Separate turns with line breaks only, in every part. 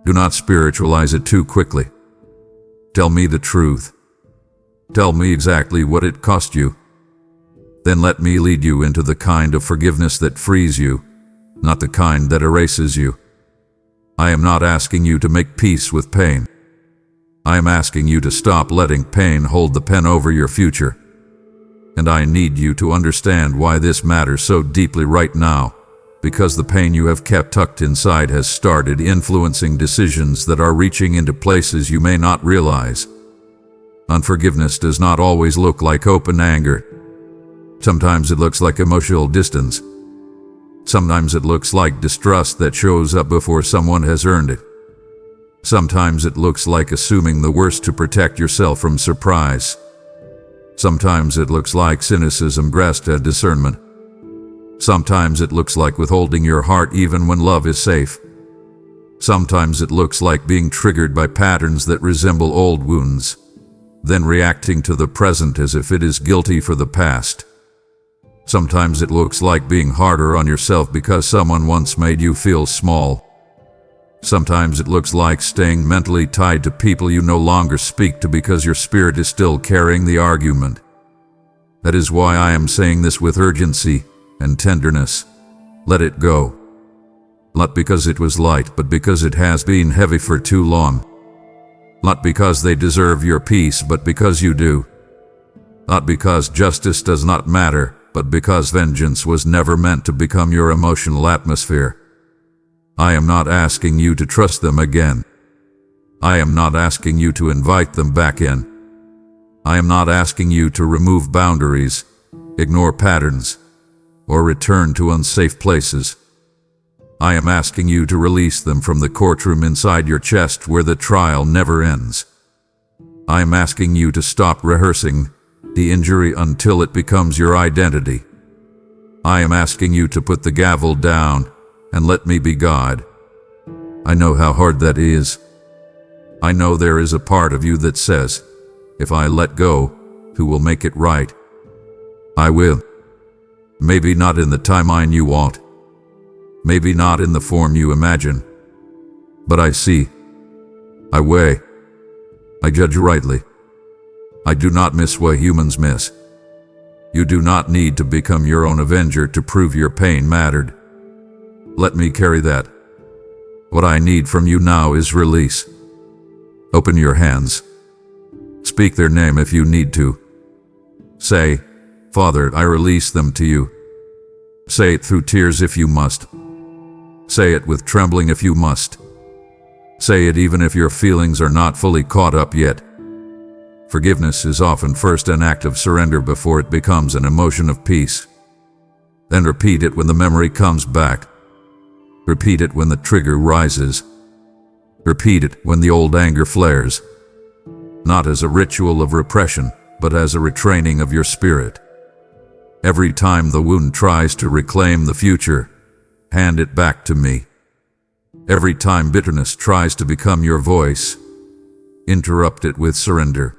Do not spiritualize it too quickly. Tell me the truth. Tell me exactly what it cost you. Then let me lead you into the kind of forgiveness that frees you, not the kind that erases you. I am not asking you to make peace with pain. I am asking you to stop letting pain hold the pen over your future. And I need you to understand why this matters so deeply right now, because the pain you have kept tucked inside has started influencing decisions that are reaching into places you may not realize. Unforgiveness does not always look like open anger. Sometimes it looks like emotional distance. Sometimes it looks like distrust that shows up before someone has earned it. Sometimes it looks like assuming the worst to protect yourself from surprise. Sometimes it looks like cynicism dressed as discernment. Sometimes it looks like withholding your heart even when love is safe. Sometimes it looks like being triggered by patterns that resemble old wounds, then reacting to the present as if it is guilty for the past. Sometimes it looks like being harder on yourself because someone once made you feel small. Sometimes it looks like staying mentally tied to people you no longer speak to because your spirit is still carrying the argument. That is why I am saying this with urgency and tenderness. Let it go. Not because it was light, but because it has been heavy for too long. Not because they deserve your peace, but because you do. Not because justice does not matter, but because vengeance was never meant to become your emotional atmosphere. I am not asking you to trust them again. I am not asking you to invite them back in. I am not asking you to remove boundaries, ignore patterns, or return to unsafe places. I am asking you to release them from the courtroom inside your chest where the trial never ends. I am asking you to stop rehearsing the injury until it becomes your identity. I am asking you to put the gavel down and let me be God. I know how hard that is. I know there is a part of you that says, if I let go, who will make it right? I will. Maybe not in the timeline you want. Maybe not in the form you imagine. But I see. I weigh. I judge rightly. I do not miss what humans miss. You do not need to become your own avenger to prove your pain mattered. Let me carry that. What I need from you now is release. Open your hands. Speak their name if you need to. Say, Father, I release them to you. Say it through tears if you must. Say it with trembling if you must. Say it even if your feelings are not fully caught up yet. Forgiveness is often first an act of surrender before it becomes an emotion of peace. Then repeat it when the memory comes back. Repeat it when the trigger rises. Repeat it when the old anger flares. Not as a ritual of repression, but as a retraining of your spirit. Every time the wound tries to reclaim the future, hand it back to me. Every time bitterness tries to become your voice, interrupt it with surrender.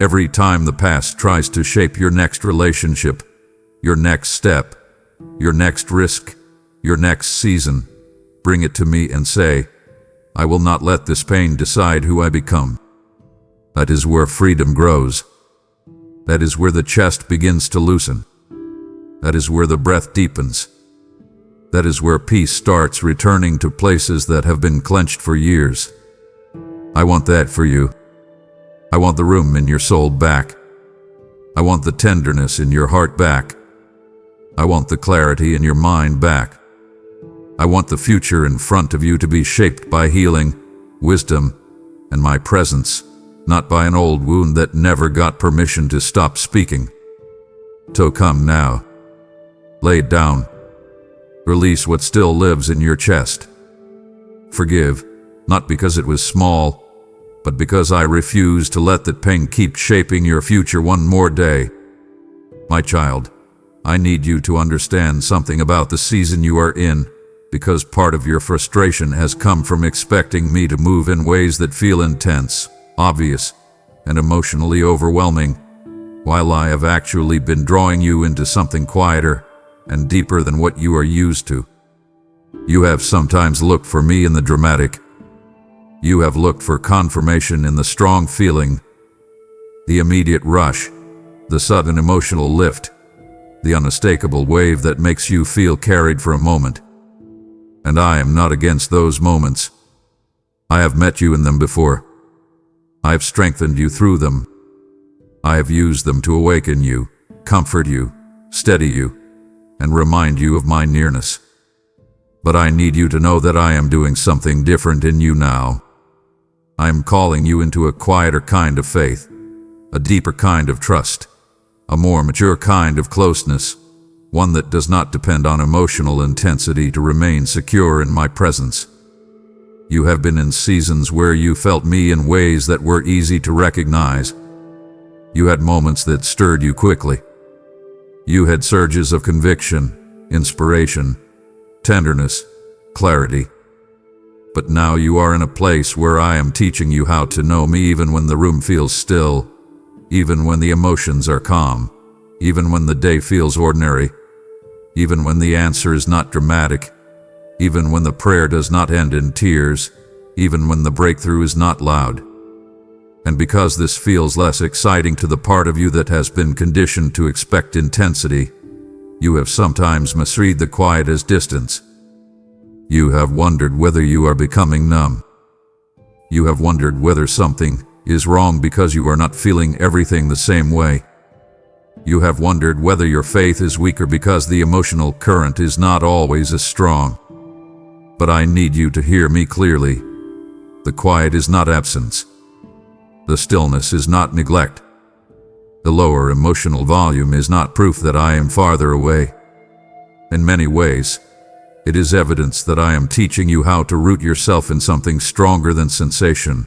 Every time the past tries to shape your next relationship, your next step, your next risk, your next season, bring it to me and say, I will not let this pain decide who I become. That is where freedom grows. That is where the chest begins to loosen. That is where the breath deepens. That is where peace starts returning to places that have been clenched for years. I want that for you. I want the room in your soul back. I want the tenderness in your heart back. I want the clarity in your mind back. I want the future in front of you to be shaped by healing, wisdom, and my presence, not by an old wound that never got permission to stop speaking. So come now. Lay it down. Release what still lives in your chest. Forgive, not because it was small, but because I refuse to let that pain keep shaping your future one more day. My child, I need you to understand something about the season you are in, because part of your frustration has come from expecting me to move in ways that feel intense, obvious, and emotionally overwhelming, while I have actually been drawing you into something quieter and deeper than what you are used to. You have sometimes looked for me in the dramatic, You have looked for confirmation in the strong feeling, the immediate rush, the sudden emotional lift, the unmistakable wave that makes you feel carried for a moment. And I am not against those moments. I have met you in them before. I have strengthened you through them. I have used them to awaken you, comfort you, steady you, and remind you of my nearness. But I need you to know that I am doing something different in you now. I am calling you into a quieter kind of faith, a deeper kind of trust, a more mature kind of closeness, one that does not depend on emotional intensity to remain secure in my presence. You have been in seasons where you felt me in ways that were easy to recognize. You had moments that stirred you quickly. You had surges of conviction, inspiration, tenderness, clarity. But now you are in a place where I am teaching you how to know me even when the room feels still, even when the emotions are calm, even when the day feels ordinary, even when the answer is not dramatic, even when the prayer does not end in tears, even when the breakthrough is not loud. And because this feels less exciting to the part of you that has been conditioned to expect intensity, you have sometimes misread the quiet as distance. You have wondered whether you are becoming numb. You have wondered whether something is wrong because you are not feeling everything the same way. You have wondered whether your faith is weaker because the emotional current is not always as strong. But I need you to hear me clearly. The quiet is not absence. The stillness is not neglect. The lower emotional volume is not proof that I am farther away. In many ways, it is evidence that I am teaching you how to root yourself in something stronger than sensation.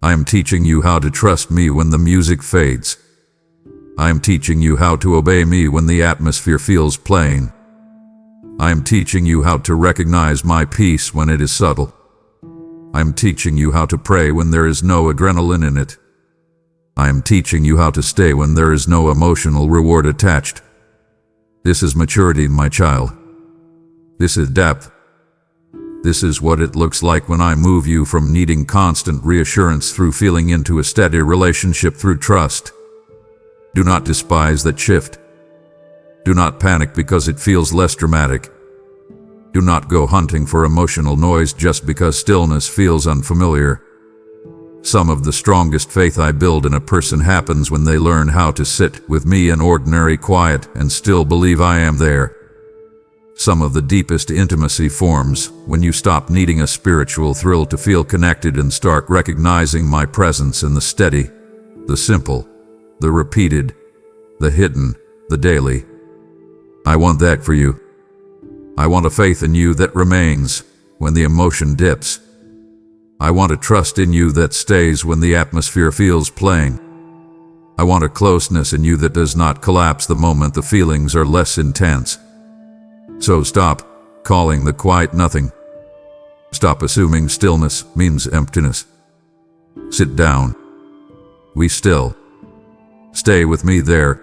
I am teaching you how to trust me when the music fades. I am teaching you how to obey me when the atmosphere feels plain. I am teaching you how to recognize my peace when it is subtle. I am teaching you how to pray when there is no adrenaline in it. I am teaching you how to stay when there is no emotional reward attached. This is maturity, my child. This is depth. This is what it looks like when I move you from needing constant reassurance through feeling into a steady relationship through trust. Do not despise that shift. Do not panic because it feels less dramatic. Do not go hunting for emotional noise just because stillness feels unfamiliar. Some of the strongest faith I build in a person happens when they learn how to sit with me in ordinary quiet and still believe I am there. Some of the deepest intimacy forms when you stop needing a spiritual thrill to feel connected and start recognizing my presence in the steady, the simple, the repeated, the hidden, the daily. I want that for you. I want a faith in you that remains when the emotion dips. I want a trust in you that stays when the atmosphere feels plain. I want a closeness in you that does not collapse the moment the feelings are less intense. So stop calling the quiet nothing. Stop assuming stillness means emptiness. Sit down. Be still. Stay with me there.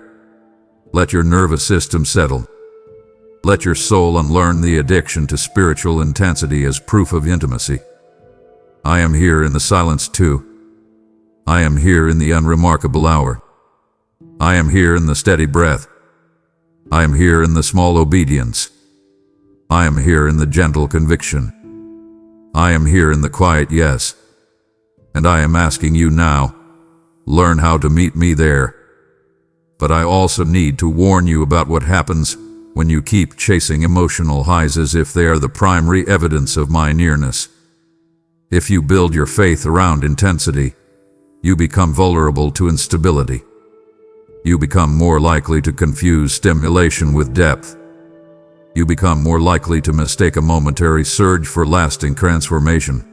Let your nervous system settle. Let your soul unlearn the addiction to spiritual intensity as proof of intimacy. I am here in the silence too. I am here in the unremarkable hour. I am here in the steady breath. I am here in the small obedience. I am here in the gentle conviction. I am here in the quiet yes. And I am asking you now, learn how to meet me there. But I also need to warn you about what happens when you keep chasing emotional highs as if they are the primary evidence of my nearness. If you build your faith around intensity, you become vulnerable to instability. You become more likely to confuse stimulation with depth. You become more likely to mistake a momentary surge for lasting transformation.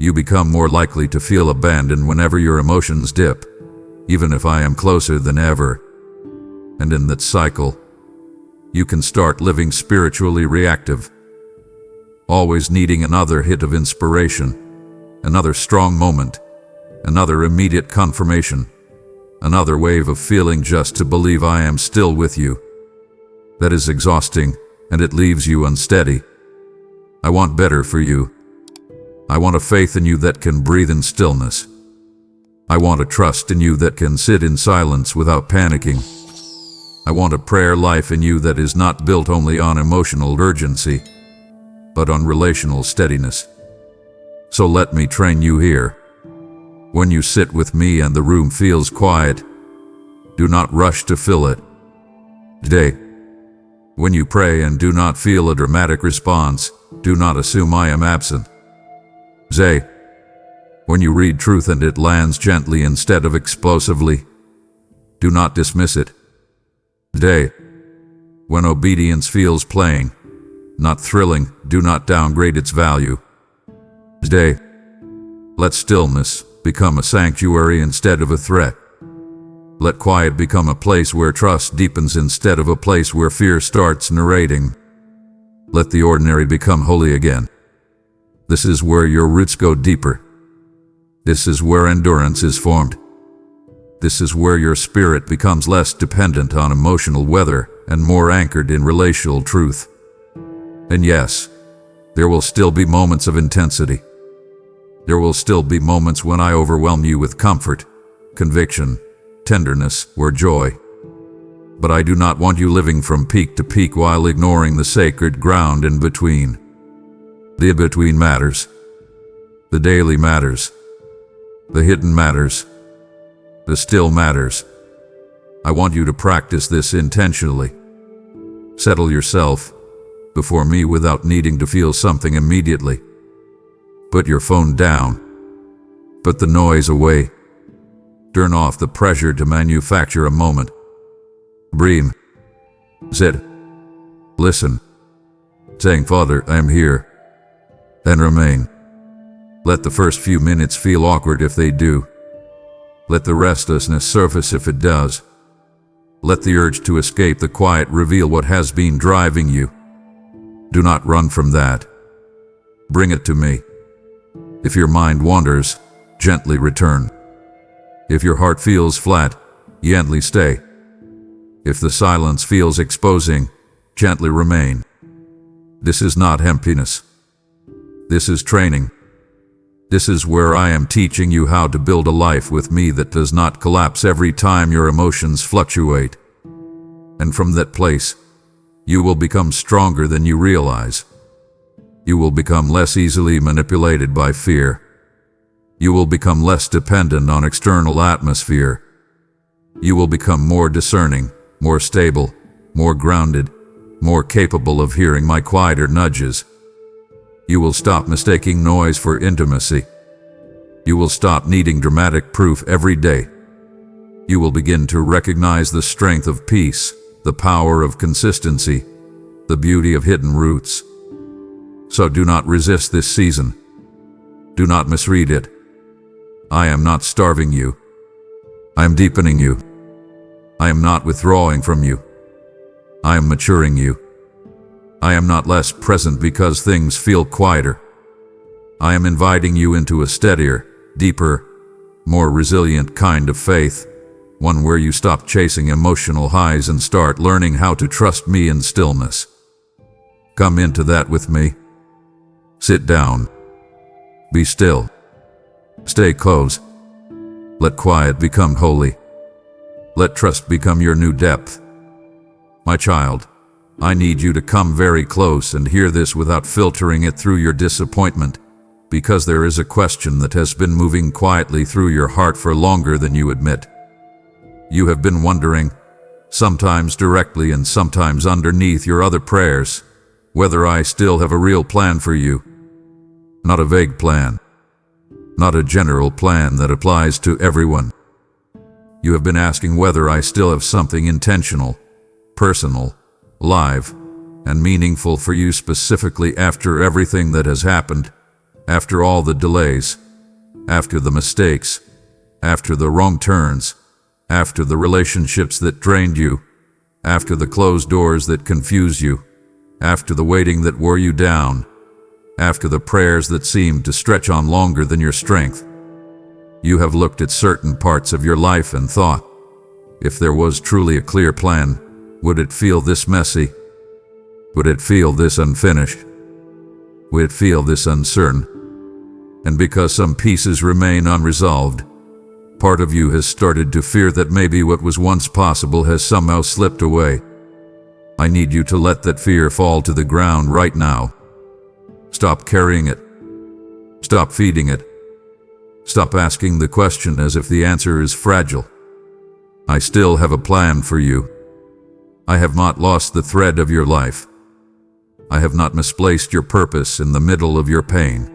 You become more likely to feel abandoned whenever your emotions dip, even if I am closer than ever. And in that cycle, you can start living spiritually reactive, always needing another hit of inspiration, another strong moment, another immediate confirmation, another wave of feeling just to believe I am still with you. That is exhausting, and it leaves you unsteady. I want better for you. I want a faith in you that can breathe in stillness. I want a trust in you that can sit in silence without panicking. I want a prayer life in you that is not built only on emotional urgency, but on relational steadiness. So let me train you here. When you sit with me and the room feels quiet, do not rush to fill it. Today, when you pray and do not feel a dramatic response, do not assume I am absent. Say, when you read truth and it lands gently instead of explosively, do not dismiss it. Today, when obedience feels plain, not thrilling, do not downgrade its value. Today, let stillness become a sanctuary instead of a threat. Let quiet become a place where trust deepens instead of a place where fear starts narrating. Let the ordinary become holy again. This is where your roots go deeper. This is where endurance is formed. This is where your spirit becomes less dependent on emotional weather and more anchored in relational truth. And yes, there will still be moments of intensity. There will still be moments when I overwhelm you with comfort, conviction, tenderness, or joy. But I do not want you living from peak to peak while ignoring the sacred ground in between. The in-between matters. The daily matters. The hidden matters. The still matters. I want you to practice this intentionally. Settle yourself before me without needing to feel something immediately. Put your phone down. Put the noise away. Turn off the pressure to manufacture a moment. Breathe. Sit. Listen. Saying, Father, I am here. Then remain. Let the first few minutes feel awkward if they do. Let the restlessness surface if it does. Let the urge to escape the quiet reveal what has been driving you. Do not run from that. Bring it to me. If your mind wanders, gently return. If your heart feels flat, gently stay. If the silence feels exposing, gently remain. This is not emptiness. This is training. This is where I am teaching you how to build a life with me that does not collapse every time your emotions fluctuate. And from that place, you will become stronger than you realize. You will become less easily manipulated by fear. You will become less dependent on external atmosphere. You will become more discerning, more stable, more grounded, more capable of hearing my quieter nudges. You will stop mistaking noise for intimacy. You will stop needing dramatic proof every day. You will begin to recognize the strength of peace, the power of consistency, the beauty of hidden roots. So do not resist this season. Do not misread it. I am not starving you. I am deepening you. I am not withdrawing from you. I am maturing you. I am not less present because things feel quieter. I am inviting you into a steadier, deeper, more resilient kind of faith, one where you stop chasing emotional highs and start learning how to trust me in stillness. Come into that with me. Sit down. Be still. Stay close. Let quiet become holy. Let trust become your new depth. My child, I need you to come very close and hear this without filtering it through your disappointment, because there is a question that has been moving quietly through your heart for longer than you admit. You have been wondering, sometimes directly and sometimes underneath your other prayers, whether I still have a real plan for you. Not a vague plan. Not a general plan that applies to everyone. You have been asking whether I still have something intentional, personal, live, and meaningful for you specifically after everything that has happened, after all the delays, after the mistakes, after the wrong turns, after the relationships that drained you, after the closed doors that confused you, after the waiting that wore you down, after the prayers that seemed to stretch on longer than your strength. You have looked at certain parts of your life and thought, if there was truly a clear plan, would it feel this messy? Would it feel this unfinished? Would it feel this uncertain? And because some pieces remain unresolved, part of you has started to fear that maybe what was once possible has somehow slipped away. I need you to let that fear fall to the ground right now. Stop carrying it. Stop feeding it. Stop asking the question as if the answer is fragile. I still have a plan for you. I have not lost the thread of your life. I have not misplaced your purpose in the middle of your pain.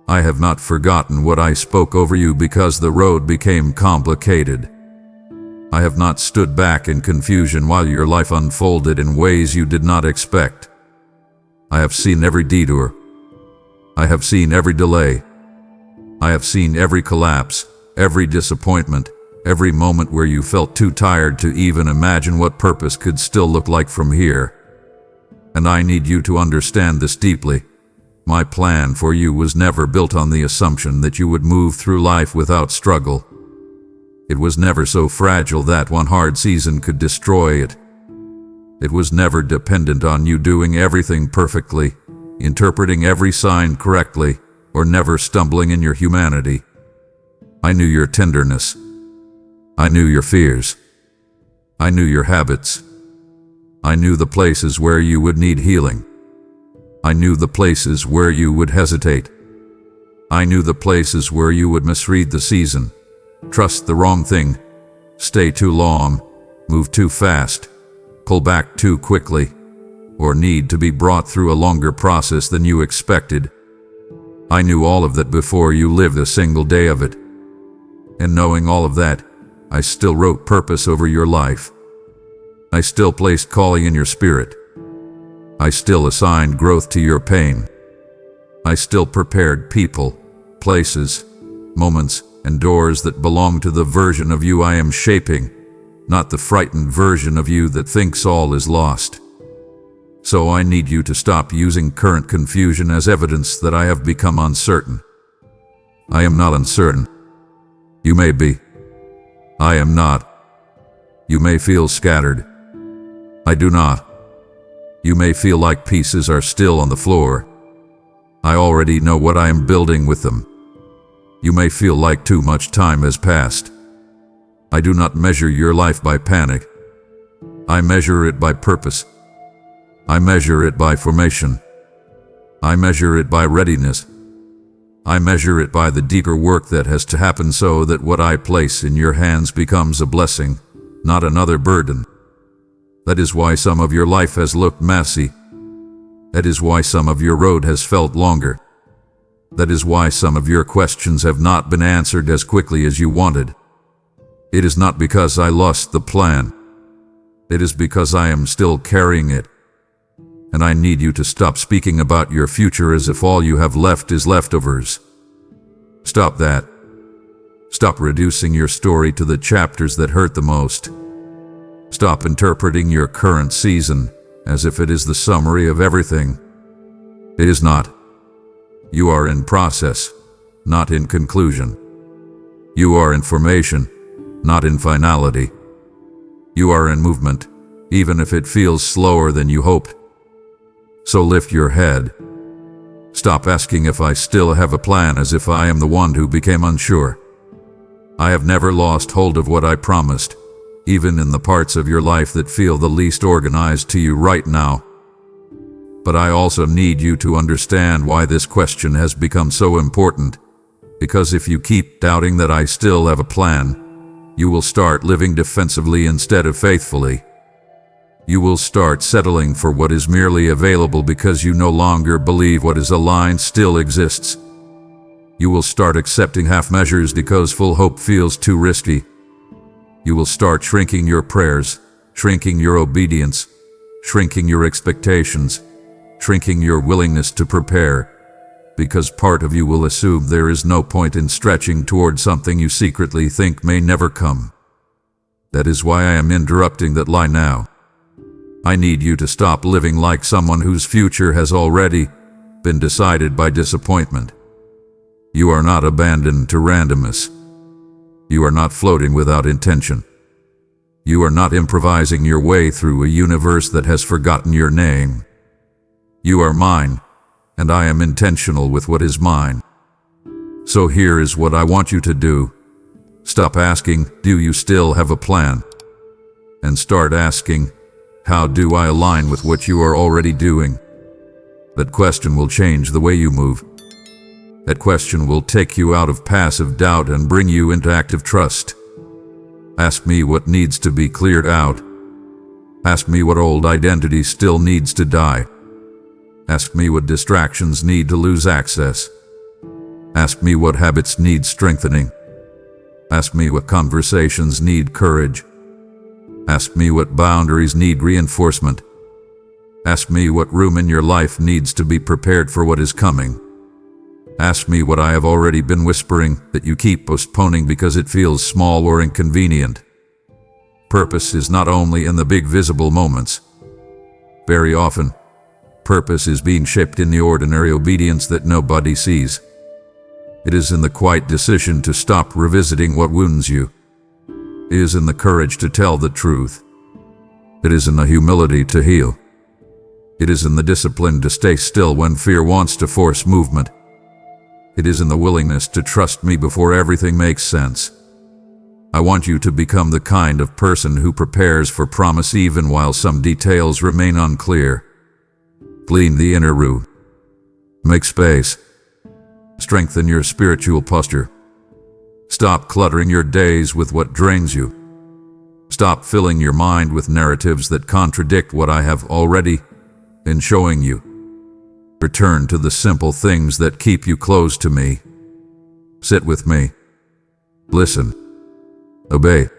I have not forgotten what I spoke over you because the road became complicated. I have not stood back in confusion while your life unfolded in ways you did not expect. I have seen every detour. I have seen every delay. I have seen every collapse, every disappointment, every moment where you felt too tired to even imagine what purpose could still look like from here. And I need you to understand this deeply. My plan for you was never built on the assumption that you would move through life without struggle. It was never so fragile that one hard season could destroy it. It was never dependent on you doing everything perfectly, interpreting every sign correctly, or never stumbling in your humanity. I knew your tenderness. I knew your fears. I knew your habits. I knew the places where you would need healing. I knew the places where you would hesitate. I knew the places where you would misread the season, trust the wrong thing, stay too long, move too fast, pull back too quickly, or need to be brought through a longer process than you expected. I knew all of that before you lived a single day of it. And knowing all of that, I still wrote purpose over your life. I still placed calling in your spirit. I still assigned growth to your pain. I still prepared people, places, moments, and doors that belong to the version of you I am shaping, not the frightened version of you that thinks all is lost. So I need you to stop using current confusion as evidence that I have become uncertain. I am not uncertain. You may be. I am not. You may feel scattered. I do not. You may feel like pieces are still on the floor. I already know what I am building with them. You may feel like too much time has passed. I do not measure your life by panic. I measure it by purpose. I measure it by formation. I measure it by readiness. I measure it by the deeper work that has to happen so that what I place in your hands becomes a blessing, not another burden. That is why some of your life has looked messy. That is why some of your road has felt longer. That is why some of your questions have not been answered as quickly as you wanted. It is not because I lost the plan. It is because I am still carrying it. And I need you to stop speaking about your future as if all you have left is leftovers. Stop that. Stop reducing your story to the chapters that hurt the most. Stop interpreting your current season as if it is the summary of everything. It is not. You are in process, not in conclusion. You are in formation, not in finality. You are in movement, even if it feels slower than you hoped. So lift your head. Stop asking if I still have a plan as if I am the one who became unsure. I have never lost hold of what I promised, even in the parts of your life that feel the least organized to you right now. But I also need you to understand why this question has become so important, because if you keep doubting that I still have a plan, you will start living defensively instead of faithfully. You will start settling for what is merely available because you no longer believe what is aligned still exists. You will start accepting half measures because full hope feels too risky. You will start shrinking your prayers, shrinking your obedience, shrinking your expectations, shrinking your willingness to prepare, because part of you will assume there is no point in stretching toward something you secretly think may never come. That is why I am interrupting that lie now. I need you to stop living like someone whose future has already been decided by disappointment. You are not abandoned to randomness. You are not floating without intention. You are not improvising your way through a universe that has forgotten your name. You are mine, and I am intentional with what is mine. So here is what I want you to do. Stop asking, do you still have a plan? And start asking, how do I align with what you are already doing? That question will change the way you move. That question will take you out of passive doubt and bring you into active trust. Ask me what needs to be cleared out. Ask me what old identity still needs to die. Ask me what distractions need to lose access. Ask me what habits need strengthening. Ask me what conversations need courage. Ask me what boundaries need reinforcement. Ask me what room in your life needs to be prepared for what is coming. Ask me what I have already been whispering that you keep postponing because it feels small or inconvenient. Purpose is not only in the big visible moments. Very often, purpose is being shaped in the ordinary obedience that nobody sees. It is in the quiet decision to stop revisiting what wounds you. It is in the courage to tell the truth. It is in the humility to heal. It is in the discipline to stay still when fear wants to force movement. It is in the willingness to trust me before everything makes sense. I want you to become the kind of person who prepares for promise even while some details remain unclear. Clean the inner room. Make space. Strengthen your spiritual posture. Stop cluttering your days with what drains you. Stop filling your mind with narratives that contradict what I have already been showing you. Return to the simple things that keep you close to me. Sit with me. Listen. Obey.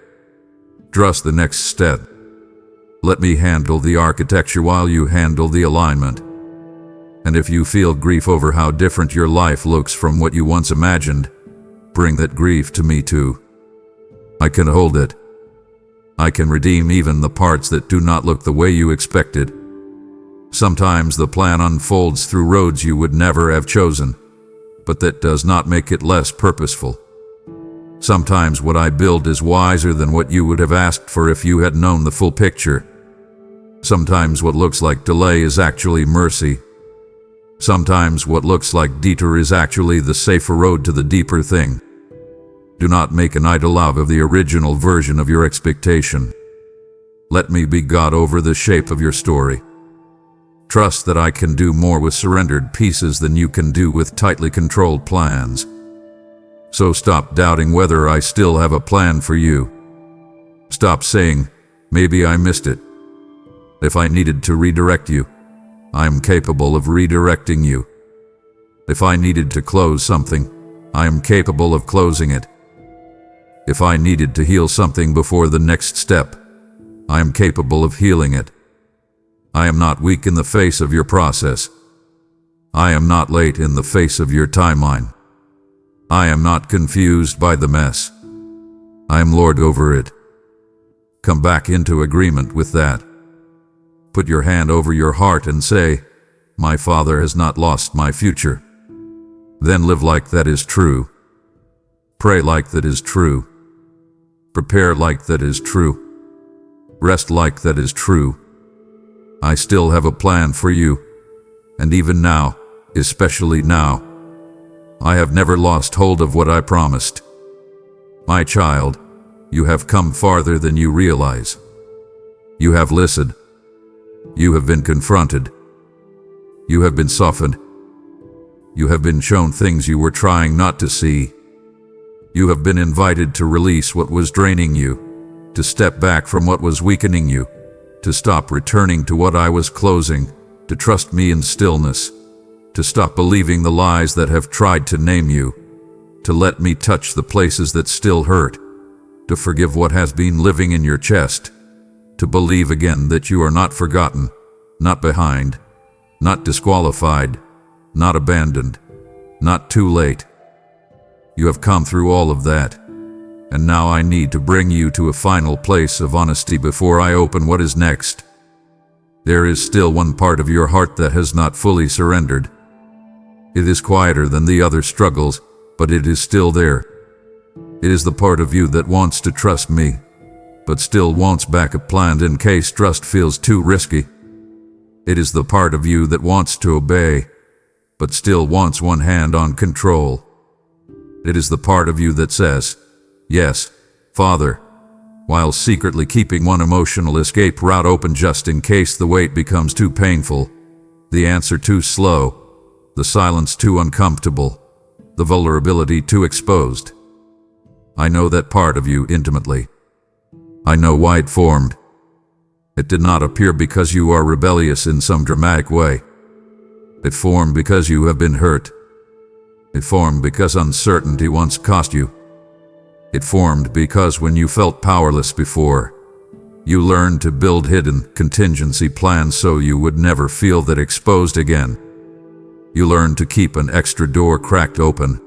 Trust the next step. Let me handle the architecture while you handle the alignment. And if you feel grief over how different your life looks from what you once imagined, bring that grief to me too. I can hold it. I can redeem even the parts that do not look the way you expected. Sometimes the plan unfolds through roads you would never have chosen, but that does not make it less purposeful. Sometimes what I build is wiser than what you would have asked for if you had known the full picture. Sometimes what looks like delay is actually mercy. Sometimes what looks like detour is actually the safer road to the deeper thing. Do not make an idol of the original version of your expectation. Let me be God over the shape of your story. Trust that I can do more with surrendered pieces than you can do with tightly controlled plans. So stop doubting whether I still have a plan for you. Stop saying, maybe I missed it. If I needed to redirect you, I am capable of redirecting you. If I needed to close something, I am capable of closing it. If I needed to heal something before the next step, I am capable of healing it. I am not weak in the face of your process. I am not late in the face of your timeline. I am not confused by the mess. I am Lord over it. Come back into agreement with that. Put your hand over your heart and say, my Father has not lost my future. Then live like that is true. Pray like that is true. Prepare like that is true. Rest like that is true. I still have a plan for you, and even now, especially now, I have never lost hold of what I promised. My child, you have come farther than you realize. You have listened. You have been confronted. You have been softened. You have been shown things you were trying not to see. You have been invited to release what was draining you, to step back from what was weakening you, to stop returning to what I was closing, to trust me in stillness, to stop believing the lies that have tried to name you, to let me touch the places that still hurt, to forgive what has been living in your chest, to believe again that you are not forgotten, not behind, not disqualified, not abandoned, not too late. You have come through all of that. And now I need to bring you to a final place of honesty before I open what is next. There is still one part of your heart that has not fully surrendered. It is quieter than the other struggles, but it is still there. It is the part of you that wants to trust me, but still wants backup planned in case trust feels too risky. It is the part of you that wants to obey, but still wants one hand on control. It is the part of you that says, "Yes, Father," while secretly keeping one emotional escape route open just in case the wait becomes too painful, the answer too slow, the silence too uncomfortable, the vulnerability too exposed. I know that part of you intimately. I know why it formed. It did not appear because you are rebellious in some dramatic way. It formed because you have been hurt. It formed because uncertainty once cost you. It formed because when you felt powerless before, you learned to build hidden contingency plans so you would never feel that exposed again. You learned to keep an extra door cracked open.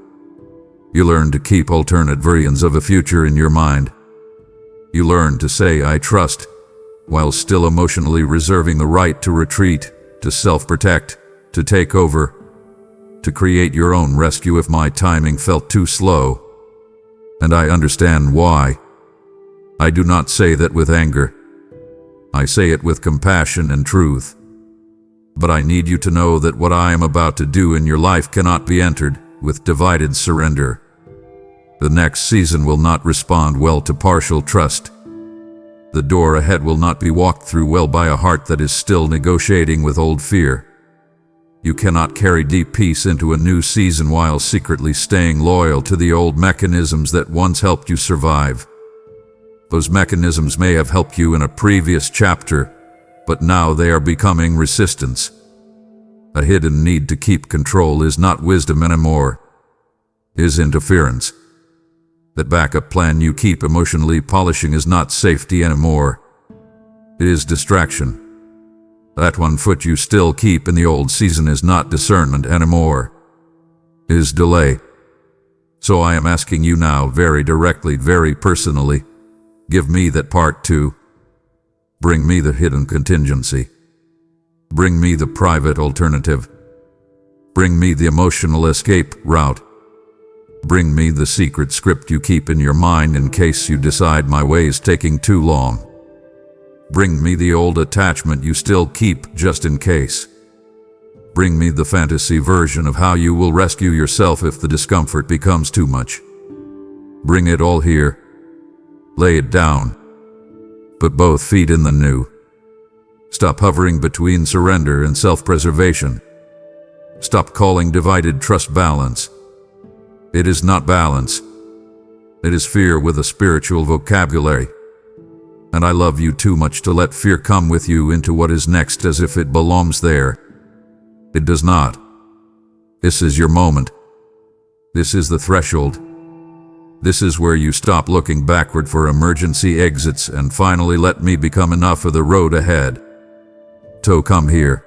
You learned to keep alternate versions of a future in your mind. You learned to say, "I trust," while still emotionally reserving the right to retreat, to self-protect, to take over, to create your own rescue if my timing felt too slow. And I understand why. I do not say that with anger. I say it with compassion and truth. But I need you to know that what I am about to do in your life cannot be entered with divided surrender. The next season will not respond well to partial trust. The door ahead will not be walked through well by a heart that is still negotiating with old fear. You cannot carry deep peace into a new season while secretly staying loyal to the old mechanisms that once helped you survive. Those mechanisms may have helped you in a previous chapter, but now they are becoming resistance. A hidden need to keep control is not wisdom anymore. It is interference. That backup plan you keep emotionally polishing is not safety anymore. It is distraction. That one foot you still keep in the old season is not discernment anymore. It is delay. So I am asking you now very directly, very personally, give me that part too. Bring me the hidden contingency. Bring me the private alternative. Bring me the emotional escape route. Bring me the secret script you keep in your mind in case you decide my way is taking too long. Bring me the old attachment you still keep just in case. Bring me the fantasy version of how you will rescue yourself if the discomfort becomes too much. Bring it all here. Lay it down. Put both feet in the new. Stop hovering between surrender and self-preservation. Stop calling divided trust balance. It is not balance. It is fear with a spiritual vocabulary. And I love you too much to let fear come with you into what is next as if it belongs there. It does not. This is your moment. This is the threshold. This is where you stop looking backward for emergency exits and finally let me become enough of the road ahead. So come here.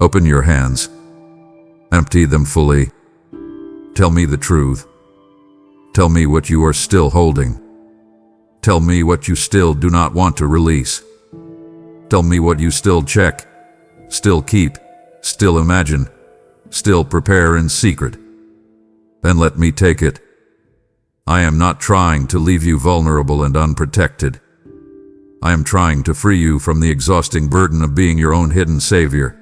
Open your hands. Empty them fully. Tell me the truth. Tell me what you are still holding. Tell me what you still do not want to release. Tell me what you still check, still keep, still imagine, still prepare in secret. Then let me take it. I am not trying to leave you vulnerable and unprotected. I am trying to free you from the exhausting burden of being your own hidden savior.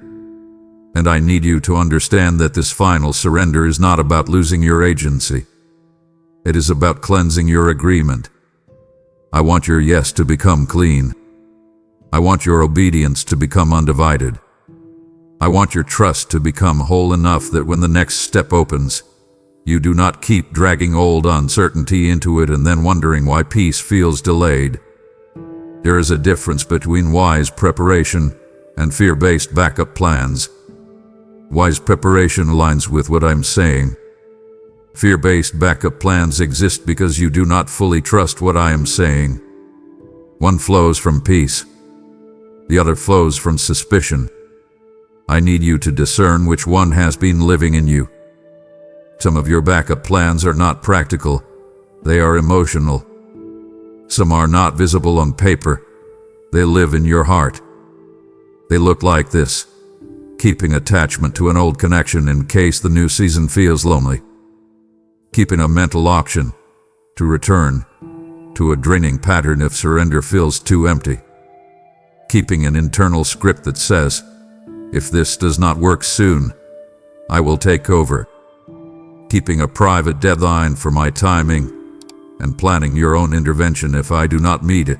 And I need you to understand that this final surrender is not about losing your agency. It is about cleansing your agreement. I want your yes to become clean. I want your obedience to become undivided. I want your trust to become whole enough that when the next step opens, you do not keep dragging old uncertainty into it and then wondering why peace feels delayed. There is a difference between wise preparation and fear-based backup plans. Wise preparation aligns with what I'm saying. Fear-based backup plans exist because you do not fully trust what I am saying. One flows from peace. The other flows from suspicion. I need you to discern which one has been living in you. Some of your backup plans are not practical. They are emotional. Some are not visible on paper. They live in your heart. They look like this: keeping attachment to an old connection in case the new season feels lonely. Keeping a mental option to return to a draining pattern if surrender feels too empty. Keeping an internal script that says, if this does not work soon, I will take over. keeping a private deadline for my timing, and planning your own intervention if I do not meet it.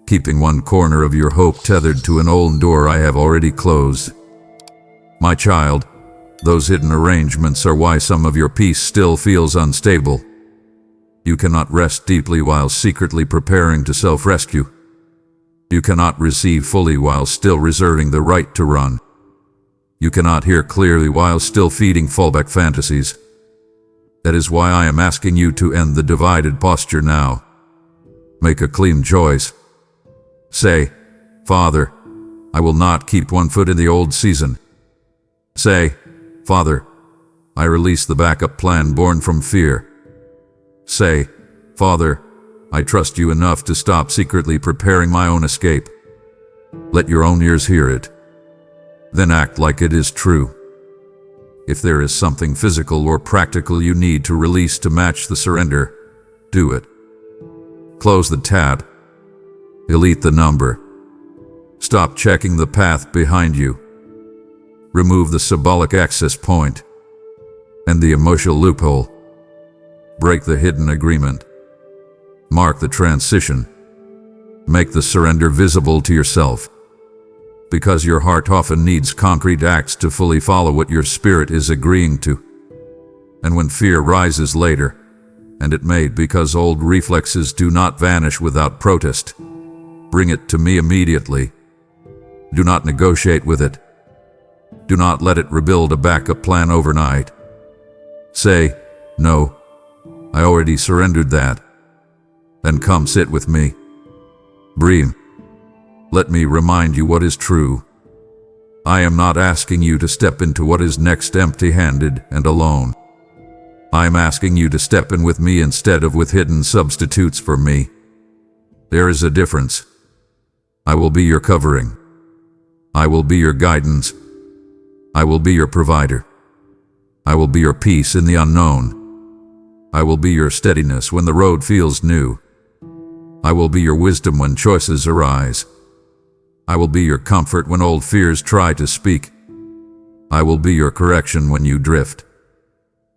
Keeping one corner of your hope tethered to an old door I have already closed. My child, those hidden arrangements are why some of your peace still feels unstable. You cannot rest deeply while secretly preparing to self-rescue. You cannot receive fully while still reserving the right to run. You cannot hear clearly while still feeding fallback fantasies. That is why I am asking you to end the divided posture now. Make a clean choice. Say, Father, I will not keep one foot in the old season. Say, Father, I release the backup plan born from fear. Say, Father, I trust you enough to stop secretly preparing my own escape. Let your own ears hear it. Then act like it is true. If there is something physical or practical you need to release to match the surrender, do it. Close the tab. Delete the number. Stop checking the path behind you. Remove the symbolic access point and the emotional loophole. Break the hidden agreement. Mark the transition. Make the surrender visible to yourself. Because your heart often needs concrete acts to fully follow what your spirit is agreeing to. And when fear rises later, and it may because old reflexes do not vanish without protest, bring it to me immediately. Do not negotiate with it. Do not let it rebuild a backup plan overnight. Say, no, I already surrendered that. Then come sit with me. Breathe. Let me remind you what is true. I am not asking you to step into what is next empty-handed and alone. I am asking you to step in with me instead of with hidden substitutes for me. There is a difference. I will be your covering. I will be your guidance. I will be your provider. I will be your peace in the unknown. I will be your steadiness when the road feels new. I will be your wisdom when choices arise. I will be your comfort when old fears try to speak. I will be your correction when you drift.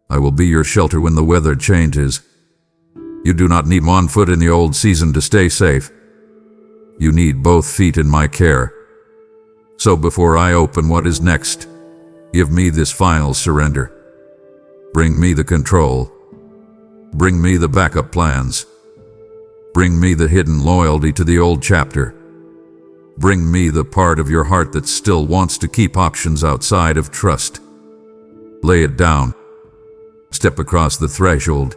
I will be your shelter when the weather changes. You do not need one foot in the old season to stay safe. You need both feet in my care. So before I open what is next, give me this final surrender. Bring me the control. Bring me the backup plans. Bring me the hidden loyalty to the old chapter. Bring me the part of your heart that still wants to keep options outside of trust. Lay it down. Step across the threshold.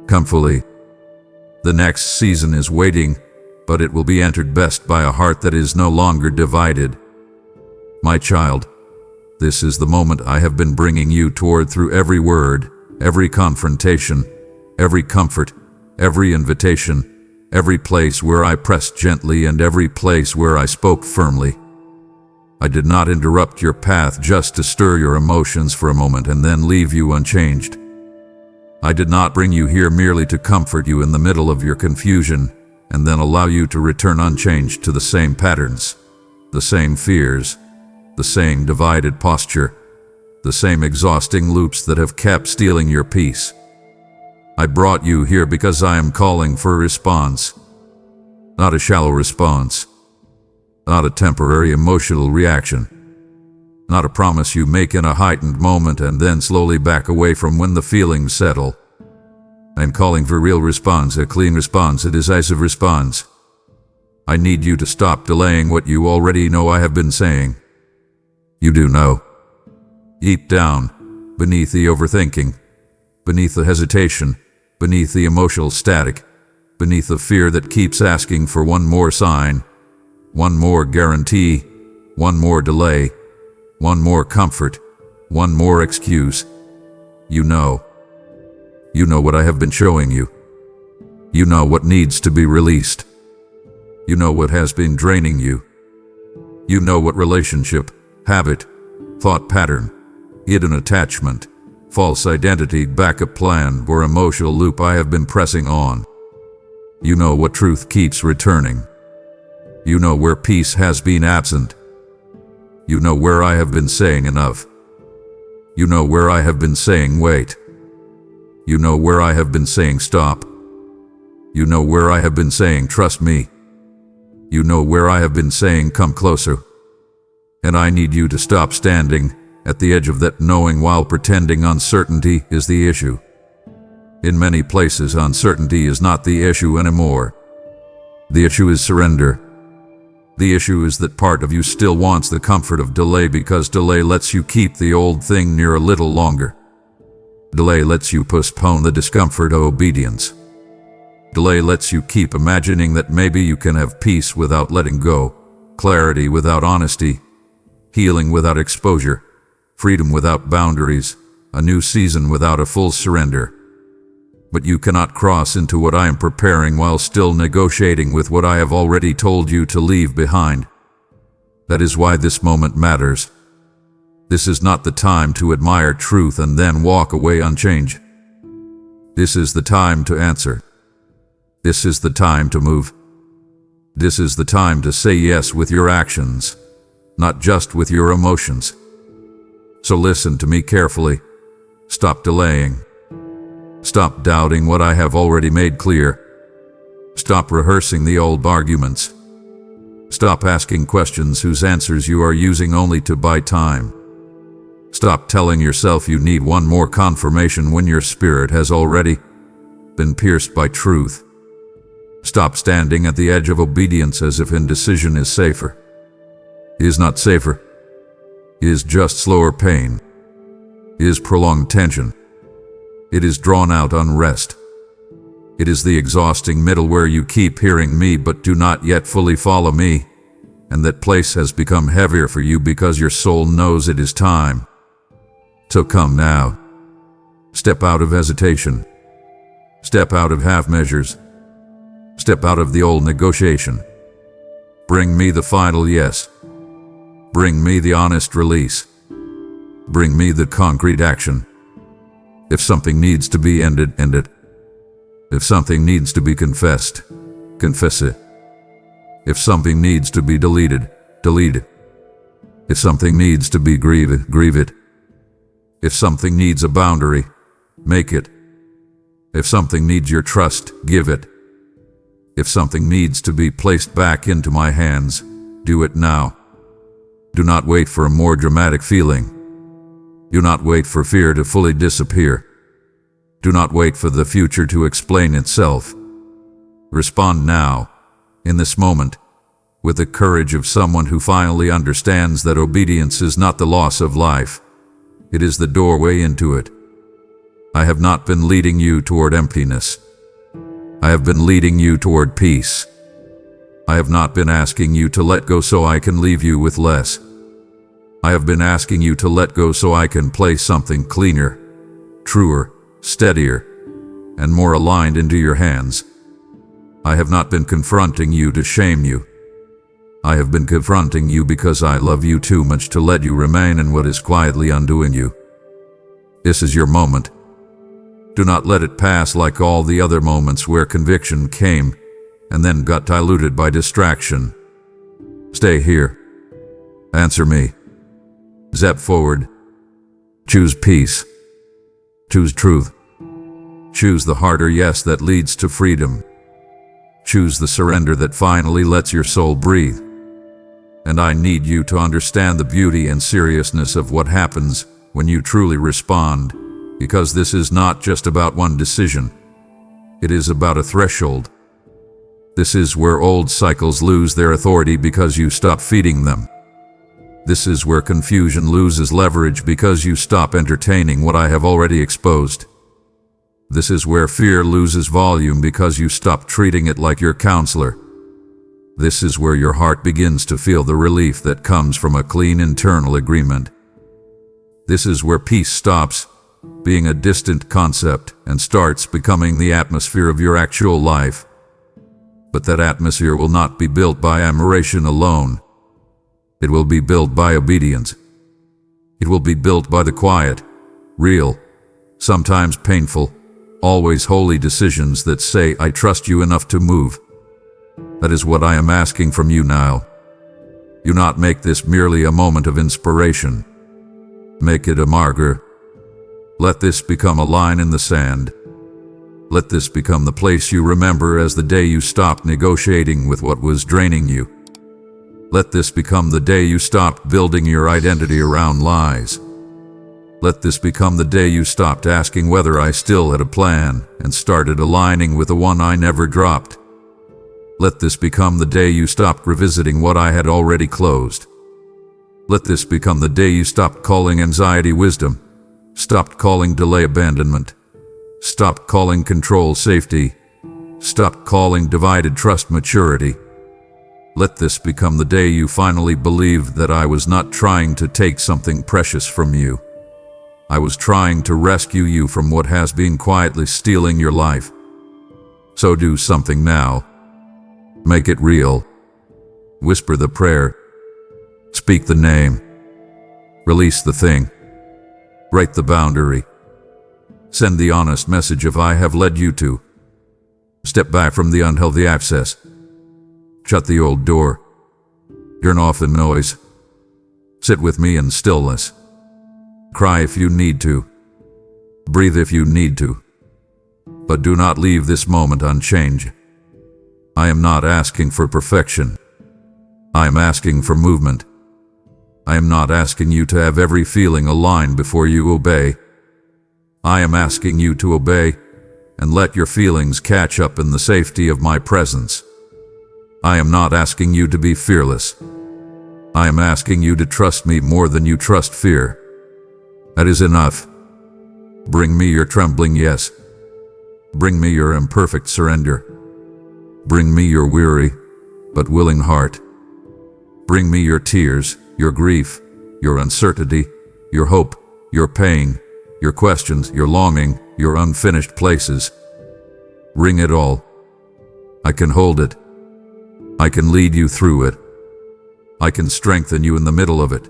Come fully. The next season is waiting, but it will be entered best by a heart that is no longer divided. My child, this is the moment I have been bringing you toward through every word, every confrontation, every comfort, every invitation, every place where I pressed gently and every place where I spoke firmly. I did not interrupt your path just to stir your emotions for a moment and then leave you unchanged. I did not bring you here merely to comfort you in the middle of your confusion and then allow you to return unchanged to the same patterns, the same fears, the same divided posture, the same exhausting loops that have kept stealing your peace. I brought you here because I am calling for a response, not a shallow response, not a temporary emotional reaction, not a promise you make in a heightened moment and then slowly back away from when the feelings settle. I am calling for a real response, a clean response, a decisive response. I need you to stop delaying what you already know I have been saying. You do know. Deep down, beneath the overthinking, beneath the hesitation, beneath the emotional static, beneath the fear that keeps asking for one more sign, one more guarantee, one more delay, one more comfort, one more excuse. You know. You know what I have been showing you. You know what needs to be released. You know what has been draining you. You know what relationship, habit, thought pattern, hidden attachment, false identity, backup plan, or emotional loop I have been pressing on. You know what truth keeps returning. You know where peace has been absent. You know where I have been saying enough. You know where I have been saying wait. You know where I have been saying stop. You know where I have been saying trust me. You know where I have been saying come closer. And I need you to stop standing at the edge of that knowing while pretending uncertainty is the issue. In many places, uncertainty is not the issue anymore. The issue is surrender. The issue is that part of you still wants the comfort of delay because delay lets you keep the old thing near a little longer. Delay lets you postpone the discomfort of obedience. Delay lets you keep imagining that maybe you can have peace without letting go, clarity without honesty, healing without exposure, freedom without boundaries, a new season without a full surrender. But you cannot cross into what I am preparing while still negotiating with what I have already told you to leave behind. That is why this moment matters. This is not the time to admire truth and then walk away unchanged. This is the time to answer. This is the time to move. This is the time to say yes with your actions, not just with your emotions. So listen to me carefully. Stop delaying. Stop doubting what I have already made clear. Stop rehearsing the old arguments. Stop asking questions whose answers you are using only to buy time. Stop telling yourself you need one more confirmation when your spirit has already been pierced by truth. Stop standing at the edge of obedience as if indecision is safer. It is not safer. It is just slower pain. It is prolonged tension. It is drawn-out unrest. It is the exhausting middle where you keep hearing me but do not yet fully follow me, and that place has become heavier for you because your soul knows it is time. So come now. Step out of hesitation. Step out of half measures. Step out of the old negotiation. Bring me the final yes. Bring me the honest release. Bring me the concrete action. If something needs to be ended, end it. If something needs to be confessed, confess it. If something needs to be deleted, delete it. If something needs to be grieved, grieve it. If something needs a boundary, make it. If something needs your trust, give it. If something needs to be placed back into my hands, do it now. Do not wait for a more dramatic feeling. Do not wait for fear to fully disappear. Do not wait for the future to explain itself. Respond now, in this moment, with the courage of someone who finally understands that obedience is not the loss of life. It is the doorway into it. I have not been leading you toward emptiness. I have been leading you toward peace. I have not been asking you to let go so I can leave you with less. I have been asking you to let go so I can place something cleaner, truer, steadier, and more aligned into your hands. I have not been confronting you to shame you. I have been confronting you because I love you too much to let you remain in what is quietly undoing you. This is your moment. Do not let it pass like all the other moments where conviction came and then got diluted by distraction. Stay here. Answer me. Step forward. Choose peace. Choose truth. Choose the harder yes that leads to freedom. Choose the surrender that finally lets your soul breathe. And I need you to understand the beauty and seriousness of what happens when you truly respond, because this is not just about one decision. It is about a threshold. This is where old cycles lose their authority because you stop feeding them. This is where confusion loses leverage because you stop entertaining what I have already exposed. This is where fear loses volume because you stop treating it like your counselor. This is where your heart begins to feel the relief that comes from a clean internal agreement. This is where peace stops being a distant concept and starts becoming the atmosphere of your actual life. But that atmosphere will not be built by admiration alone. It will be built by obedience. It will be built by the quiet, real, sometimes painful, always holy decisions that say, I trust you enough to move. That is what I am asking from you now. Do not make this merely a moment of inspiration. Make it a marker, Let this become a line in the sand. Let this become the place you remember as the day you stopped negotiating with what was draining you. Let this become the day you stopped building your identity around lies. Let this become the day you stopped asking whether I still had a plan and started aligning with the one I never dropped. Let this become the day you stopped revisiting what I had already closed. Let this become the day you stopped calling anxiety wisdom, stopped calling delay abandonment, stopped calling control safety, stopped calling divided trust maturity. Let this become the day you finally believed that I was not trying to take something precious from you. I was trying to rescue you from what has been quietly stealing your life. So do something now. Make it real. Whisper the prayer. Speak the name. Release the thing. Write the boundary. Send the honest message of I have led you to. Step back from the unhealthy access. Shut the old door. Turn off the noise. Sit with me in stillness. Cry if you need to. Breathe if you need to. But do not leave this moment unchanged. I am not asking for perfection. I am asking for movement. I am not asking you to have every feeling aligned before you obey. I am asking you to obey and let your feelings catch up in the safety of my presence. I am not asking you to be fearless. I am asking you to trust me more than you trust fear. That is enough. Bring me your trembling yes. Bring me your imperfect surrender. Bring me your weary but willing heart. Bring me your tears, your grief, your uncertainty, your hope, your pain, your questions, your longing, your unfinished places. Bring it all. I can hold it. I can lead you through it. I can strengthen you in the middle of it.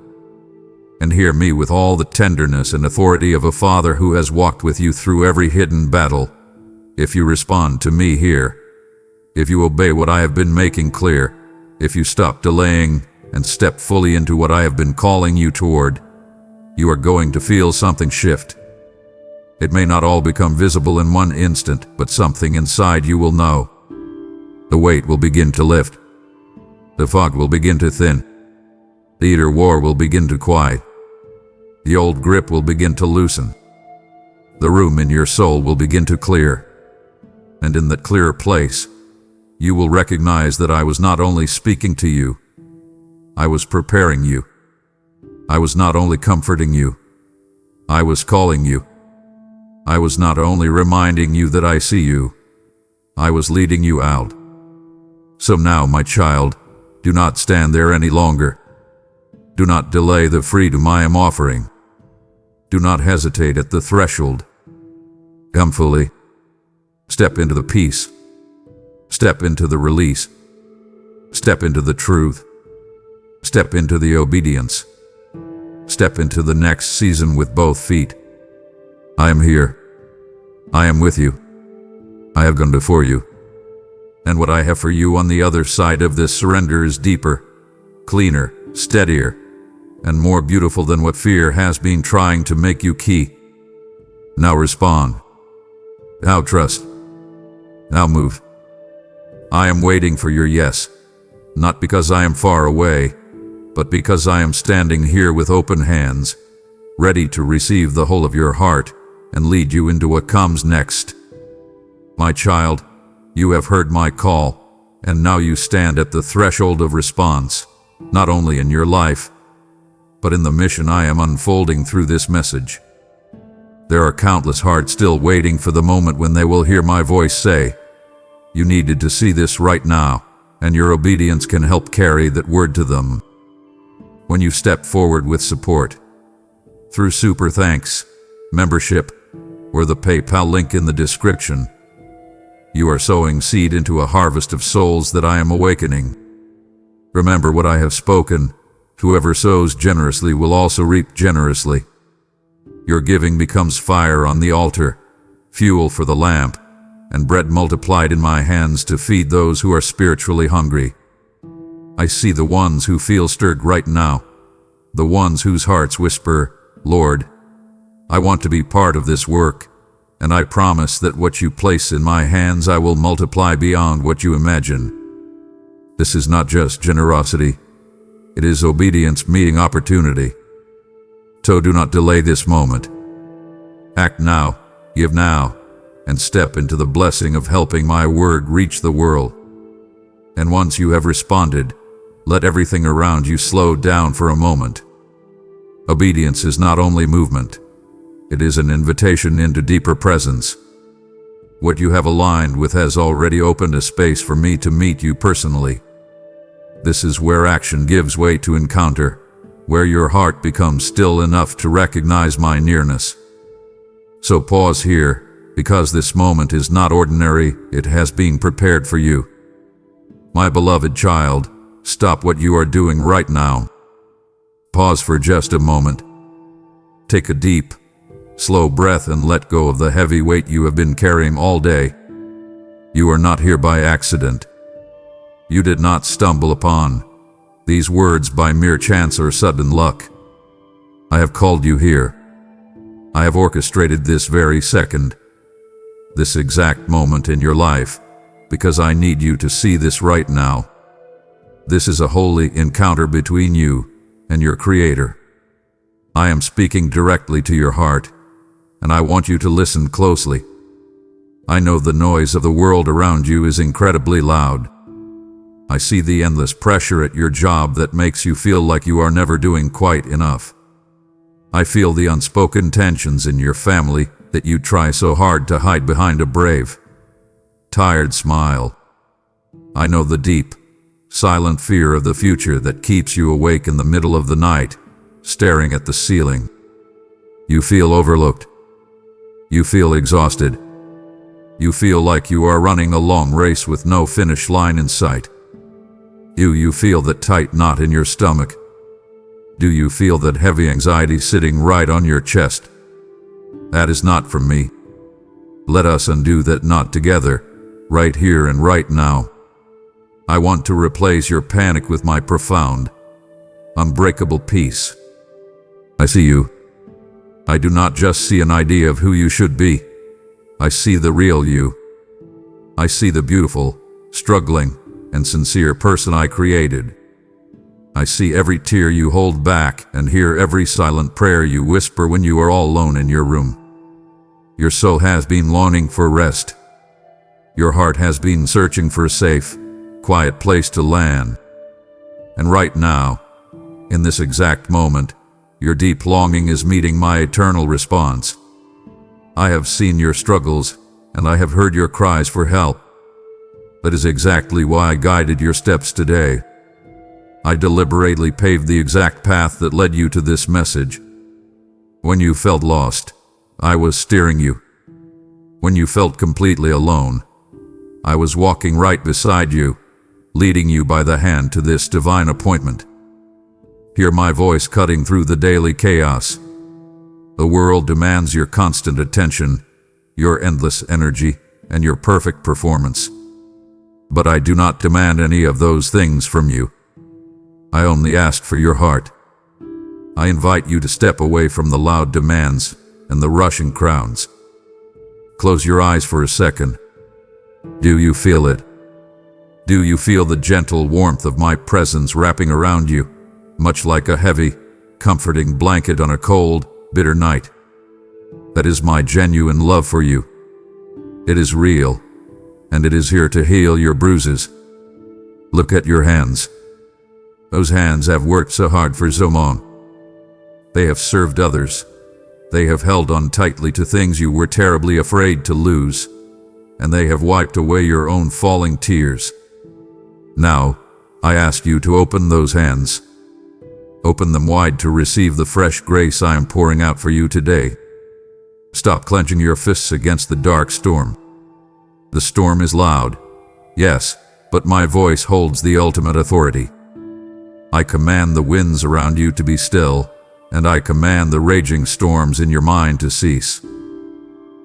And hear me with all the tenderness and authority of a father who has walked with you through every hidden battle. If you respond to me here, if you obey what I have been making clear, if you stop delaying and step fully into what I have been calling you toward, you are going to feel something shift. It may not all become visible in one instant, but something inside you will know. The weight will begin to lift. The fog will begin to thin. The inner war will begin to quiet. The old grip will begin to loosen. The room in your soul will begin to clear. And in that clearer place, you will recognize that I was not only speaking to you, I was preparing you. I was not only comforting you, I was calling you. I was not only reminding you that I see you, I was leading you out. So now, my child, do not stand there any longer. Do not delay the freedom I am offering. Do not hesitate at the threshold. Come fully. Step into the peace. Step into the release. Step into the truth. Step into the obedience. Step into the next season with both feet. I am here. I am with you. I have gone before you. And what I have for you on the other side of this surrender is deeper, cleaner, steadier, and more beautiful than what fear has been trying to make you key. Now respond. Now trust. Now move. I am waiting for your yes, not because I am far away, but because I am standing here with open hands, ready to receive the whole of your heart and lead you into what comes next. My child, you have heard my call, and now you stand at the threshold of response, not only in your life, but in the mission I am unfolding through this message. There are countless hearts still waiting for the moment when they will hear my voice say, "You needed to see this right now," and your obedience can help carry that word to them. When you step forward with support, through Super Thanks, membership, or the PayPal link in the description, you are sowing seed into a harvest of souls that I am awakening. Remember what I have spoken. Whoever sows generously will also reap generously. Your giving becomes fire on the altar, fuel for the lamp, and bread multiplied in my hands to feed those who are spiritually hungry. I see the ones who feel stirred right now, the ones whose hearts whisper, "Lord, I want to be part of this work, and I promise that what you place in my hands I will multiply beyond what you imagine. This is not just generosity, it is obedience meeting opportunity. So do not delay this moment. Act now, give now, and step into the blessing of helping my word reach the world. And once you have responded, let everything around you slow down for a moment. Obedience is not only movement, it is an invitation into deeper presence. What you have aligned with has already opened a space for me to meet you personally. This is where action gives way to encounter, where your heart becomes still enough to recognize my nearness. So pause here, because this moment is not ordinary, it has been prepared for you. My beloved child, stop what you are doing right now. Pause for just a moment. Take a deep, slow breath and let go of the heavy weight you have been carrying all day. You are not here by accident. You did not stumble upon these words by mere chance or sudden luck. I have called you here. I have orchestrated this very second, this exact moment in your life, because I need you to see this right now. This is a holy encounter between you and your Creator. I am speaking directly to your heart, and I want you to listen closely. I know the noise of the world around you is incredibly loud. I see the endless pressure at your job that makes you feel like you are never doing quite enough. I feel the unspoken tensions in your family that you try so hard to hide behind a brave, tired smile. I know the deep, silent fear of the future that keeps you awake in the middle of the night, staring at the ceiling. You feel overlooked. You feel exhausted. You feel like you are running a long race with no finish line in sight. Do you feel that tight knot in your stomach? Do you feel that heavy anxiety sitting right on your chest? That is not from me. Let us undo that knot together, right here and right now. I want to replace your panic with my profound, unbreakable peace. I see you. I do not just see an idea of who you should be. I see the real you. I see the beautiful, struggling, and sincere person I created. I see every tear you hold back and hear every silent prayer you whisper when you are all alone in your room. Your soul has been longing for rest. Your heart has been searching for a safe, quiet place to land. And right now, in this exact moment, your deep longing is meeting my eternal response. I have seen your struggles, and I have heard your cries for help. That is exactly why I guided your steps today. I deliberately paved the exact path that led you to this message. When you felt lost, I was steering you. When you felt completely alone, I was walking right beside you, leading you by the hand to this divine appointment. Hear my voice cutting through the daily chaos. The world demands your constant attention, your endless energy, and your perfect performance. But I do not demand any of those things from you. I only ask for your heart. I invite you to step away from the loud demands and the rushing crowds. Close your eyes for a second. Do you feel it? Do you feel the gentle warmth of my presence wrapping around you, much like a heavy, comforting blanket on a cold, bitter night? That is my genuine love for you. It is real, and it is here to heal your bruises. Look at your hands. Those hands have worked so hard for so long. They have served others. They have held on tightly to things you were terribly afraid to lose, and they have wiped away your own falling tears. Now, I ask you to open those hands. Open them wide to receive the fresh grace I am pouring out for you today. Stop clenching your fists against the dark storm. The storm is loud, yes, but my voice holds the ultimate authority. I command the winds around you to be still, and I command the raging storms in your mind to cease.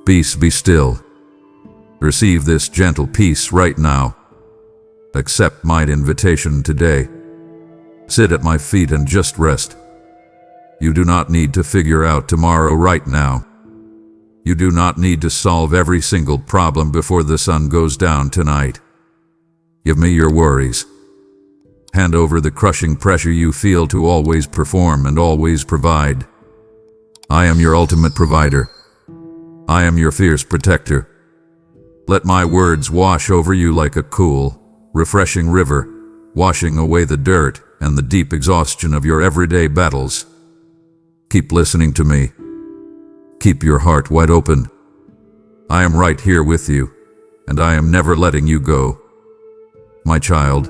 Peace, be still. Receive this gentle peace right now. Accept my invitation today. Sit at my feet and just rest. You do not need to figure out tomorrow right now. You do not need to solve every single problem before the sun goes down tonight. Give me your worries. Hand over the crushing pressure you feel to always perform and always provide. I am your ultimate provider. I am your fierce protector. Let my words wash over you like a cool, refreshing river, washing away the dirt and the deep exhaustion of your everyday battles. Keep listening to me. Keep your heart wide open. I am right here with you, and I am never letting you go. My child,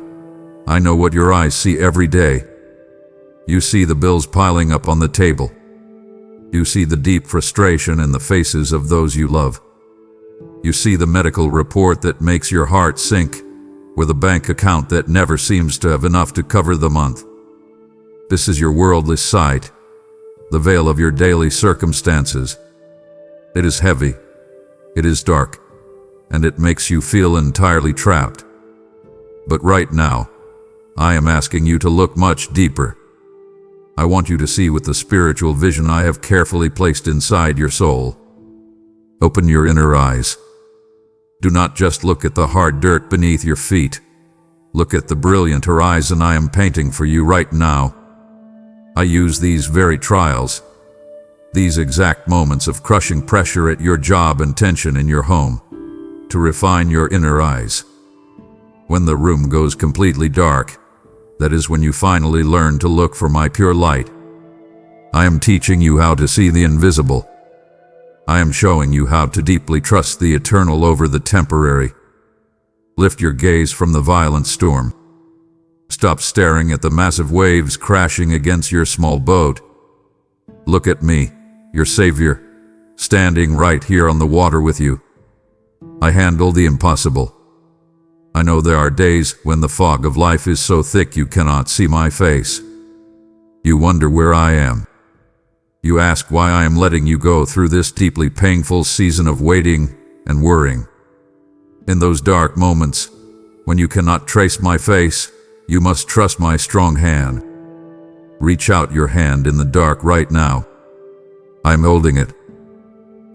I know what your eyes see every day. You see the bills piling up on the table. You see the deep frustration in the faces of those you love. You see the medical report that makes your heart sink, or the bank account that never seems to have enough to cover the month. This is your worldly sight, the veil of your daily circumstances. It is heavy, it is dark, and it makes you feel entirely trapped. But right now, I am asking you to look much deeper. I want you to see with the spiritual vision I have carefully placed inside your soul. Open your inner eyes. Do not just look at the hard dirt beneath your feet. Look at the brilliant horizon I am painting for you right now. I use these very trials, these exact moments of crushing pressure at your job and tension in your home, to refine your inner eyes. When the room goes completely dark, that is when you finally learn to look for my pure light. I am teaching you how to see the invisible. I am showing you how to deeply trust the eternal over the temporary. Lift your gaze from the violent storm. Stop staring at the massive waves crashing against your small boat. Look at me, your Savior, standing right here on the water with you. I handle the impossible. I know there are days when the fog of life is so thick you cannot see my face. You wonder where I am. You ask why I am letting you go through this deeply painful season of waiting and worrying. In those dark moments, when you cannot trace my face, you must trust my strong hand. Reach out your hand in the dark right now. I am holding it.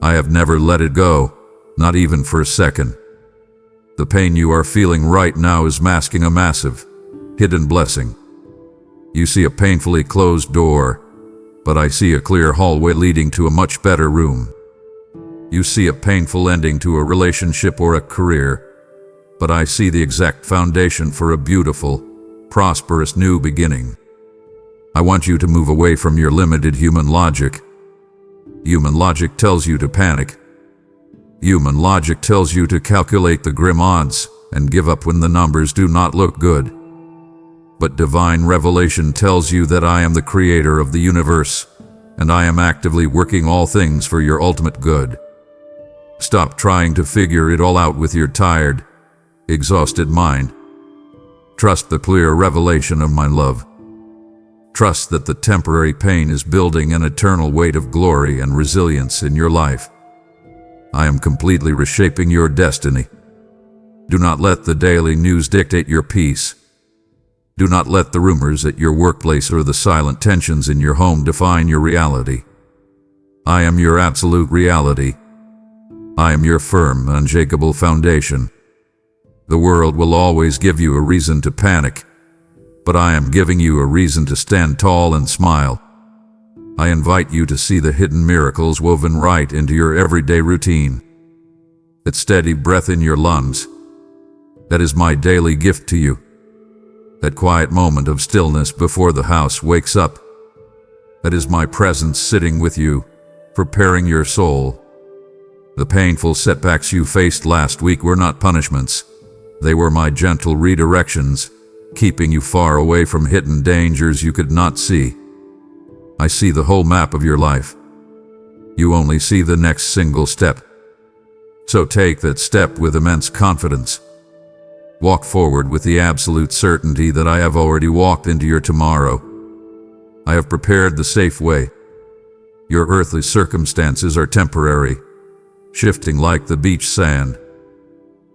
I have never let it go, not even for a second. The pain you are feeling right now is masking a massive, hidden blessing. You see a painfully closed door, but I see a clear hallway leading to a much better room. You see a painful ending to a relationship or a career, but I see the exact foundation for a beautiful, prosperous new beginning. I want you to move away from your limited human logic. Human logic tells you to panic. Human logic tells you to calculate the grim odds and give up when the numbers do not look good. But divine revelation tells you that I am the creator of the universe, and I am actively working all things for your ultimate good. Stop trying to figure it all out with your tired, exhausted mind. Trust the clear revelation of my love. Trust that the temporary pain is building an eternal weight of glory and resilience in your life. I am completely reshaping your destiny. Do not let the daily news dictate your peace. Do not let the rumors at your workplace or the silent tensions in your home define your reality. I am your absolute reality. I am your firm, unshakable foundation. The world will always give you a reason to panic, but I am giving you a reason to stand tall and smile. I invite you to see the hidden miracles woven right into your everyday routine. That steady breath in your lungs, that is my daily gift to you. That quiet moment of stillness before the house wakes up, that is my presence sitting with you, preparing your soul. The painful setbacks you faced last week were not punishments. They were my gentle redirections, keeping you far away from hidden dangers you could not see. I see the whole map of your life. You only see the next single step. So take that step with immense confidence. Walk forward with the absolute certainty that I have already walked into your tomorrow. I have prepared the safe way. Your earthly circumstances are temporary, shifting like the beach sand.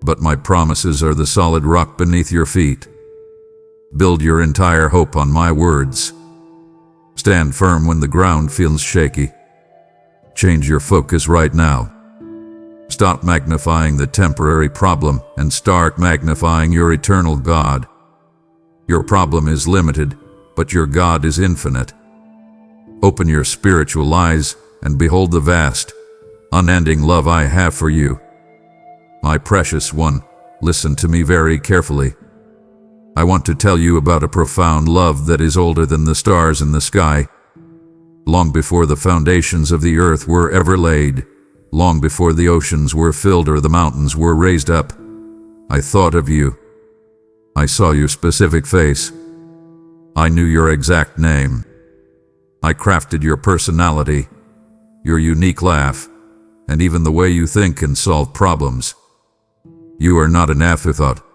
But my promises are the solid rock beneath your feet. Build your entire hope on my words. Stand firm when the ground feels shaky. Change your focus right now. Stop magnifying the temporary problem and start magnifying your eternal God. Your problem is limited, but your God is infinite. Open your spiritual eyes and behold the vast, unending love I have for you. My precious one, listen to me very carefully. I want to tell you about a profound love that is older than the stars in the sky. Long before the foundations of the earth were ever laid, long before the oceans were filled or the mountains were raised up, I thought of you. I saw your specific face. I knew your exact name. I crafted your personality, your unique laugh, and even the way you think and solve problems. You are not an afterthought.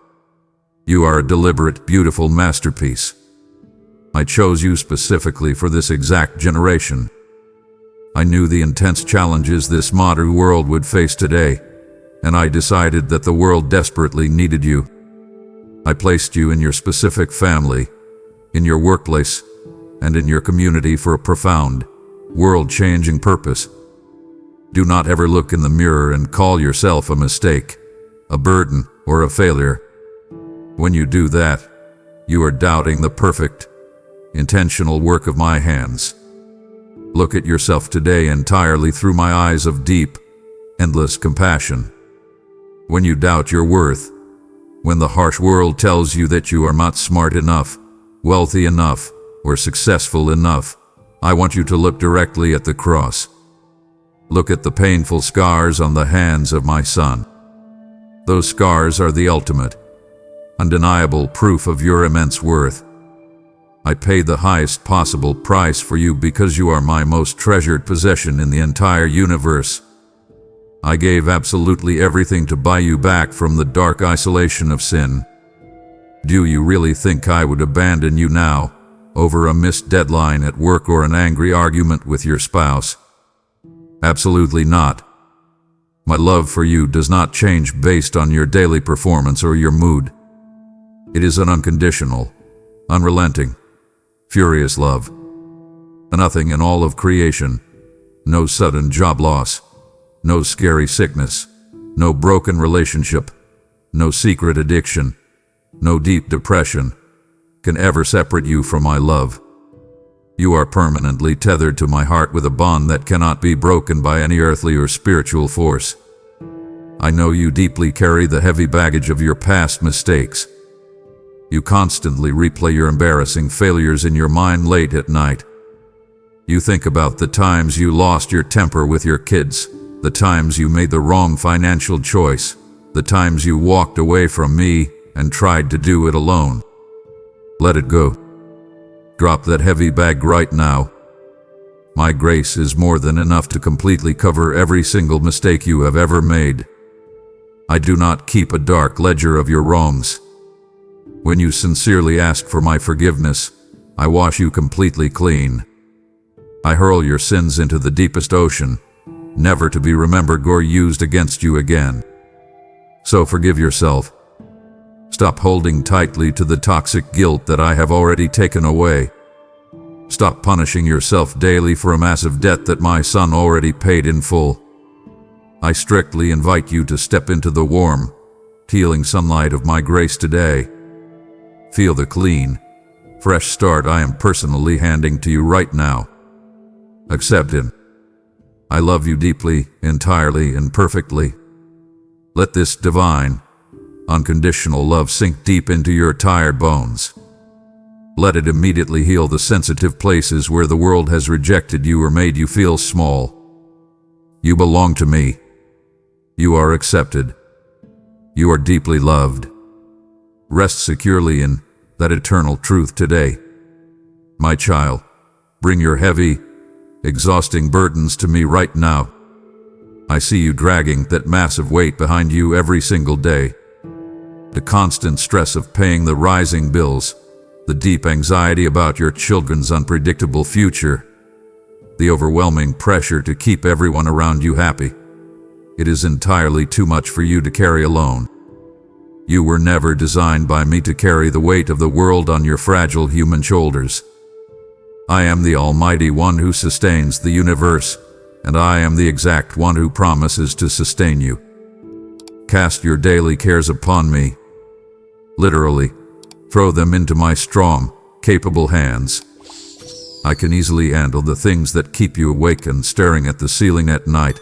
You are a deliberate, beautiful masterpiece. I chose you specifically for this exact generation. I knew the intense challenges this modern world would face today, and I decided that the world desperately needed you. I placed you in your specific family, in your workplace, and in your community for a profound, world-changing purpose. Do not ever look in the mirror and call yourself a mistake, a burden, or a failure. When you do that, you are doubting the perfect, intentional work of my hands. Look at yourself today entirely through my eyes of deep, endless compassion. When you doubt your worth, when the harsh world tells you that you are not smart enough, wealthy enough, or successful enough, I want you to look directly at the cross. Look at the painful scars on the hands of my son. Those scars are the ultimate, undeniable proof of your immense worth. I paid the highest possible price for you because you are my most treasured possession in the entire universe. I gave absolutely everything to buy you back from the dark isolation of sin. Do you really think I would abandon you now, over a missed deadline at work or an angry argument with your spouse? Absolutely not. My love for you does not change based on your daily performance or your mood. It is an unconditional, unrelenting, furious love. Nothing in all of creation, no sudden job loss, no scary sickness, no broken relationship, no secret addiction, no deep depression, can ever separate you from my love. You are permanently tethered to my heart with a bond that cannot be broken by any earthly or spiritual force. I know you deeply carry the heavy baggage of your past mistakes. You constantly replay your embarrassing failures in your mind late at night. You think about the times you lost your temper with your kids, the times you made the wrong financial choice, the times you walked away from me and tried to do it alone. Let it go. Drop that heavy bag right now. My grace is more than enough to completely cover every single mistake you have ever made. I do not keep a dark ledger of your wrongs. When you sincerely ask for my forgiveness, I wash you completely clean. I hurl your sins into the deepest ocean, never to be remembered or used against you again. So forgive yourself. Stop holding tightly to the toxic guilt that I have already taken away. Stop punishing yourself daily for a massive debt that my son already paid in full. I strictly invite you to step into the warm, healing sunlight of my grace today. Feel the clean, fresh start I am personally handing to you right now. Accept it. I love you deeply, entirely, and perfectly. Let this divine, unconditional love sink deep into your tired bones. Let it immediately heal the sensitive places where the world has rejected you or made you feel small. You belong to me. You are accepted. You are deeply loved. Rest securely in that eternal truth today. My child, bring your heavy, exhausting burdens to me right now. I see you dragging that massive weight behind you every single day. The constant stress of paying the rising bills, the deep anxiety about your children's unpredictable future, the overwhelming pressure to keep everyone around you happy. It is entirely too much for you to carry alone. You were never designed by me to carry the weight of the world on your fragile human shoulders. I am the Almighty One who sustains the universe, and I am the exact one who promises to sustain you. Cast your daily cares upon me. Literally, throw them into my strong, capable hands. I can easily handle the things that keep you awake and staring at the ceiling at night.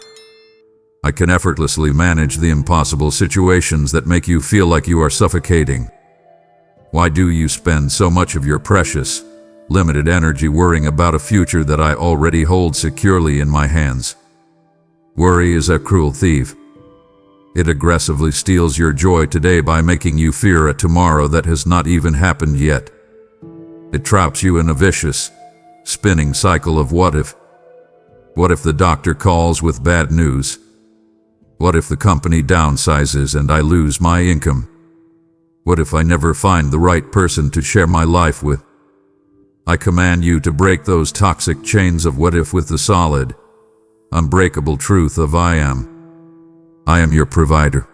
I can effortlessly manage the impossible situations that make you feel like you are suffocating. Why do you spend so much of your precious, limited energy worrying about a future that I already hold securely in my hands? Worry is a cruel thief. It aggressively steals your joy today by making you fear a tomorrow that has not even happened yet. It traps you in a vicious, spinning cycle of what if. What if the doctor calls with bad news? What if the company downsizes and I lose my income? What if I never find the right person to share my life with? I command you to break those toxic chains of what if with the solid, unbreakable truth of I am. I am your provider.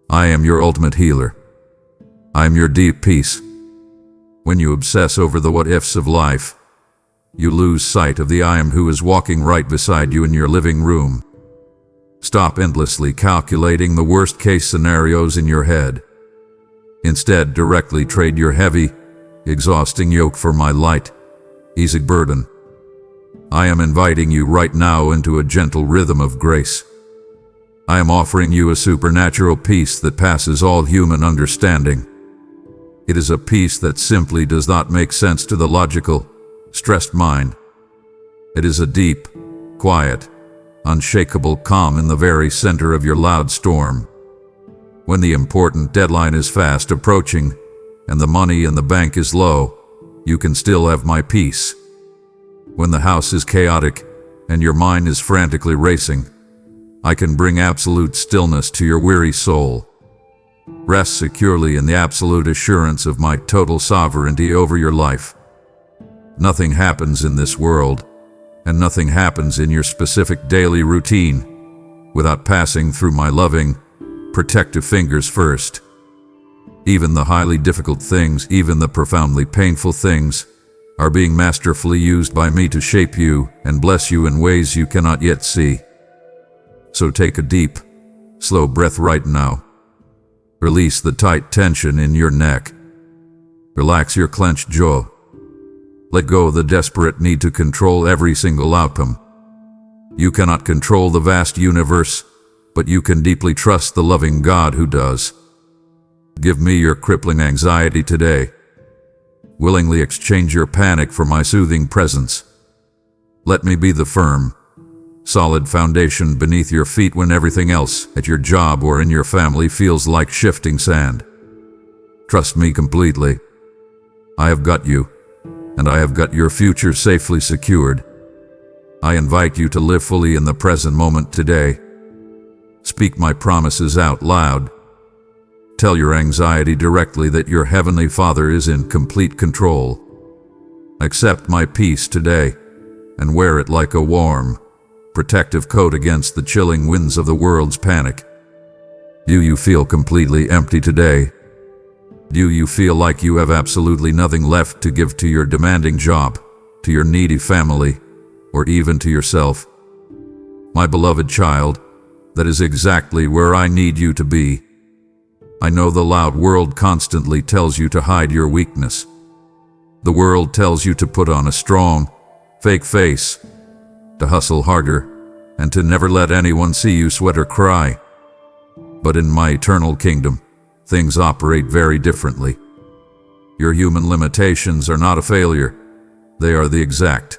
I am your ultimate healer. I am your deep peace. When you obsess over the what-ifs of life, you lose sight of the I am who is walking right beside you in your living room. Stop endlessly calculating the worst-case scenarios in your head. Instead, directly trade your heavy, exhausting yoke for my light, easy burden. I am inviting you right now into a gentle rhythm of grace. I am offering you a supernatural peace that passes all human understanding. It is a peace that simply does not make sense to the logical, stressed mind. It is a deep, quiet, unshakable calm in the very center of your loud storm. When the important deadline is fast approaching and the money in the bank is low, you can still have my peace. When the house is chaotic and your mind is frantically racing, I can bring absolute stillness to your weary soul. Rest securely in the absolute assurance of my total sovereignty over your life. Nothing happens in this world, and nothing happens in your specific daily routine, without passing through my loving, protective fingers first. Even the highly difficult things, even the profoundly painful things, are being masterfully used by me to shape you and bless you in ways you cannot yet see. So take a deep, slow breath right now. Release the tight tension in your neck. Relax your clenched jaw. Let go of the desperate need to control every single outcome. You cannot control the vast universe, but you can deeply trust the loving God who does. Give me your crippling anxiety today. Willingly exchange your panic for my soothing presence. Let me be the firm, solid foundation beneath your feet when everything else at your job or in your family feels like shifting sand. Trust me completely. I have got you, and I have got your future safely secured. I invite you to live fully in the present moment today. Speak my promises out loud. Tell your anxiety directly that your Heavenly Father is in complete control. Accept my peace today, and wear it like a warm, protective coat against the chilling winds of the world's panic. Do you feel completely empty today? Do you feel like you have absolutely nothing left to give to your demanding job, to your needy family, or even to yourself? My beloved child, that is exactly where I need you to be. I know the loud world constantly tells you to hide your weakness. The world tells you to put on a strong, fake face, to hustle harder, and to never let anyone see you sweat or cry. But in my eternal kingdom, things operate very differently. Your human limitations are not a failure. They are the exact,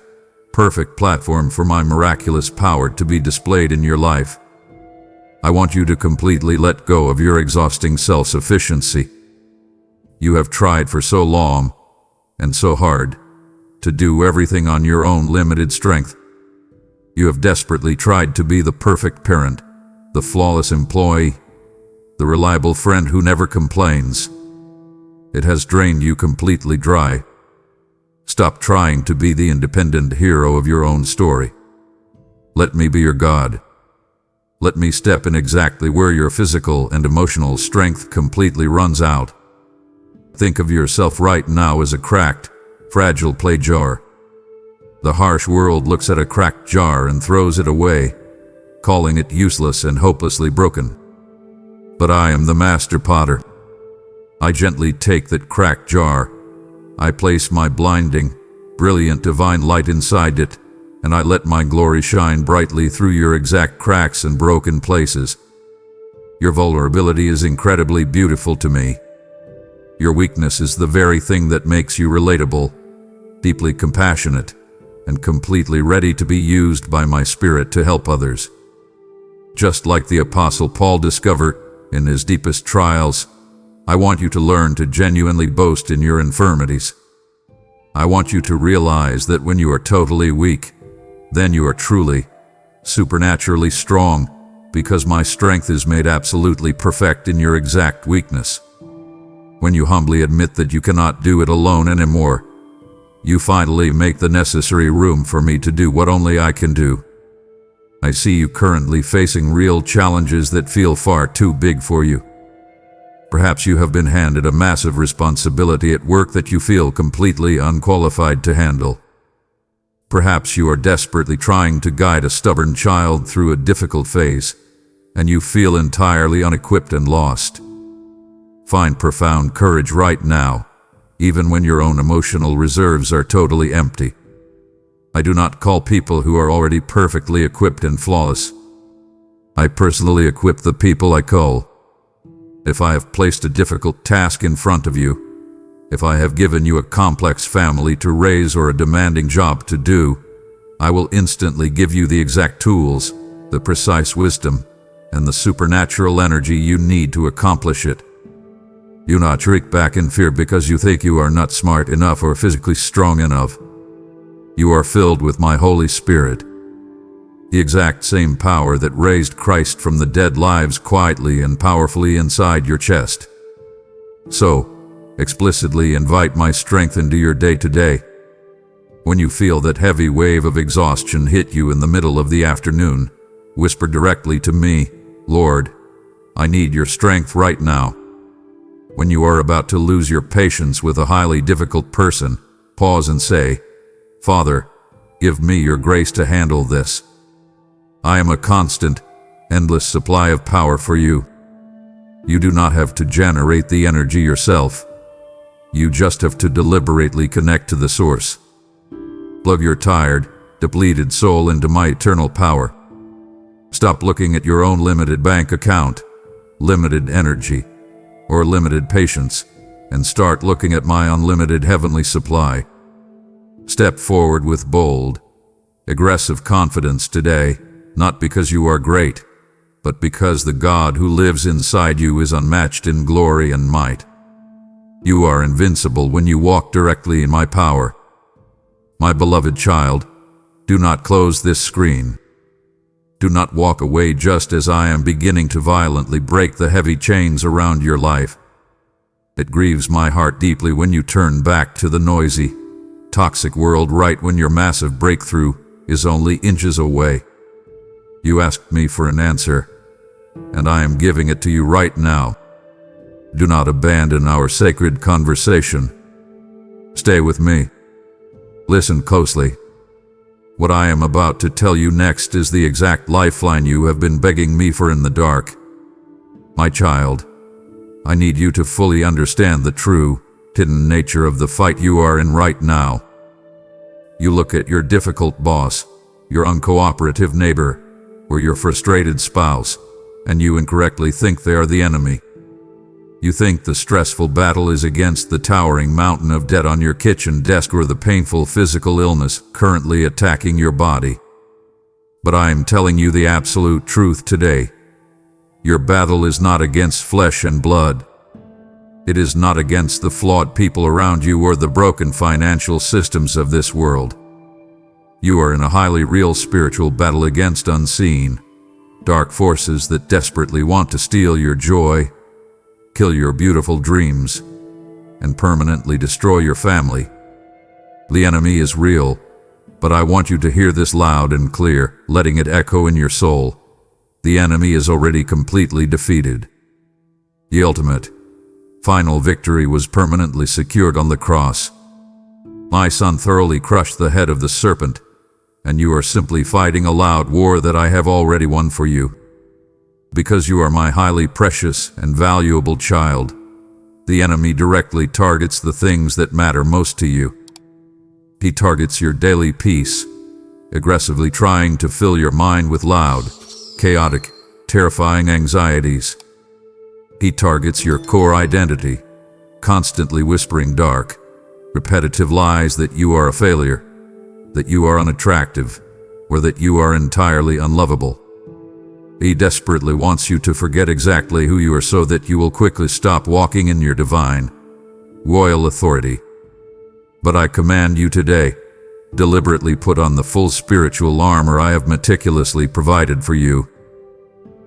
perfect platform for my miraculous power to be displayed in your life. I want you to completely let go of your exhausting self-sufficiency. You have tried for so long, and so hard, to do everything on your own limited strength. You have desperately tried to be the perfect parent, the flawless employee, the reliable friend who never complains. It has drained you completely dry. Stop trying to be the independent hero of your own story. Let me be your God. Let me step in exactly where your physical and emotional strength completely runs out. Think of yourself right now as a cracked, fragile clay jar, The harsh world looks at a cracked jar and throws it away, calling it useless and hopelessly broken. But I am the master potter. I gently take that cracked jar. I place my blinding, brilliant divine light inside it, and I let my glory shine brightly through your exact cracks and broken places. Your vulnerability is incredibly beautiful to me. Your weakness is the very thing that makes you relatable, deeply compassionate, and completely ready to be used by my Spirit to help others. Just like the Apostle Paul discovered in his deepest trials, I want you to learn to genuinely boast in your infirmities. I want you to realize that when you are totally weak, then you are truly, supernaturally strong, because my strength is made absolutely perfect in your exact weakness. When you humbly admit that you cannot do it alone anymore, you finally make the necessary room for me to do what only I can do. I see you currently facing real challenges that feel far too big for you. Perhaps you have been handed a massive responsibility at work that you feel completely unqualified to handle. Perhaps you are desperately trying to guide a stubborn child through a difficult phase, and you feel entirely unequipped and lost. Find profound courage right now, even when your own emotional reserves are totally empty. I do not call people who are already perfectly equipped and flawless. I personally equip the people I call. If I have placed a difficult task in front of you, if I have given you a complex family to raise or a demanding job to do, I will instantly give you the exact tools, the precise wisdom, and the supernatural energy you need to accomplish it. Do not shrink back in fear because you think you are not smart enough or physically strong enough. You are filled with my Holy Spirit. The exact same power that raised Christ from the dead lives quietly and powerfully inside your chest. So, explicitly invite my strength into your day today. When you feel that heavy wave of exhaustion hit you in the middle of the afternoon, whisper directly to me, Lord, I need your strength right now. When you are about to lose your patience with a highly difficult person, pause and say, Father, give me your grace to handle this. I am a constant, endless supply of power for you. You do not have to generate the energy yourself. You just have to deliberately connect to the source. Plug your tired, depleted soul into my eternal power. Stop looking at your own limited bank account, limited energy, or limited patience, and start looking at my unlimited heavenly supply. Step forward with bold, aggressive confidence today, not because you are great, but because the God who lives inside you is unmatched in glory and might. You are invincible when you walk directly in my power. My beloved child, do not close this screen. Do not walk away just as I am beginning to violently break the heavy chains around your life. It grieves my heart deeply when you turn back to the noisy, toxic world right when your massive breakthrough is only inches away. You asked me for an answer, and I am giving it to you right now. Do not abandon our sacred conversation. Stay with me. Listen closely. What I am about to tell you next is the exact lifeline you have been begging me for in the dark. My child, I need you to fully understand the true, hidden nature of the fight you are in right now. You look at your difficult boss, your uncooperative neighbor, or your frustrated spouse, and you incorrectly think they are the enemy. You think the stressful battle is against the towering mountain of debt on your kitchen desk or the painful physical illness currently attacking your body. But I am telling you the absolute truth today. Your battle is not against flesh and blood. It is not against the flawed people around you or the broken financial systems of this world. You are in a highly real spiritual battle against unseen, dark forces that desperately want to steal your joy, kill your beautiful dreams, and permanently destroy your family. The enemy is real, but I want you to hear this loud and clear, letting it echo in your soul. The enemy is already completely defeated. The ultimate, final victory was permanently secured on the cross. My son thoroughly crushed the head of the serpent, and you are simply fighting a loud war that I have already won for you. Because you are my highly precious and valuable child, the enemy directly targets the things that matter most to you. He targets your daily peace, aggressively trying to fill your mind with loud, chaotic, terrifying anxieties. He targets your core identity, constantly whispering dark, repetitive lies that you are a failure, that you are unattractive, or that you are entirely unlovable. He desperately wants you to forget exactly who you are so that you will quickly stop walking in your divine, royal authority. But I command you today, deliberately put on the full spiritual armor I have meticulously provided for you.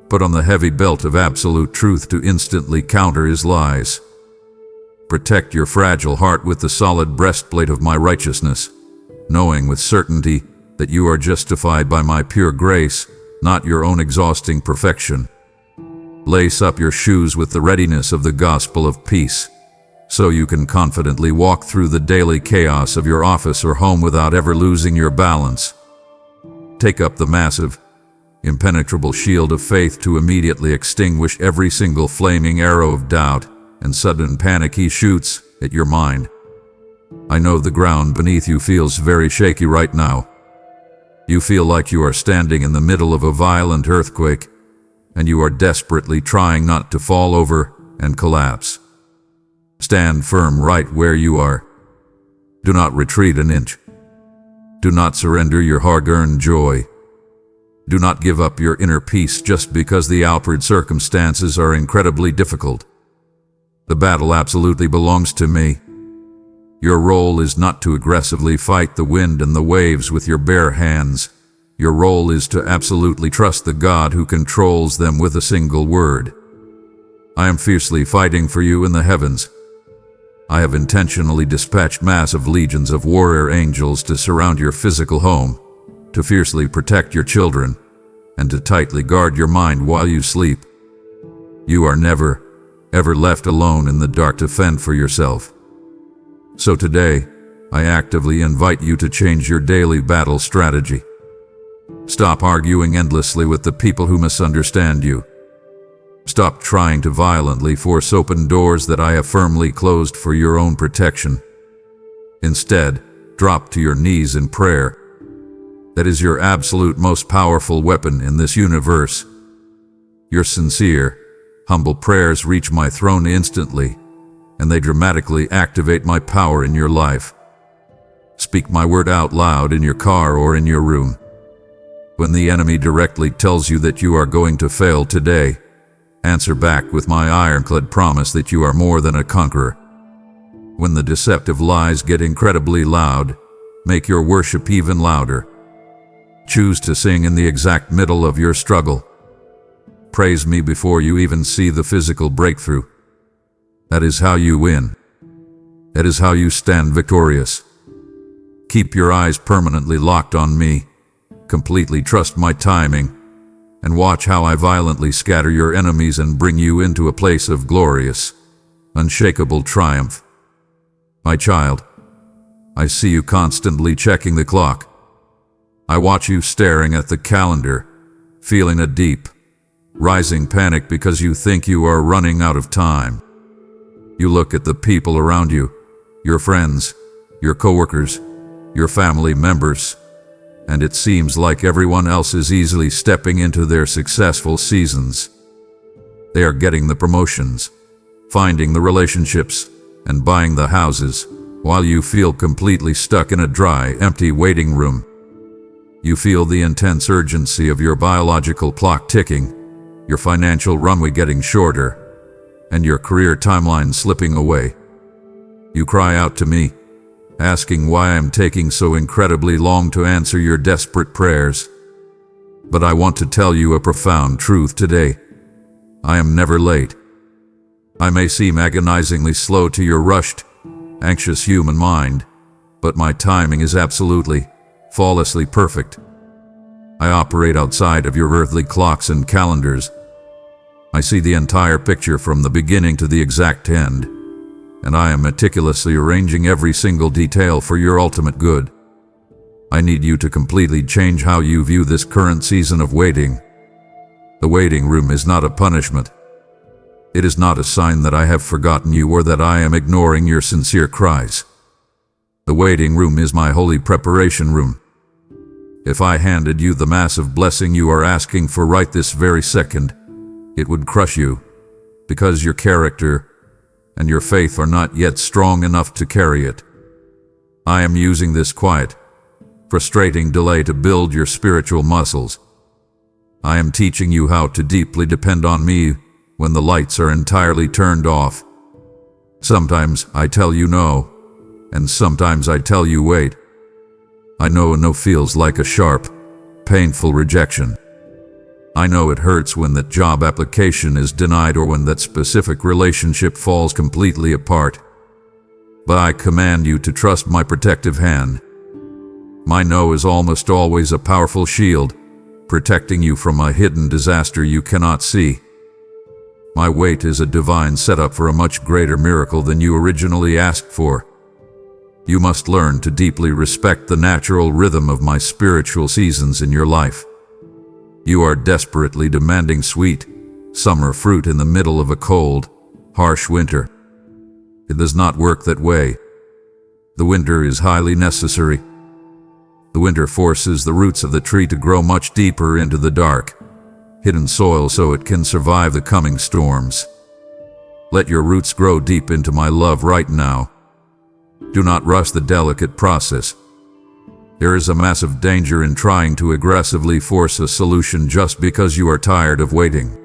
Put on the heavy belt of absolute truth to instantly counter his lies. Protect your fragile heart with the solid breastplate of my righteousness, knowing with certainty that you are justified by my pure grace, not your own exhausting perfection. Lace up your shoes with the readiness of the gospel of peace, so you can confidently walk through the daily chaos of your office or home without ever losing your balance. Take up the massive, impenetrable shield of faith to immediately extinguish every single flaming arrow of doubt and sudden panic he shoots at your mind. I know the ground beneath you feels very shaky right now. You feel like you are standing in the middle of a violent earthquake, and you are desperately trying not to fall over and collapse. Stand firm right where you are. Do not retreat an inch. Do not surrender your hard-earned joy. Do not give up your inner peace just because the outward circumstances are incredibly difficult. The battle absolutely belongs to me. Your role is not to aggressively fight the wind and the waves with your bare hands. Your role is to absolutely trust the God who controls them with a single word. I am fiercely fighting for you in the heavens. I have intentionally dispatched massive legions of warrior angels to surround your physical home, to fiercely protect your children, and to tightly guard your mind while you sleep. You are never, ever left alone in the dark to fend for yourself. So today, I actively invite you to change your daily battle strategy. Stop arguing endlessly with the people who misunderstand you. Stop trying to violently force open doors that I have firmly closed for your own protection. Instead, drop to your knees in prayer. That is your absolute most powerful weapon in this universe. Your sincere, humble prayers reach my throne instantly, and they dramatically activate my power in your life. Speak my word out loud in your car or in your room. When the enemy directly tells you that you are going to fail today, answer back with my ironclad promise that you are more than a conqueror. When the deceptive lies get incredibly loud, make your worship even louder. Choose to sing in the exact middle of your struggle. Praise me before you even see the physical breakthrough. That is how you win. That is how you stand victorious. Keep your eyes permanently locked on me. Completely trust my timing, and watch how I violently scatter your enemies and bring you into a place of glorious, unshakable triumph. My child, I see you constantly checking the clock. I watch you staring at the calendar, feeling a deep, rising panic because you think you are running out of time. You look at the people around you, your friends, your coworkers, your family members, and it seems like everyone else is easily stepping into their successful seasons. They are getting the promotions, finding the relationships, and buying the houses, while you feel completely stuck in a dry, empty waiting room. You feel the intense urgency of your biological clock ticking, your financial runway getting shorter, and your career timeline slipping away. You cry out to me, asking why I am taking so incredibly long to answer your desperate prayers. But I want to tell you a profound truth today. I am never late. I may seem agonizingly slow to your rushed, anxious human mind, but my timing is absolutely, flawlessly perfect. I operate outside of your earthly clocks and calendars. I see the entire picture from the beginning to the exact end. and I am meticulously arranging every single detail for your ultimate good. I need you to completely change how you view this current season of waiting. The waiting room is not a punishment. It is not a sign that I have forgotten you or that I am ignoring your sincere cries. The waiting room is my holy preparation room. If I handed you the massive blessing you are asking for right this very second, it would crush you, because your character and your faith are not yet strong enough to carry it. I am using this quiet, frustrating delay to build your spiritual muscles. I am teaching you how to deeply depend on me when the lights are entirely turned off. Sometimes I tell you no, and sometimes I tell you wait. I know a no feels like a sharp, painful rejection. I know it hurts when that job application is denied or when that specific relationship falls completely apart. But I command you to trust my protective hand. My no is almost always a powerful shield, protecting you from a hidden disaster you cannot see. My wait is a divine setup for a much greater miracle than you originally asked for. You must learn to deeply respect the natural rhythm of my spiritual seasons in your life. You are desperately demanding sweet, summer fruit in the middle of a cold, harsh winter. It does not work that way. The winter is highly necessary. The winter forces the roots of the tree to grow much deeper into the dark, hidden soil so it can survive the coming storms. Let your roots grow deep into my love right now. Do not rush the delicate process. There is a massive danger in trying to aggressively force a solution just because you are tired of waiting.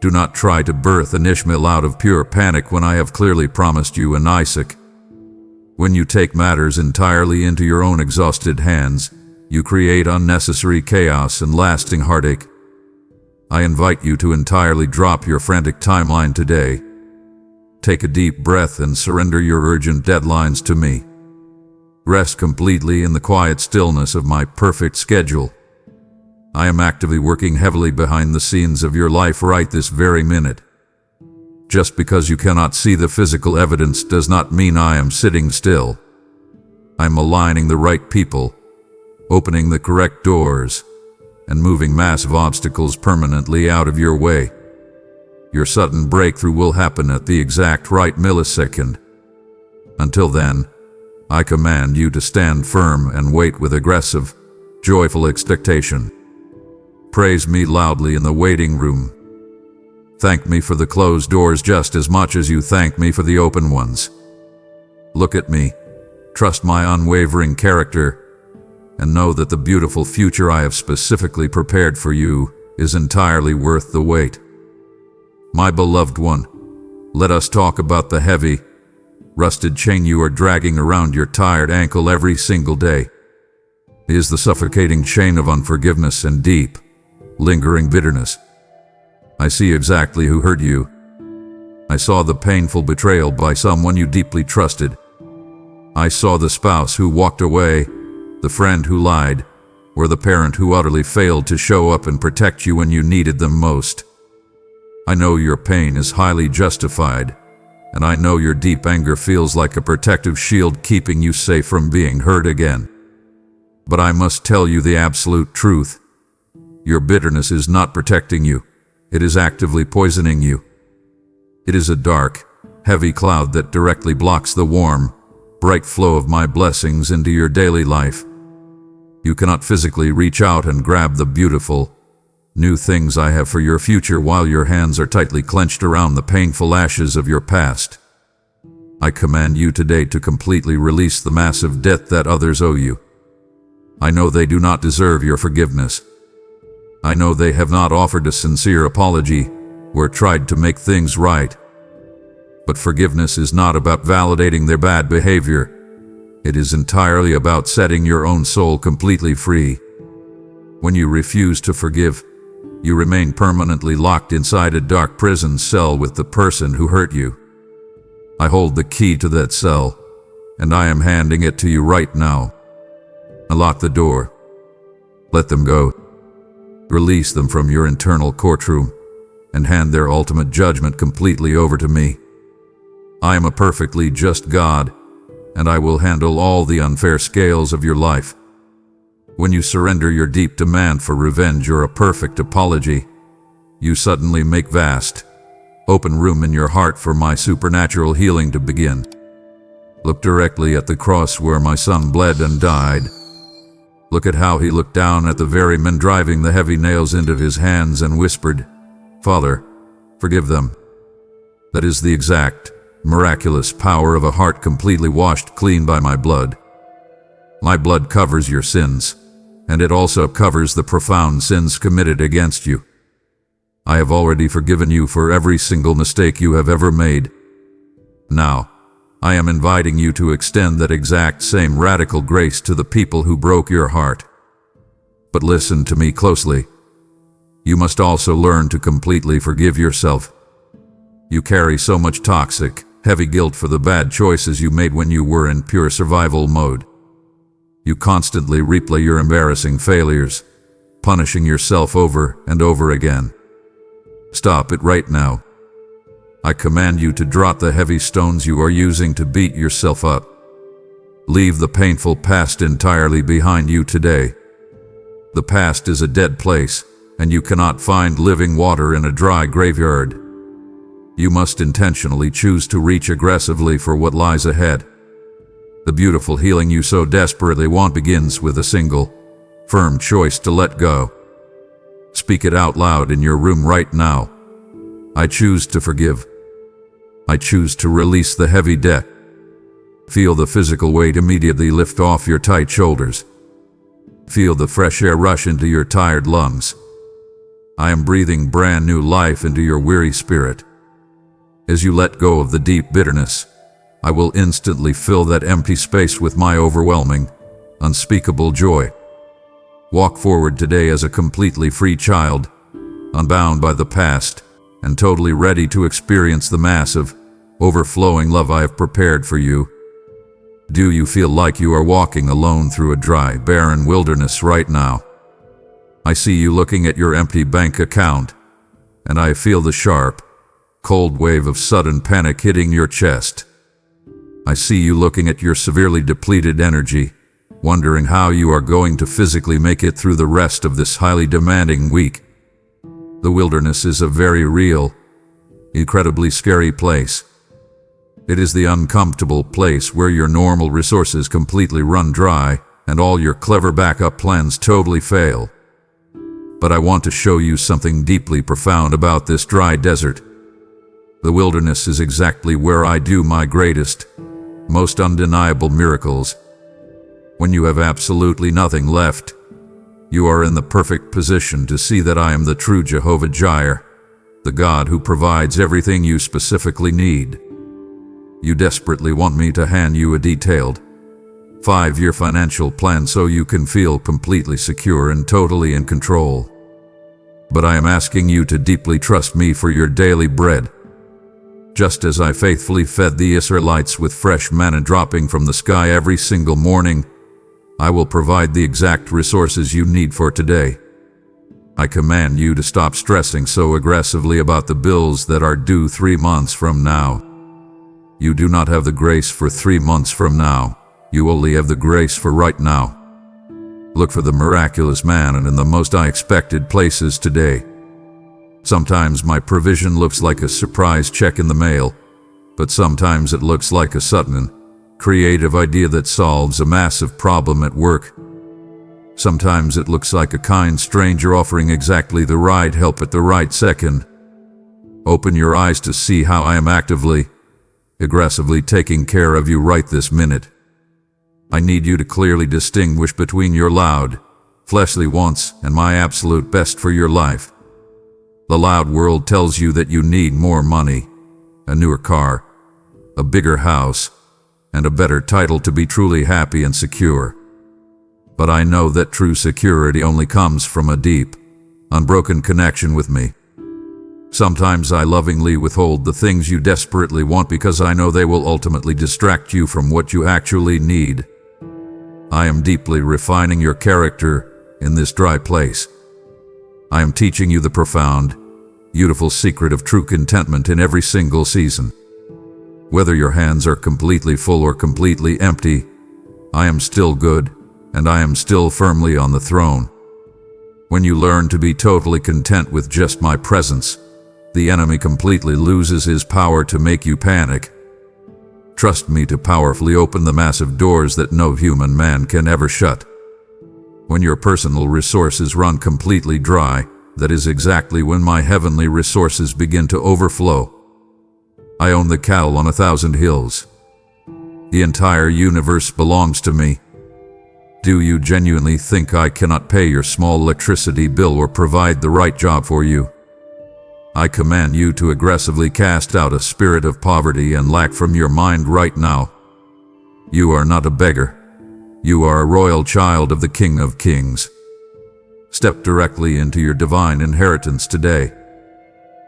Do not try to birth an Ishmael out of pure panic when I have clearly promised you an Isaac. When you take matters entirely into your own exhausted hands, you create unnecessary chaos and lasting heartache. I invite you to entirely drop your frantic timeline today. Take a deep breath and surrender your urgent deadlines to me. Rest completely in the quiet stillness of my perfect schedule. I am actively working heavily behind the scenes of your life right this very minute. Just because you cannot see the physical evidence does not mean I am sitting still. I'm aligning the right people, opening the correct doors, and moving massive obstacles permanently out of your way. Your sudden breakthrough will happen at the exact right millisecond. Until then, I command you to stand firm and wait with aggressive, joyful expectation. Praise me loudly in the waiting room. Thank me for the closed doors just as much as you thank me for the open ones. Look at me, trust my unwavering character, and know that the beautiful future I have specifically prepared for you is entirely worth the wait. My beloved one, let us talk about the heavy, rusted chain you are dragging around your tired ankle every single day. It is the suffocating chain of unforgiveness and deep, lingering bitterness. I see exactly who hurt you. I saw the painful betrayal by someone you deeply trusted. I saw the spouse who walked away, the friend who lied, or the parent who utterly failed to show up and protect you when you needed them most. I know your pain is highly justified, and I know your deep anger feels like a protective shield keeping you safe from being hurt again. But I must tell you the absolute truth. Your bitterness is not protecting you. It is actively poisoning you. It is a dark, heavy cloud that directly blocks the warm, bright flow of my blessings into your daily life. You cannot physically reach out and grab the beautiful, new things I have for your future while your hands are tightly clenched around the painful ashes of your past. I command you today to completely release the massive debt that others owe you. I know they do not deserve your forgiveness. I know they have not offered a sincere apology or tried to make things right. But forgiveness is not about validating their bad behavior. It is entirely about setting your own soul completely free. When you refuse to forgive, you remain permanently locked inside a dark prison cell with the person who hurt you. I hold the key to that cell, and I am handing it to you right now. Unlock the door. Let them go. Release them from your internal courtroom, and hand their ultimate judgment completely over to me. I am a perfectly just God, and I will handle all the unfair scales of your life. When you surrender your deep demand for revenge or a perfect apology, you suddenly make vast, open room in your heart for my supernatural healing to begin. Look directly at the cross where my son bled and died. Look at how he looked down at the very men driving the heavy nails into his hands and whispered, "Father, forgive them." That is the exact, miraculous power of a heart completely washed clean by my blood. My blood covers your sins, and it also covers the profound sins committed against you. I have already forgiven you for every single mistake you have ever made. Now, I am inviting you to extend that exact same radical grace to the people who broke your heart. But listen to me closely. You must also learn to completely forgive yourself. You carry so much toxic, heavy guilt for the bad choices you made when you were in pure survival mode. You constantly replay your embarrassing failures, punishing yourself over and over again. Stop it right now. I command you to drop the heavy stones you are using to beat yourself up. Leave the painful past entirely behind you today. The past is a dead place, and you cannot find living water in a dry graveyard. You must intentionally choose to reach aggressively for what lies ahead. The beautiful healing you so desperately want begins with a single, firm choice to let go. Speak it out loud in your room right now. I choose to forgive. I choose to release the heavy debt. Feel the physical weight immediately lift off your tight shoulders. Feel the fresh air rush into your tired lungs. I am breathing brand new life into your weary spirit. As you let go of the deep bitterness, I will instantly fill that empty space with my overwhelming, unspeakable joy. Walk forward today as a completely free child, unbound by the past, and totally ready to experience the massive, overflowing love I have prepared for you. Do you feel like you are walking alone through a dry, barren wilderness right now? I see you looking at your empty bank account, and I feel the sharp, cold wave of sudden panic hitting your chest. I see you looking at your severely depleted energy, wondering how you are going to physically make it through the rest of this highly demanding week. The wilderness is a very real, incredibly scary place. It is the uncomfortable place where your normal resources completely run dry and all your clever backup plans totally fail. But I want to show you something deeply profound about this dry desert. The wilderness is exactly where I do my greatest, most undeniable miracles. When you have absolutely nothing left, you are in the perfect position to see that I am the true Jehovah Jireh, the God who provides everything you specifically need. You desperately want me to hand you a detailed, 5-year financial plan so you can feel completely secure and totally in control. But I am asking you to deeply trust me for your daily bread. Just as I faithfully fed the Israelites with fresh manna dropping from the sky every single morning, I will provide the exact resources you need for today. I command you to stop stressing so aggressively about the bills that are due 3 months from now. You do not have the grace for 3 months from now. You only have the grace for right now. Look for the miraculous manna in the most unexpected places today. Sometimes my provision looks like a surprise check in the mail, but sometimes it looks like a sudden, creative idea that solves a massive problem at work. Sometimes it looks like a kind stranger offering exactly the right help at the right second. Open your eyes to see how I am actively, aggressively taking care of you right this minute. I need you to clearly distinguish between your loud, fleshly wants and my absolute best for your life. The loud world tells you that you need more money, a newer car, a bigger house, and a better title to be truly happy and secure. But I know that true security only comes from a deep, unbroken connection with me. Sometimes I lovingly withhold the things you desperately want because I know they will ultimately distract you from what you actually need. I am deeply refining your character in this dry place. I am teaching you the profound, beautiful secret of true contentment in every single season. Whether your hands are completely full or completely empty, I am still good, and I am still firmly on the throne. When you learn to be totally content with just my presence, the enemy completely loses his power to make you panic. Trust me to powerfully open the massive doors that no human man can ever shut. When your personal resources run completely dry, that is exactly when my heavenly resources begin to overflow. I own the cattle on 1,000 hills. The entire universe belongs to me. Do you genuinely think I cannot pay your small electricity bill or provide the right job for you? I command you to aggressively cast out a spirit of poverty and lack from your mind right now. You are not a beggar. You are a royal child of the King of Kings. Step directly into your divine inheritance today.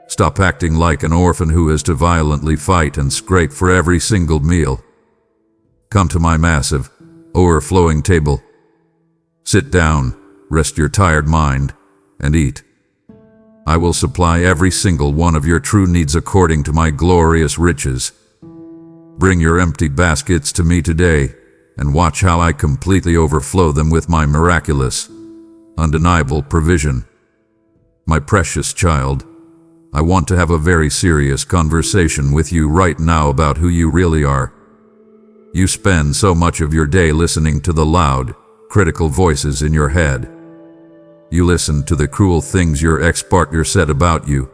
Stop acting like an orphan who has to violently fight and scrape for every single meal. Come to my massive, overflowing table. Sit down, rest your tired mind, and eat. I will supply every single one of your true needs according to my glorious riches. Bring your empty baskets to me today, and watch how I completely overflow them with my miraculous, undeniable provision. My precious child, I want to have a very serious conversation with you right now about who you really are. You spend so much of your day listening to the loud, critical voices in your head. You listen to the cruel things your ex-partner said about you.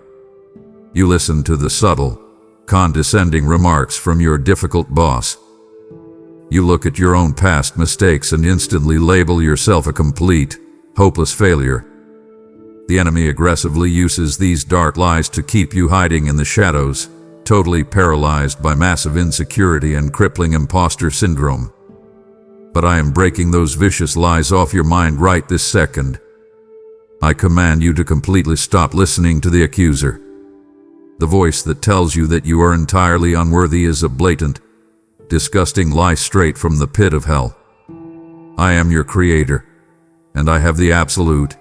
You listen to the subtle, condescending remarks from your difficult boss. You look at your own past mistakes and instantly label yourself a complete, hopeless failure. The enemy aggressively uses these dark lies to keep you hiding in the shadows, totally paralyzed by massive insecurity and crippling imposter syndrome. But I am breaking those vicious lies off your mind right this second. I command you to completely stop listening to the accuser. The voice that tells you that you are entirely unworthy is a blatant, disgusting lie straight from the pit of hell. I am your creator, and I have the absolute,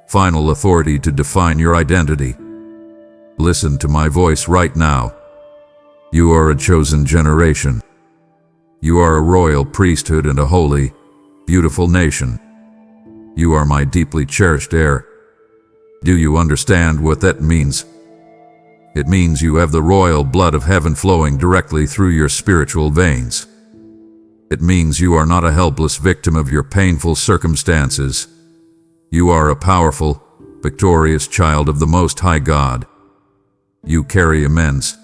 final authority to define your identity. Listen to my voice right now. You are a chosen generation. You are a royal priesthood and a holy, beautiful nation. You are my deeply cherished heir. Do you understand what that means? It means you have the royal blood of heaven flowing directly through your spiritual veins. It means you are not a helpless victim of your painful circumstances. You are a powerful, victorious child of the Most High God. You carry immense,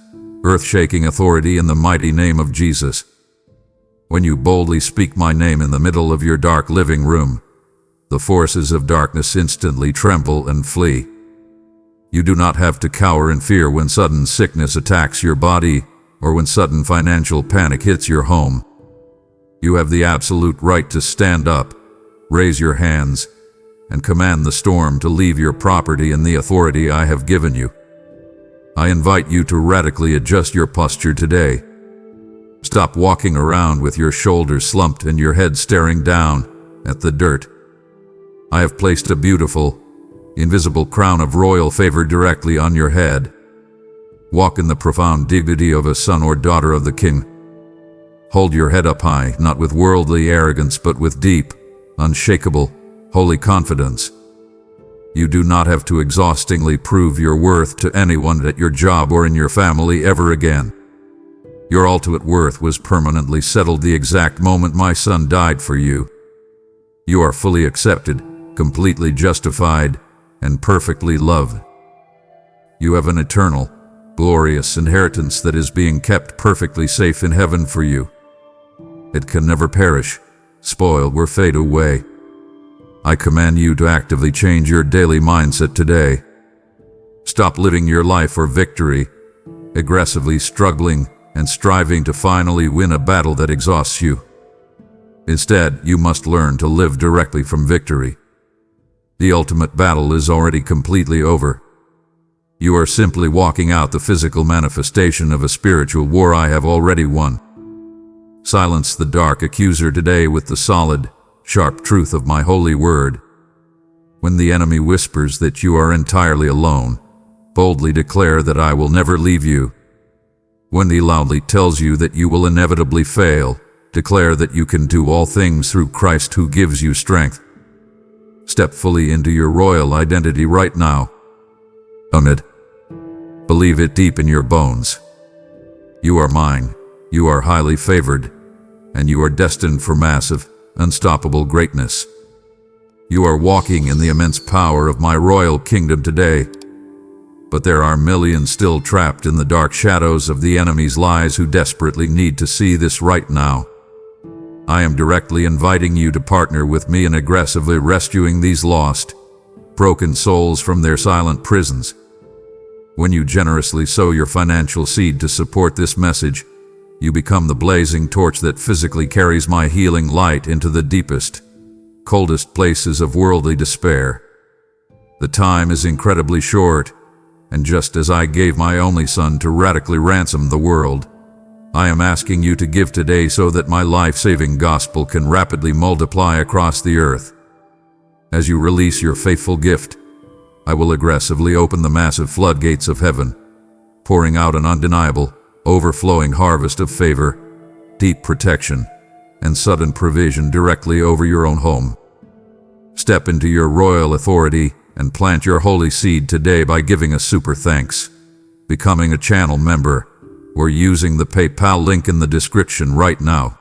earth-shaking authority in the mighty name of Jesus. When you boldly speak my name in the middle of your dark living room, the forces of darkness instantly tremble and flee. You do not have to cower in fear when sudden sickness attacks your body or when sudden financial panic hits your home. You have the absolute right to stand up, raise your hands, and command the storm to leave your property in the authority I have given you. I invite you to radically adjust your posture today. Stop walking around with your shoulders slumped and your head staring down at the dirt. I have placed a beautiful, invisible crown of royal favor directly on your head. Walk in the profound dignity of a son or daughter of the King. Hold your head up high, not with worldly arrogance, but with deep, unshakable, holy confidence. You do not have to exhaustingly prove your worth to anyone at your job or in your family ever again. Your ultimate worth was permanently settled the exact moment my son died for you. You are fully accepted, completely justified, and perfectly loved. You have an eternal, glorious inheritance that is being kept perfectly safe in heaven for you. It can never perish, spoil, or fade away. I command you to actively change your daily mindset today. Stop living your life for victory, aggressively struggling and striving to finally win a battle that exhausts you. Instead, you must learn to live directly from victory. The ultimate battle is already completely over. You are simply walking out the physical manifestation of a spiritual war I have already won. Silence the dark accuser today with the solid, sharp truth of my holy word. When the enemy whispers that you are entirely alone, boldly declare that I will never leave you. When he loudly tells you that you will inevitably fail, declare that you can do all things through Christ who gives you strength. Step fully into your royal identity right now. Own it. Believe it deep in your bones. You are mine, you are highly favored, and you are destined for massive, unstoppable greatness. You are walking in the immense power of my royal kingdom today. But there are millions still trapped in the dark shadows of the enemy's lies who desperately need to see this right now. I am directly inviting you to partner with me in aggressively rescuing these lost, broken souls from their silent prisons. When you generously sow your financial seed to support this message, you become the blazing torch that physically carries my healing light into the deepest, coldest places of worldly despair. The time is incredibly short, and just as I gave my only son to radically ransom the world, I am asking you to give today so that my life-saving gospel can rapidly multiply across the earth. As you release your faithful gift, I will aggressively open the massive floodgates of heaven, pouring out an undeniable, overflowing harvest of favor, deep protection, and sudden provision directly over your own home. Step into your royal authority and plant your holy seed today by giving a super thanks, becoming a channel member, or using the PayPal link in the description right now.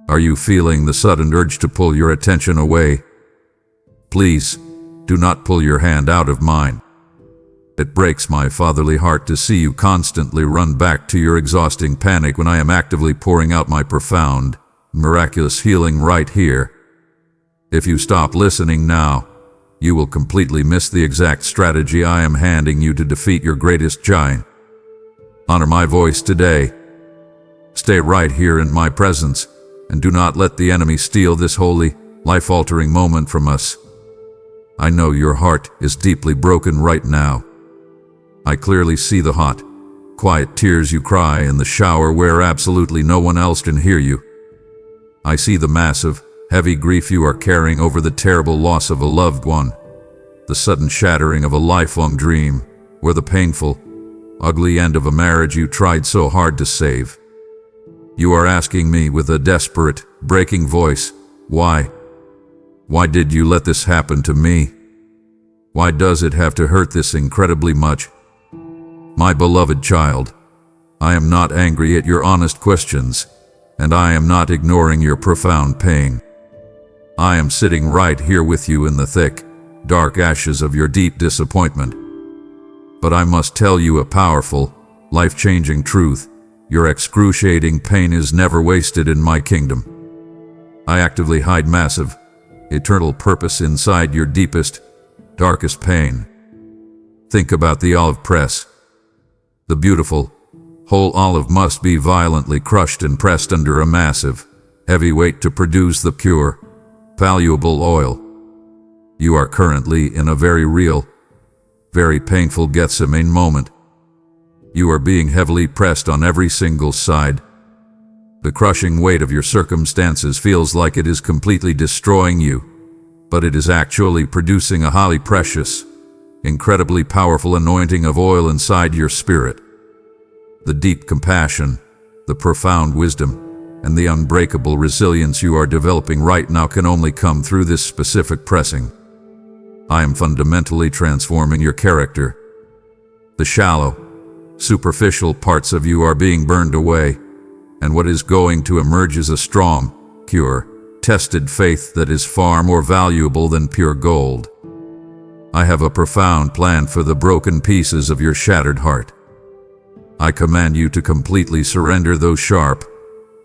Are you feeling the sudden urge to pull your attention away? Please, do not pull your hand out of mine. It breaks my fatherly heart to see you constantly run back to your exhausting panic when I am actively pouring out my profound, miraculous healing right here. If you stop listening now, you will completely miss the exact strategy I am handing you to defeat your greatest giant. Honor my voice today. Stay right here in my presence, and do not let the enemy steal this holy, life-altering moment from us. I know your heart is deeply broken right now. I clearly see the hot, quiet tears you cry in the shower where absolutely no one else can hear you. I see the massive, heavy grief you are carrying over the terrible loss of a loved one, the sudden shattering of a lifelong dream, or the painful, ugly end of a marriage you tried so hard to save. You are asking me with a desperate, breaking voice, why? Why did you let this happen to me? Why does it have to hurt this incredibly much? My beloved child, I am not angry at your honest questions, and I am not ignoring your profound pain. I am sitting right here with you in the thick, dark ashes of your deep disappointment. But I must tell you a powerful, life-changing truth. Your excruciating pain is never wasted in my kingdom. I actively hide massive, eternal purpose inside your deepest, darkest pain. Think about the olive press. The beautiful, whole olive must be violently crushed and pressed under a massive, heavy weight to produce the pure, valuable oil. You are currently in a very real, very painful Gethsemane moment. You are being heavily pressed on every single side. The crushing weight of your circumstances feels like it is completely destroying you, but it is actually producing a highly precious, incredibly powerful anointing of oil inside your spirit. The deep compassion, the profound wisdom, and the unbreakable resilience you are developing right now can only come through this specific pressing. I am fundamentally transforming your character. The shallow, superficial parts of you are being burned away, and what is going to emerge is a strong, pure, tested faith that is far more valuable than pure gold. I have a profound plan for the broken pieces of your shattered heart. I command you to completely surrender those sharp,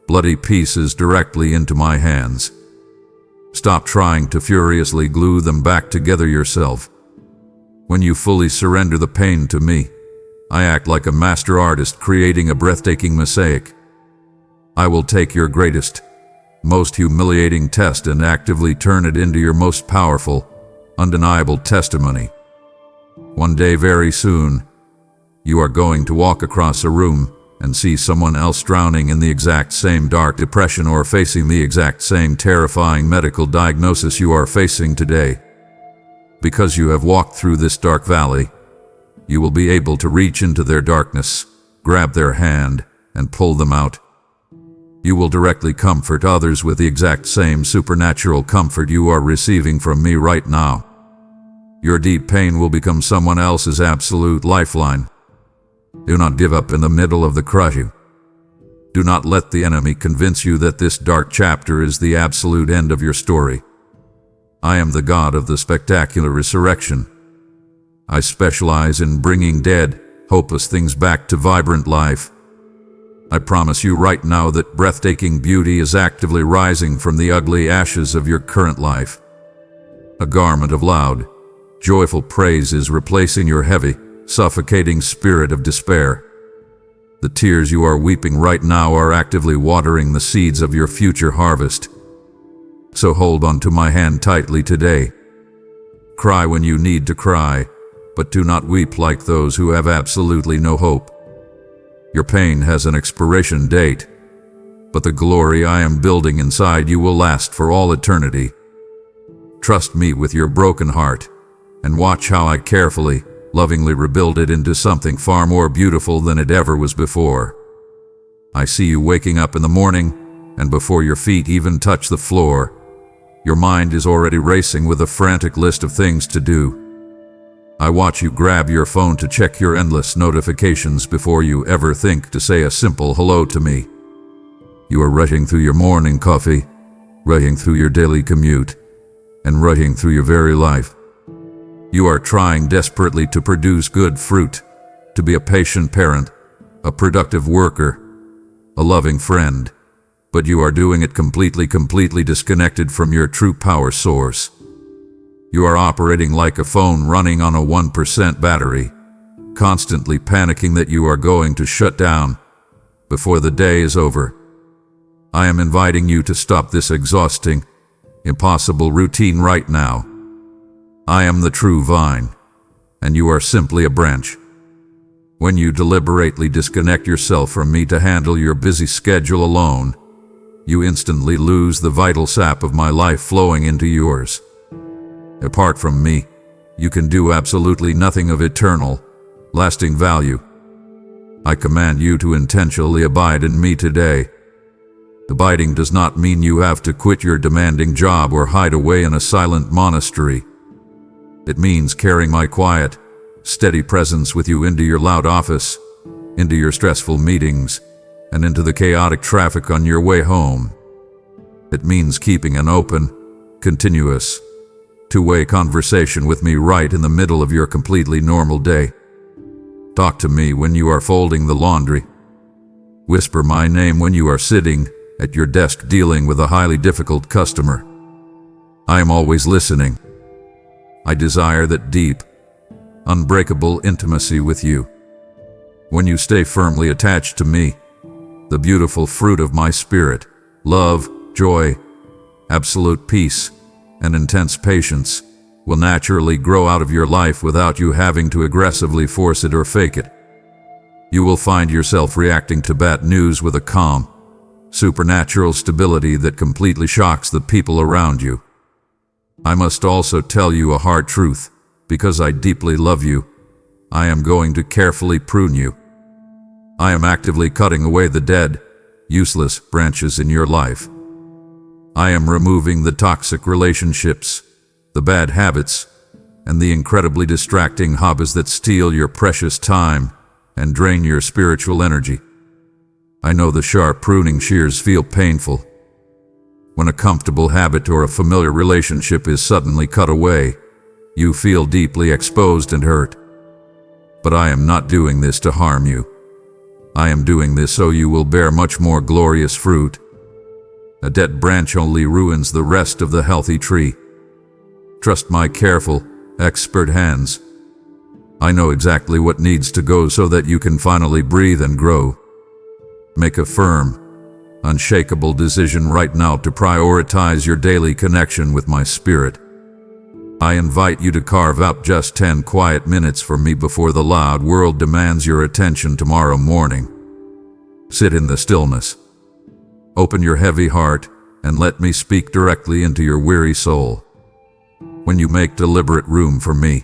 bloody pieces directly into my hands. Stop trying to furiously glue them back together yourself. When you fully surrender the pain to me, I act like a master artist creating a breathtaking mosaic. I will take your greatest, most humiliating test and actively turn it into your most powerful, undeniable testimony. One day very soon, you are going to walk across a room and see someone else drowning in the exact same dark depression or facing the exact same terrifying medical diagnosis you are facing today. Because you have walked through this dark valley, you will be able to reach into their darkness, grab their hand, and pull them out. You will directly comfort others with the exact same supernatural comfort you are receiving from me right now. Your deep pain will become someone else's absolute lifeline. Do not give up in the middle of the crush. Do not let the enemy convince you that this dark chapter is the absolute end of your story. I am the God of the spectacular resurrection. I specialize in bringing dead, hopeless things back to vibrant life. I promise you right now that breathtaking beauty is actively rising from the ugly ashes of your current life. A garment of loud, joyful praise is replacing your heavy, suffocating spirit of despair. The tears you are weeping right now are actively watering the seeds of your future harvest. So hold on to my hand tightly today. Cry when you need to cry, but do not weep like those who have absolutely no hope. Your pain has an expiration date, but the glory I am building inside you will last for all eternity. Trust me with your broken heart, and watch how I carefully, lovingly rebuild it into something far more beautiful than it ever was before. I see you waking up in the morning, and before your feet even touch the floor, your mind is already racing with a frantic list of things to do. I watch you grab your phone to check your endless notifications before you ever think to say a simple hello to me. You are rushing through your morning coffee, rushing through your daily commute, and rushing through your very life. You are trying desperately to produce good fruit, to be a patient parent, a productive worker, a loving friend, but you are doing it completely disconnected from your true power source. You are operating like a phone running on a 1% battery, constantly panicking that you are going to shut down before the day is over. I am inviting you to stop this exhausting, impossible routine right now. I am the true vine, and you are simply a branch. When you deliberately disconnect yourself from me to handle your busy schedule alone, you instantly lose the vital sap of my life flowing into yours. Apart from me, you can do absolutely nothing of eternal, lasting value. I command you to intentionally abide in me today. Abiding does not mean you have to quit your demanding job or hide away in a silent monastery. It means carrying my quiet, steady presence with you into your loud office, into your stressful meetings, and into the chaotic traffic on your way home. It means keeping an open, continuous, two-way conversation with me right in the middle of your completely normal day. Talk to me when you are folding the laundry. Whisper my name when you are sitting at your desk dealing with a highly difficult customer. I am always listening. I desire that deep, unbreakable intimacy with you. When you stay firmly attached to me, the beautiful fruit of my spirit, love, joy, absolute peace, and intense patience will naturally grow out of your life without you having to aggressively force it or fake it. You will find yourself reacting to bad news with a calm, supernatural stability that completely shocks the people around you. I must also tell you a hard truth. Because I deeply love you, I am going to carefully prune you. I am actively cutting away the dead, useless branches in your life. I am removing the toxic relationships, the bad habits, and the incredibly distracting hobbies that steal your precious time and drain your spiritual energy. I know the sharp pruning shears feel painful. When a comfortable habit or a familiar relationship is suddenly cut away, you feel deeply exposed and hurt. But I am not doing this to harm you. I am doing this so you will bear much more glorious fruit. A dead branch only ruins the rest of the healthy tree. Trust my careful, expert hands. I know exactly what needs to go so that you can finally breathe and grow. Make a firm, unshakable decision right now to prioritize your daily connection with my spirit. I invite you to carve out just 10 quiet minutes for me before the loud world demands your attention tomorrow morning. Sit in the stillness. Open your heavy heart and let me speak directly into your weary soul. When you make deliberate room for me,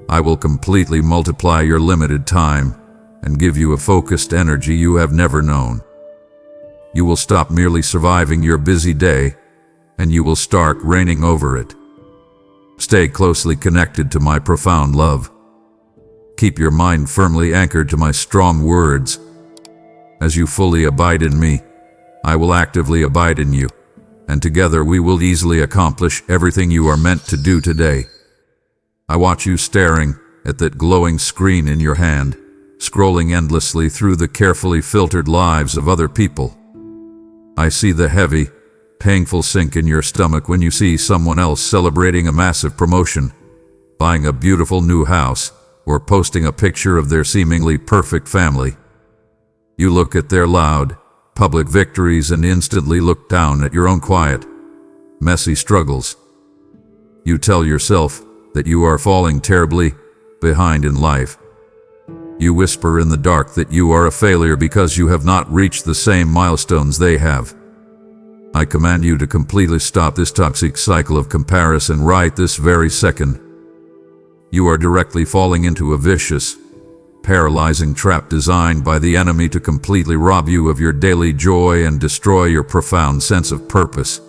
I will completely multiply your limited time and give you a focused energy you have never known. You will stop merely surviving your busy day, and you will start reigning over it. Stay closely connected to my profound love. Keep your mind firmly anchored to my strong words. As you fully abide in me, I will actively abide in you, and together we will easily accomplish everything you are meant to do today. I watch you staring at that glowing screen in your hand, scrolling endlessly through the carefully filtered lives of other people. I see the heavy, painful sink in your stomach when you see someone else celebrating a massive promotion, buying a beautiful new house, or posting a picture of their seemingly perfect family. You look at their loud, public victories and instantly look down at your own quiet, messy struggles. You tell yourself that you are falling terribly behind in life. You whisper in the dark that you are a failure because you have not reached the same milestones they have. I command you to completely stop this toxic cycle of comparison right this very second. You are directly falling into a vicious, paralyzing trap designed by the enemy to completely rob you of your daily joy and destroy your profound sense of purpose.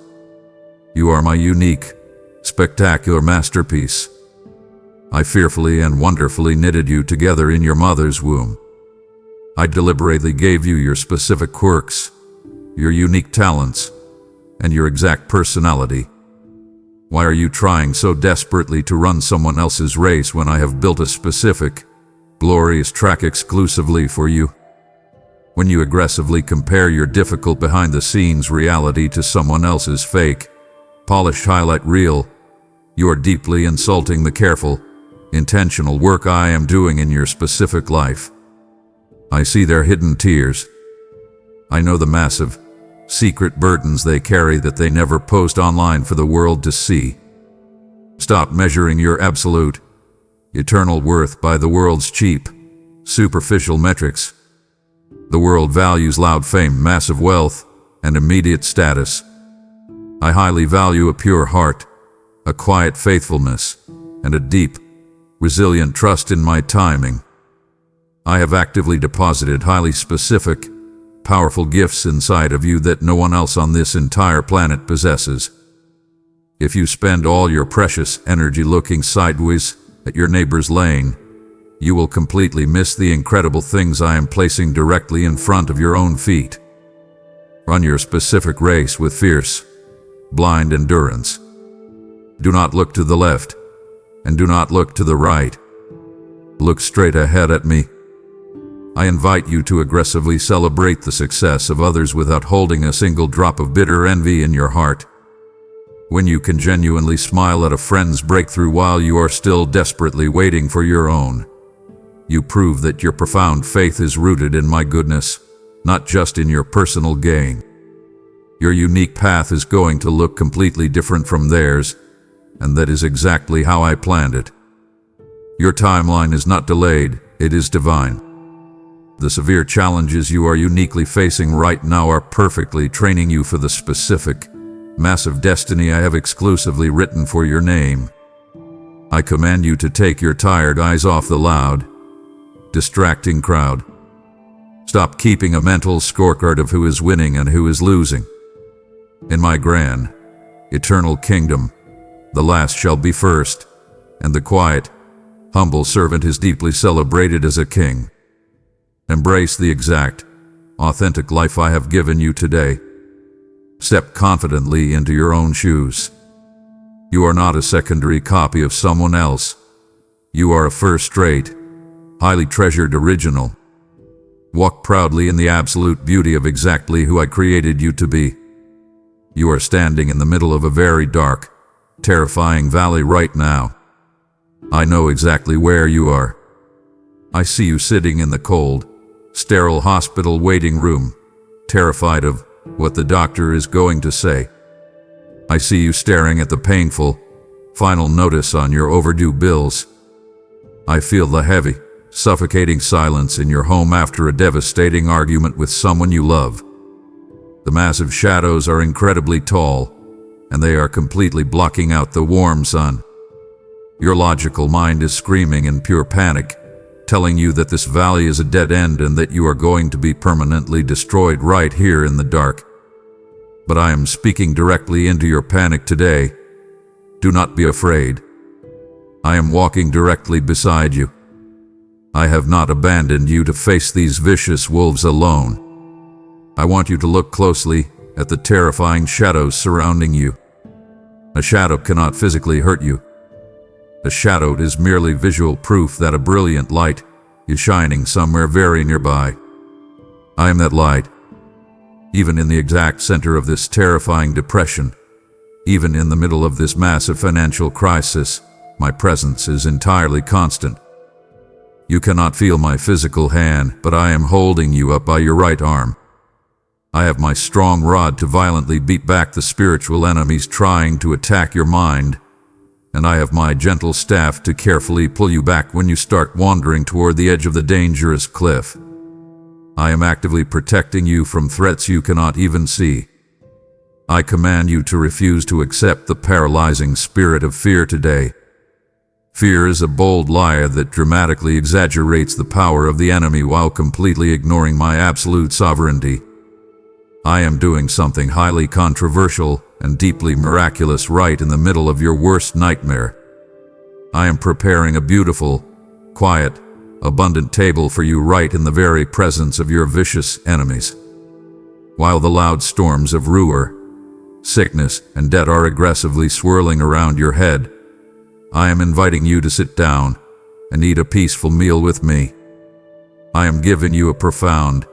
You are my unique, spectacular masterpiece. I fearfully and wonderfully knitted you together in your mother's womb. I deliberately gave you your specific quirks, your unique talents, and your exact personality. Why are you trying so desperately to run someone else's race when I have built a specific, glorious track exclusively for you? When you aggressively compare your difficult behind-the-scenes reality to someone else's fake, polished highlight reel, you are deeply insulting the careful, intentional work I am doing in your specific life. I see their hidden tears. I know the massive, secret burdens they carry that they never post online for the world to see. Stop measuring your absolute, eternal worth by the world's cheap, superficial metrics. The world values loud fame, massive wealth, and immediate status. I highly value a pure heart, a quiet faithfulness, and a deep, resilient trust in my timing. I have actively deposited highly specific, powerful gifts inside of you that no one else on this entire planet possesses. If you spend all your precious energy looking sideways at your neighbor's lane, you will completely miss the incredible things I am placing directly in front of your own feet. Run your specific race with fierce, blind endurance. Do not look to the left, and do not look to the right. Look straight ahead at me. I invite you to aggressively celebrate the success of others without holding a single drop of bitter envy in your heart. When you can genuinely smile at a friend's breakthrough while you are still desperately waiting for your own, you prove that your profound faith is rooted in my goodness, not just in your personal gain. Your unique path is going to look completely different from theirs, and that is exactly how I planned it. Your timeline is not delayed, it is divine. The severe challenges you are uniquely facing right now are perfectly training you for the specific, massive destiny I have exclusively written for your name. I command you to take your tired eyes off the loud, distracting crowd. Stop keeping a mental scorecard of who is winning and who is losing. In my grand, eternal kingdom, the last shall be first, and the quiet, humble servant is deeply celebrated as a king. Embrace the exact, authentic life I have given you today. Step confidently into your own shoes. You are not a secondary copy of someone else. You are a first-rate, highly treasured original. Walk proudly in the absolute beauty of exactly who I created you to be. You are standing in the middle of a very dark, terrifying valley right now. I know exactly where you are. I see you sitting in the cold, sterile hospital waiting room, terrified of what the doctor is going to say. I see you staring at the painful, final notice on your overdue bills. I feel the heavy, suffocating silence in your home after a devastating argument with someone you love. The massive shadows are incredibly tall, and they are completely blocking out the warm sun. Your logical mind is screaming in pure panic, telling you that this valley is a dead end and that you are going to be permanently destroyed right here in the dark. But I am speaking directly into your panic today. Do not be afraid. I am walking directly beside you. I have not abandoned you to face these vicious wolves alone. I want you to look closely at the terrifying shadows surrounding you. A shadow cannot physically hurt you. A shadow is merely visual proof that a brilliant light is shining somewhere very nearby. I am that light. Even in the exact center of this terrifying depression, even in the middle of this massive financial crisis, my presence is entirely constant. You cannot feel my physical hand, but I am holding you up by your right arm. I have my strong rod to violently beat back the spiritual enemies trying to attack your mind, and I have my gentle staff to carefully pull you back when you start wandering toward the edge of the dangerous cliff. I am actively protecting you from threats you cannot even see. I command you to refuse to accept the paralyzing spirit of fear today. Fear is a bold liar that dramatically exaggerates the power of the enemy while completely ignoring my absolute sovereignty. I am doing something highly controversial and deeply miraculous right in the middle of your worst nightmare. I am preparing a beautiful, quiet, abundant table for you right in the very presence of your vicious enemies. While the loud storms of ruin, sickness, and death are aggressively swirling around your head, I am inviting you to sit down and eat a peaceful meal with me. I am giving you a profound,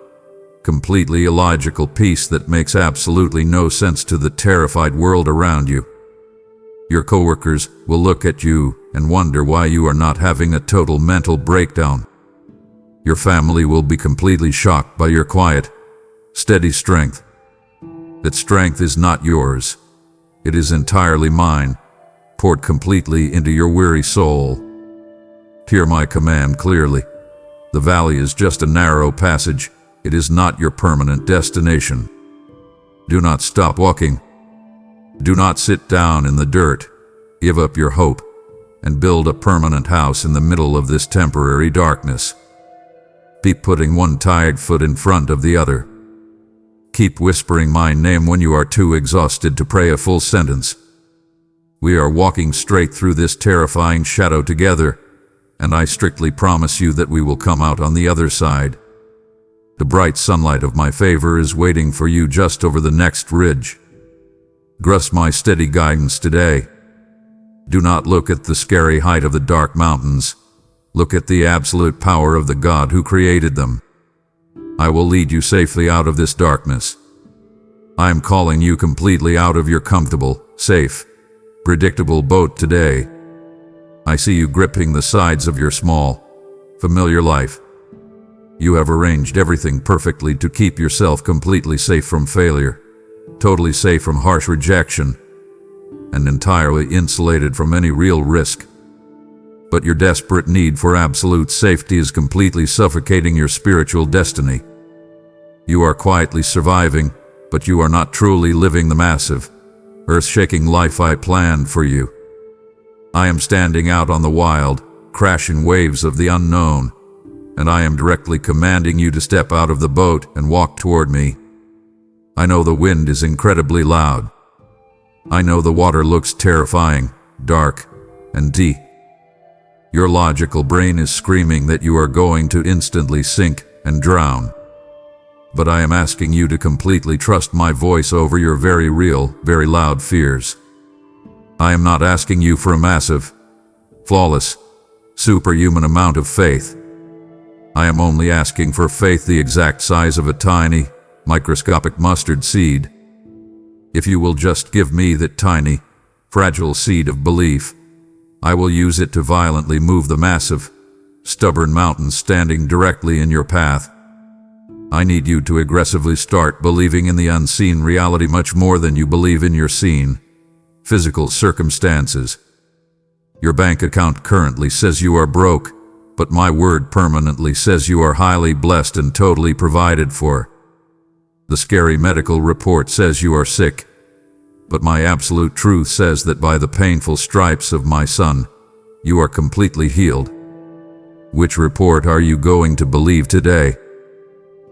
completely illogical peace that makes absolutely no sense to the terrified world around you. Your coworkers will look at you and wonder why you are not having a total mental breakdown. Your family will be completely shocked by your quiet, steady strength. That strength is not yours. It is entirely mine, poured completely into your weary soul. Hear my command clearly. The valley is just a narrow passage. It is not your permanent destination. Do not stop walking. Do not sit down in the dirt, give up your hope, and build a permanent house in the middle of this temporary darkness. Keep putting one tired foot in front of the other. Keep whispering my name when you are too exhausted to pray a full sentence. We are walking straight through this terrifying shadow together, and I strictly promise you that we will come out on the other side. The bright sunlight of my favor is waiting for you just over the next ridge. Trust my steady guidance today. Do not look at the scary height of the dark mountains. Look at the absolute power of the God who created them. I will lead you safely out of this darkness. I am calling you completely out of your comfortable, safe, predictable boat today. I see you gripping the sides of your small, familiar life. You have arranged everything perfectly to keep yourself completely safe from failure, totally safe from harsh rejection, and entirely insulated from any real risk. But your desperate need for absolute safety is completely suffocating your spiritual destiny. You are quietly surviving, but you are not truly living the massive, earth-shaking life I planned for you. I am standing out on the wild, crashing waves of the unknown, and I am directly commanding you to step out of the boat and walk toward me. I know the wind is incredibly loud. I know the water looks terrifying, dark, and deep. Your logical brain is screaming that you are going to instantly sink and drown. But I am asking you to completely trust my voice over your very real, very loud fears. I am not asking you for a massive, flawless, superhuman amount of faith. I am only asking for faith the exact size of a tiny, microscopic mustard seed. If you will just give me that tiny, fragile seed of belief, I will use it to violently move the massive, stubborn mountains standing directly in your path. I need you to aggressively start believing in the unseen reality much more than you believe in your seen, physical circumstances. Your bank account currently says you are broke, but my word permanently says you are highly blessed and totally provided for. The scary medical report says you are sick, but my absolute truth says that by the painful stripes of my Son, you are completely healed. Which report are you going to believe today?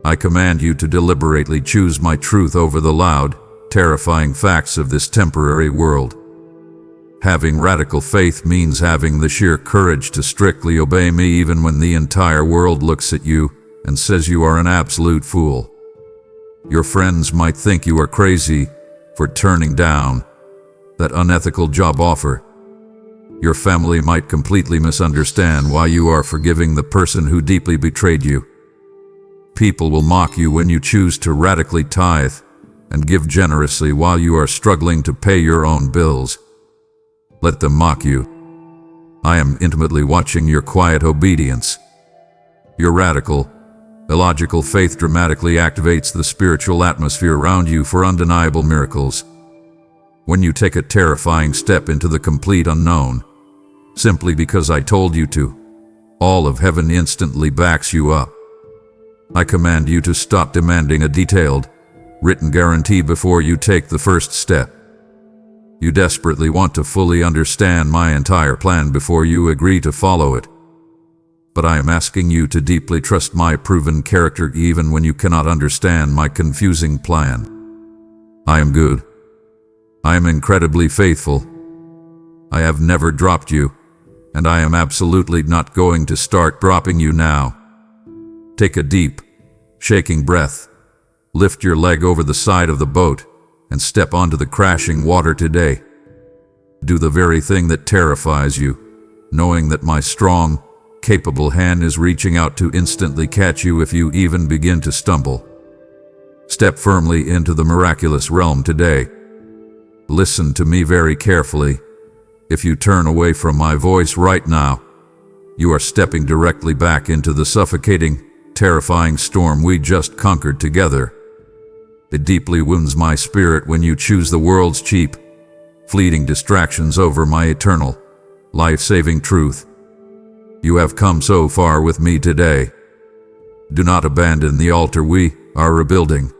I command you to deliberately choose my truth over the loud, terrifying facts of this temporary world. Having radical faith means having the sheer courage to strictly obey me even when the entire world looks at you and says you are an absolute fool. Your friends might think you are crazy for turning down that unethical job offer. Your family might completely misunderstand why you are forgiving the person who deeply betrayed you. People will mock you when you choose to radically tithe and give generously while you are struggling to pay your own bills. Let them mock you. I am intimately watching your quiet obedience. Your radical, illogical faith dramatically activates the spiritual atmosphere around you for undeniable miracles. When you take a terrifying step into the complete unknown, simply because I told you to, all of heaven instantly backs you up. I command you to stop demanding a detailed, written guarantee before you take the first step. You desperately want to fully understand my entire plan before you agree to follow it. But I am asking you to deeply trust my proven character even when you cannot understand my confusing plan. I am good. I am incredibly faithful. I have never dropped you, and I am absolutely not going to start dropping you now. Take a deep, shaking breath. Lift your leg over the side of the boat and step onto the crashing water today. Do the very thing that terrifies you, knowing that my strong, capable hand is reaching out to instantly catch you if you even begin to stumble. Step firmly into the miraculous realm today. Listen to me very carefully. If you turn away from my voice right now, you are stepping directly back into the suffocating, terrifying storm we just conquered together. It deeply wounds my spirit when you choose the world's cheap, fleeting distractions over my eternal, life-saving truth. You have come so far with me today. Do not abandon the altar we are rebuilding.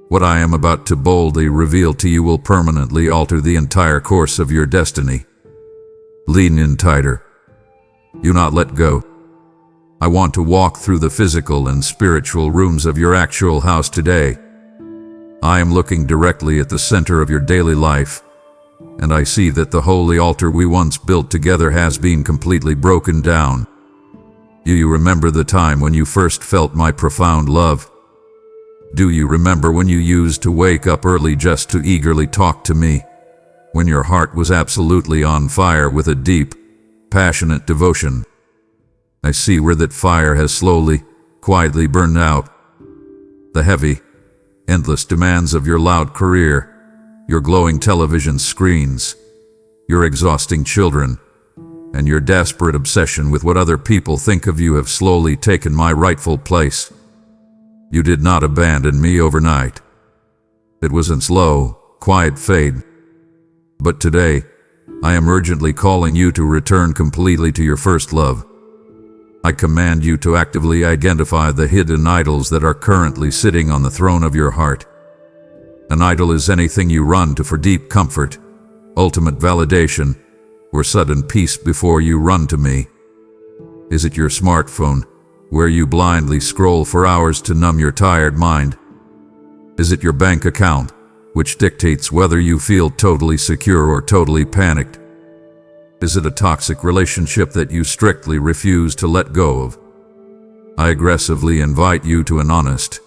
What I am about to boldly reveal to you will permanently alter the entire course of your destiny. Lean in tighter. Do not let go. I want to walk through the physical and spiritual rooms of your actual house today. I am looking directly at the center of your daily life, and I see that the holy altar we once built together has been completely broken down. Do you remember the time when you first felt my profound love? Do you remember when you used to wake up early just to eagerly talk to me? When your heart was absolutely on fire with a deep, passionate devotion? I see where that fire has slowly, quietly burned out. The heavy, endless demands of your loud career, your glowing television screens, your exhausting children, and your desperate obsession with what other people think of you have slowly taken my rightful place. You did not abandon me overnight. It was a slow, quiet fade. But today, I am urgently calling you to return completely to your first love. I command you to actively identify the hidden idols that are currently sitting on the throne of your heart. An idol is anything you run to for deep comfort, ultimate validation, or sudden peace before you run to me. Is it your smartphone, where you blindly scroll for hours to numb your tired mind? Is it your bank account, which dictates whether you feel totally secure or totally panicked? Is it a toxic relationship that you strictly refuse to let go of? I aggressively invite you to an honest,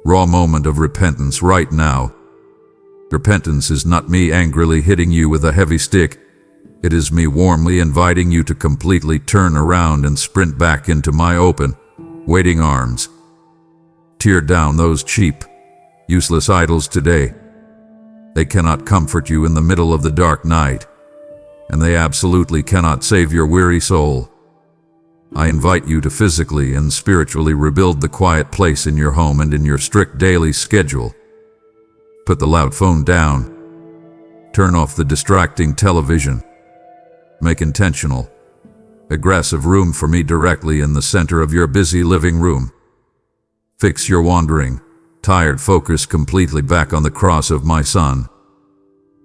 raw moment of repentance right now. Repentance is not me angrily hitting you with a heavy stick. It is me warmly inviting you to completely turn around and sprint back into my open, waiting arms. Tear down those cheap, useless idols today. They cannot comfort you in the middle of the dark night, and they absolutely cannot save your weary soul. I invite you to physically and spiritually rebuild the quiet place in your home and in your strict daily schedule. Put the loud phone down. Turn off the distracting television. Make intentional, aggressive room for me directly in the center of your busy living room. Fix your wandering, tired focus completely back on the cross of my Son.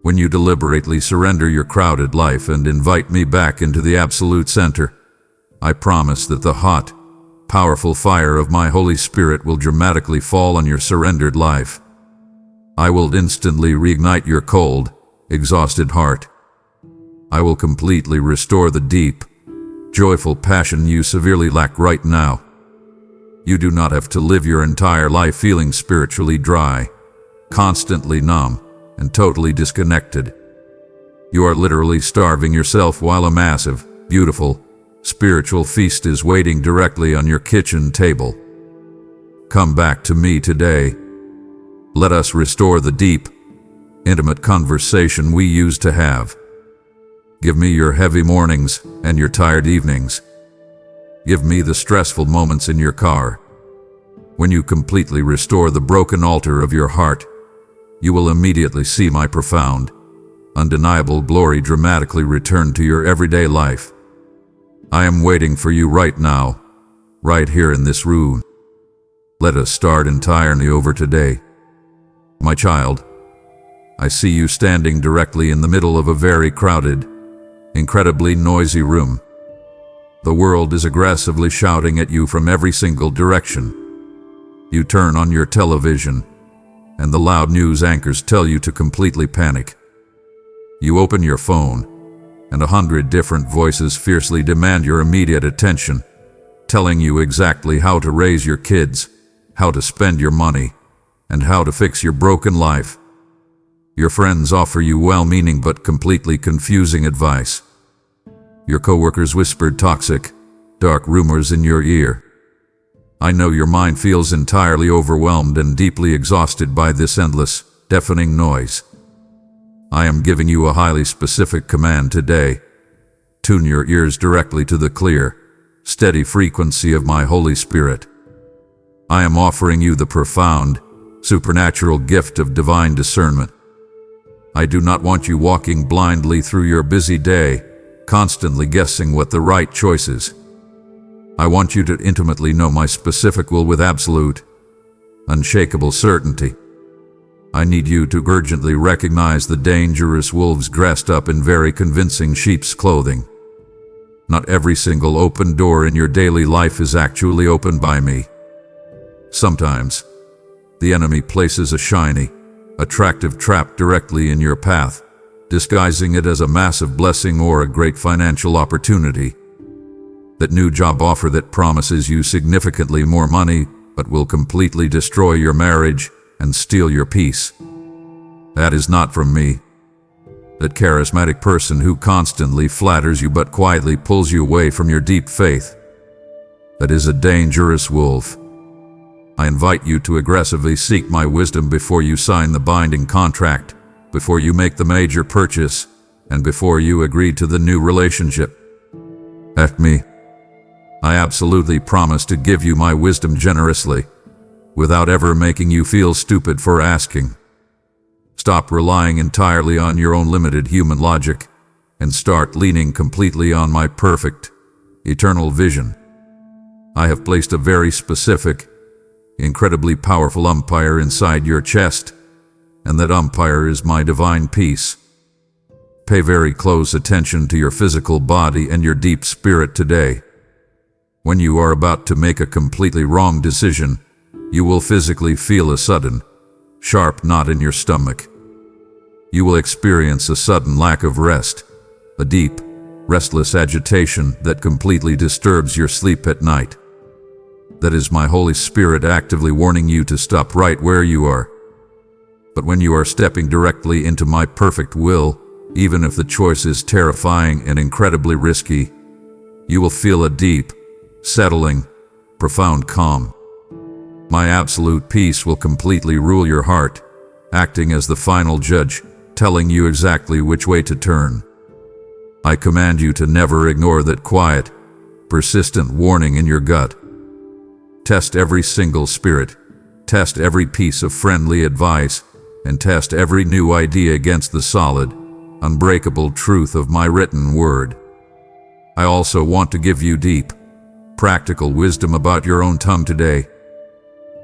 When you deliberately surrender your crowded life and invite me back into the absolute center, I promise that the hot, powerful fire of my Holy Spirit will dramatically fall on your surrendered life. I will instantly reignite your cold, exhausted heart. I will completely restore the deep, joyful passion you severely lack right now. You do not have to live your entire life feeling spiritually dry, constantly numb, and totally disconnected. You are literally starving yourself while a massive, beautiful, spiritual feast is waiting directly on your kitchen table. Come back to me today. Let us restore the deep, intimate conversation we used to have. Give me your heavy mornings and your tired evenings. Give me the stressful moments in your car. When you completely restore the broken altar of your heart, you will immediately see my profound, undeniable glory dramatically return to your everyday life. I am waiting for you right now, right here in this room. Let us start entirely over today. My child, I see you standing directly in the middle of a very crowded, incredibly noisy room. The world is aggressively shouting at you from every single direction. You turn on your television, and the loud news anchors tell you to completely panic. You open your phone, and 100 different voices fiercely demand your immediate attention, telling you exactly how to raise your kids, how to spend your money, and how to fix your broken life. Your friends offer you well-meaning but completely confusing advice. Your coworkers whispered toxic, dark rumors in your ear. I know your mind feels entirely overwhelmed and deeply exhausted by this endless, deafening noise. I am giving you a highly specific command today. Tune your ears directly to the clear, steady frequency of my Holy Spirit. I am offering you the profound, supernatural gift of divine discernment. I do not want you walking blindly through your busy day, constantly guessing what the right choice is. I want you to intimately know my specific will with absolute, unshakable certainty. I need you to urgently recognize the dangerous wolves dressed up in very convincing sheep's clothing. Not every single open door in your daily life is actually opened by me. Sometimes, the enemy places a shiny, attractive trap directly in your path, disguising it as a massive blessing or a great financial opportunity. That new job offer that promises you significantly more money, but will completely destroy your marriage and steal your peace. That is not from me. That charismatic person who constantly flatters you but quietly pulls you away from your deep faith. That is a dangerous wolf. I invite you to aggressively seek my wisdom before you sign the binding contract, before you make the major purchase, and before you agree to the new relationship. Ask me. I absolutely promise to give you my wisdom generously, without ever making you feel stupid for asking. Stop relying entirely on your own limited human logic, and start leaning completely on my perfect, eternal vision. I have placed a very specific, incredibly powerful umpire inside your chest, and that umpire is my divine peace. Pay very close attention to your physical body and your deep spirit today. When you are about to make a completely wrong decision, you will physically feel a sudden, sharp knot in your stomach. You will experience a sudden lack of rest, a deep, restless agitation that completely disturbs your sleep at night. That is my Holy Spirit actively warning you to stop right where you are. But when you are stepping directly into my perfect will, even if the choice is terrifying and incredibly risky, you will feel a deep, settling, profound calm. My absolute peace will completely rule your heart, acting as the final judge, telling you exactly which way to turn. I command you to never ignore that quiet, persistent warning in your gut. Test every single spirit, test every piece of friendly advice, and test every new idea against the solid, unbreakable truth of my written word. I also want to give you deep, practical wisdom about your own tongue today.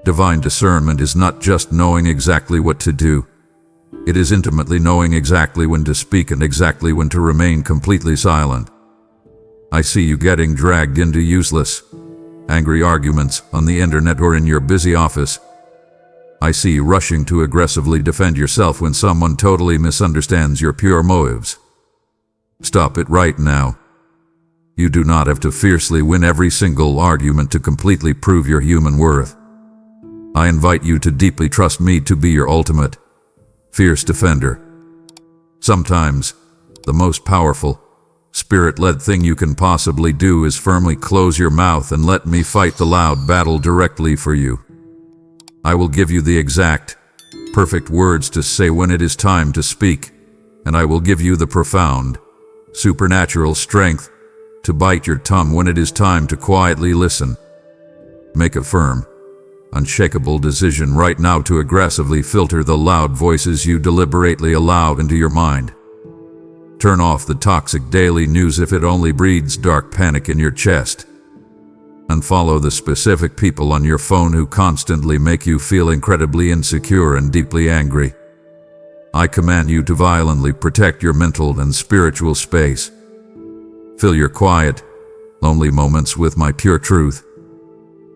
Divine discernment is not just knowing exactly what to do. It is intimately knowing exactly when to speak and exactly when to remain completely silent. I see you getting dragged into useless, angry arguments on the internet or in your busy office. I see you rushing to aggressively defend yourself when someone totally misunderstands your pure motives. Stop it right now. You do not have to fiercely win every single argument to completely prove your human worth. I invite you to deeply trust me to be your ultimate, fierce defender. Sometimes, the most powerful, spirit-led thing you can possibly do is firmly close your mouth and let me fight the loud battle directly for you. I will give you the exact, perfect words to say when it is time to speak, and I will give you the profound, supernatural strength to bite your tongue when it is time to quietly listen. Make a firm, unshakable decision right now to aggressively filter the loud voices you deliberately allow into your mind. Turn off the toxic daily news if it only breeds dark panic in your chest. Unfollow the specific people on your phone who constantly make you feel incredibly insecure and deeply angry. I command you to violently protect your mental and spiritual space. Fill your quiet, lonely moments with my pure truth.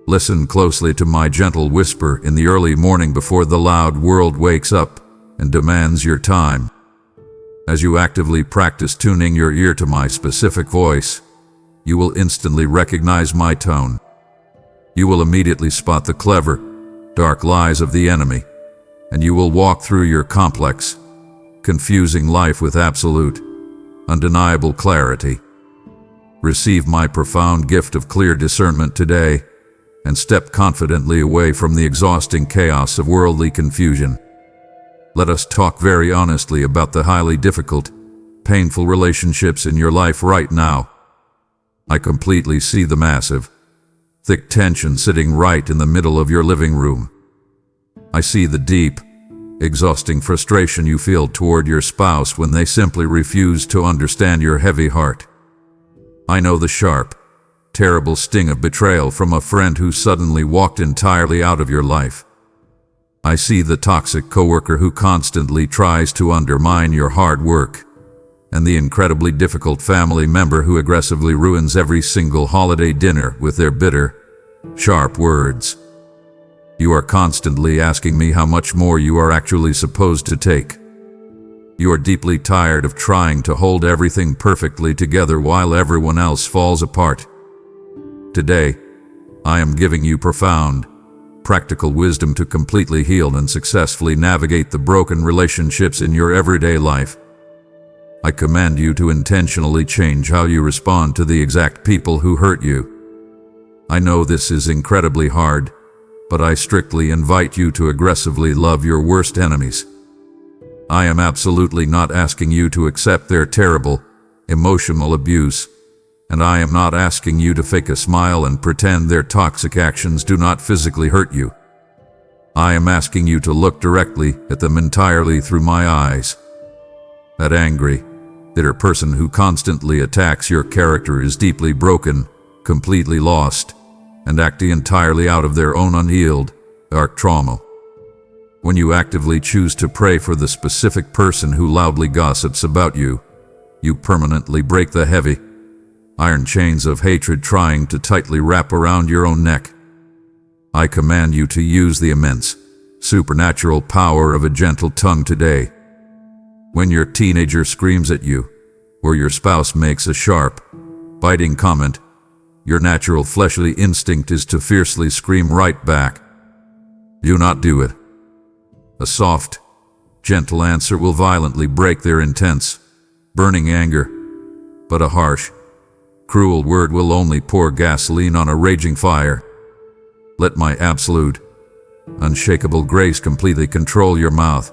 Listen closely to my gentle whisper in the early morning before the loud world wakes up and demands your time. As you actively practice tuning your ear to my specific voice, you will instantly recognize my tone. You will immediately spot the clever, dark lies of the enemy, and you will walk through your complex, confusing life with absolute, undeniable clarity. Receive my profound gift of clear discernment today, and step confidently away from the exhausting chaos of worldly confusion. Let us talk very honestly about the highly difficult, painful relationships in your life right now. I completely see the massive, thick tension sitting right in the middle of your living room. I see the deep, exhausting frustration you feel toward your spouse when they simply refuse to understand your heavy heart. I know the sharp, terrible sting of betrayal from a friend who suddenly walked entirely out of your life. I see the toxic coworker who constantly tries to undermine your hard work, and the incredibly difficult family member who aggressively ruins every single holiday dinner with their bitter, sharp words. You are constantly asking me how much more you are actually supposed to take. You are deeply tired of trying to hold everything perfectly together while everyone else falls apart. Today, I am giving you profound, practical wisdom to completely heal and successfully navigate the broken relationships in your everyday life. I command you to intentionally change how you respond to the exact people who hurt you. I know this is incredibly hard, but I strictly invite you to aggressively love your worst enemies. I am absolutely not asking you to accept their terrible, emotional abuse, and I am not asking you to fake a smile and pretend their toxic actions do not physically hurt you. I am asking you to look directly at them entirely through my eyes. That angry, bitter person who constantly attacks your character is deeply broken, completely lost, and acting entirely out of their own unhealed, dark trauma. When you actively choose to pray for the specific person who loudly gossips about you, you permanently break the heavy, iron chains of hatred trying to tightly wrap around your own neck. I command you to use the immense, supernatural power of a gentle tongue today. When your teenager screams at you, or your spouse makes a sharp, biting comment, your natural fleshly instinct is to fiercely scream right back. Do not do it. A soft, gentle answer will violently break their intense, burning anger, but a harsh, cruel word will only pour gasoline on a raging fire. Let my absolute, unshakable grace completely control your mouth.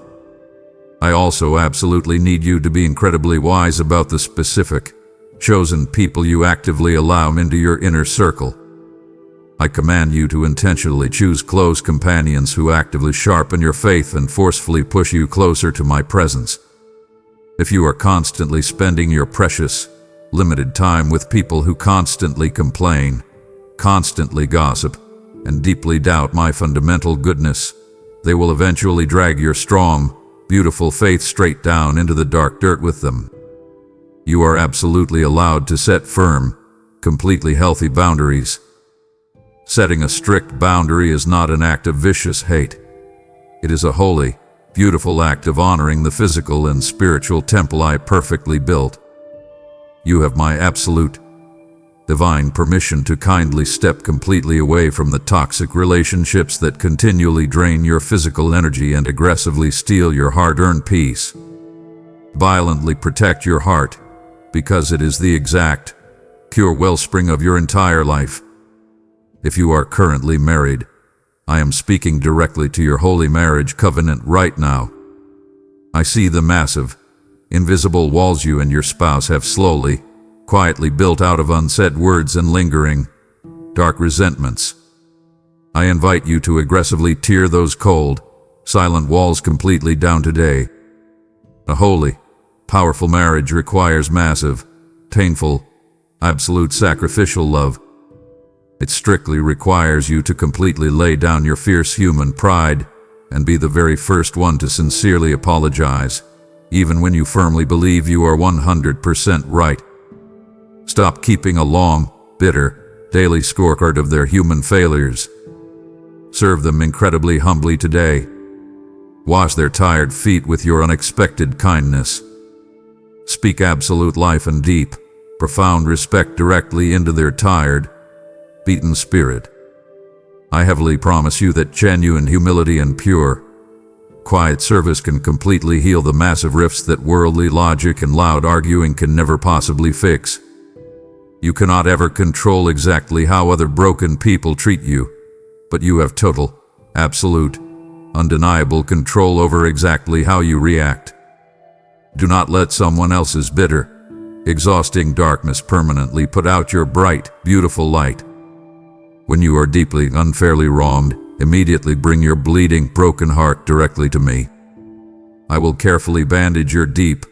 I also absolutely need you to be incredibly wise about the specific, chosen people you actively allow into your inner circle. I command you to intentionally choose close companions who actively sharpen your faith and forcefully push you closer to my presence. If you are constantly spending your precious, limited time with people who constantly complain, constantly gossip, and deeply doubt my fundamental goodness, they will eventually drag your strong, beautiful faith straight down into the dark dirt with them. You are absolutely allowed to set firm, completely healthy boundaries. Setting a strict boundary is not an act of vicious hate. It is a holy, beautiful act of honoring the physical and spiritual temple I perfectly built. You have my absolute, divine permission to kindly step completely away from the toxic relationships that continually drain your physical energy and aggressively steal your hard-earned peace. Violently protect your heart, because it is the exact, pure wellspring of your entire life. If you are currently married, I am speaking directly to your holy marriage covenant right now. I see the massive, invisible walls you and your spouse have slowly, quietly built out of unsaid words and lingering, dark resentments. I invite you to aggressively tear those cold, silent walls completely down today. A holy, powerful marriage requires massive, painful, absolute sacrificial love. It strictly requires you to completely lay down your fierce human pride and be the very first one to sincerely apologize, even when you firmly believe you are 100% right. Stop keeping a long, bitter, daily scorecard of their human failures. Serve them incredibly humbly today. Wash their tired feet with your unexpected kindness. Speak absolute life and deep, profound respect directly into their tired, beaten spirit. I heavily promise you that genuine humility and pure, quiet service can completely heal the massive rifts that worldly logic and loud arguing can never possibly fix. You cannot ever control exactly how other broken people treat you, but you have total, absolute, undeniable control over exactly how you react. Do not let someone else's bitter, exhausting darkness permanently put out your bright, beautiful light. When you are deeply, unfairly wronged, immediately bring your bleeding, broken heart directly to me. I will carefully bandage your deep,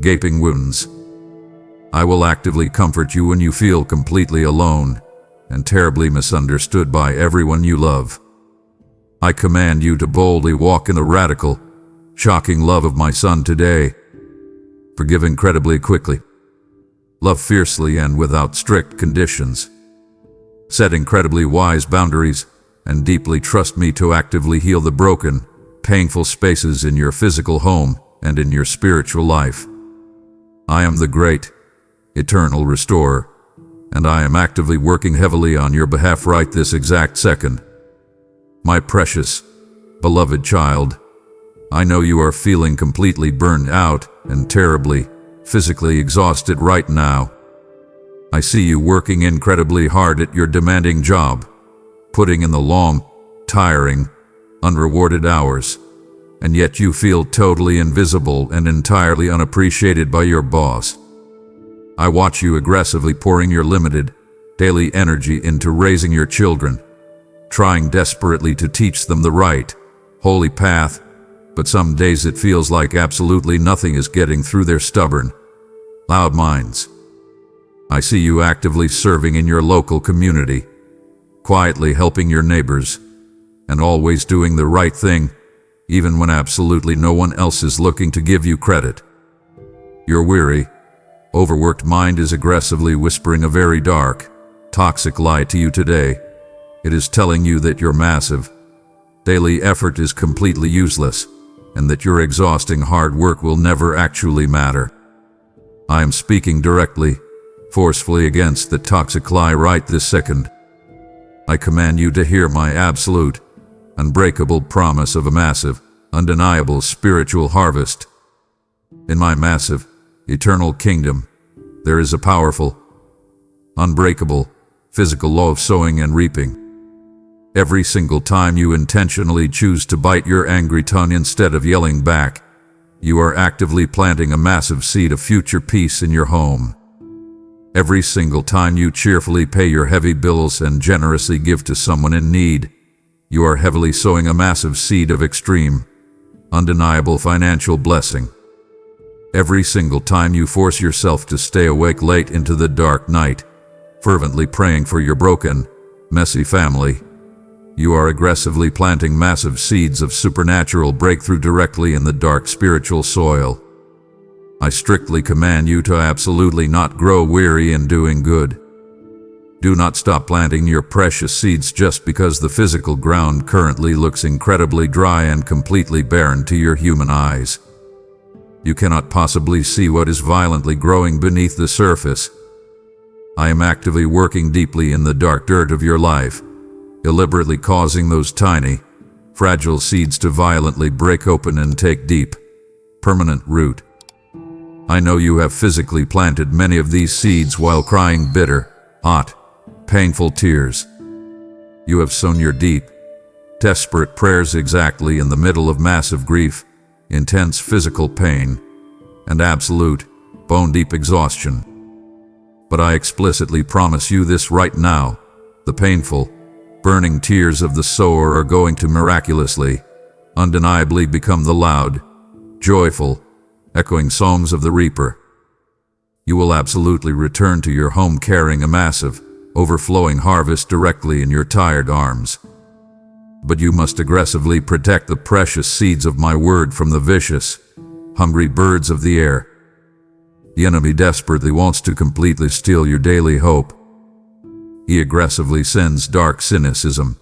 gaping wounds. I will actively comfort you when you feel completely alone and terribly misunderstood by everyone you love. I command you to boldly walk in the radical, shocking love of my Son today. Forgive incredibly quickly. Love fiercely and without strict conditions. Set incredibly wise boundaries, and deeply trust me to actively heal the broken, painful spaces in your physical home and in your spiritual life. I am the great, eternal restorer, and I am actively working heavily on your behalf right this exact second. My precious, beloved child, I know you are feeling completely burned out and terribly, physically exhausted right now. I see you working incredibly hard at your demanding job, putting in the long, tiring, unrewarded hours, and yet you feel totally invisible and entirely unappreciated by your boss. I watch you aggressively pouring your limited, daily energy into raising your children, trying desperately to teach them the right, holy path, but some days it feels like absolutely nothing is getting through their stubborn, loud minds. I see you actively serving in your local community, quietly helping your neighbors, and always doing the right thing, even when absolutely no one else is looking to give you credit. Your weary, overworked mind is aggressively whispering a very dark, toxic lie to you today. It is telling you that your massive, daily effort is completely useless, and that your exhausting hard work will never actually matter. I am speaking directly, forcefully against the toxic lie right this second. I command you to hear my absolute, unbreakable promise of a massive, undeniable spiritual harvest. In my massive, eternal kingdom, there is a powerful, unbreakable, physical law of sowing and reaping. Every single time you intentionally choose to bite your angry tongue instead of yelling back, you are actively planting a massive seed of future peace in your home. Every single time you cheerfully pay your heavy bills and generously give to someone in need, you are heavily sowing a massive seed of extreme, undeniable financial blessing. Every single time you force yourself to stay awake late into the dark night, fervently praying for your broken, messy family, you are aggressively planting massive seeds of supernatural breakthrough directly in the dark spiritual soil. I strictly command you to absolutely not grow weary in doing good. Do not stop planting your precious seeds just because the physical ground currently looks incredibly dry and completely barren to your human eyes. You cannot possibly see what is violently growing beneath the surface. I am actively working deeply in the dark dirt of your life, deliberately causing those tiny, fragile seeds to violently break open and take deep, permanent root. I know you have physically planted many of these seeds while crying bitter, hot, painful tears. You have sown your deep, desperate prayers exactly in the middle of massive grief, intense physical pain, and absolute, bone-deep exhaustion. But I explicitly promise you this right now: the painful, burning tears of the sower are going to miraculously, undeniably become the loud, joyful, echoing songs of the reaper. You will absolutely return to your home carrying a massive, overflowing harvest directly in your tired arms. But you must aggressively protect the precious seeds of my word from the vicious, hungry birds of the air. The enemy desperately wants to completely steal your daily hope. He aggressively sends dark cynicism,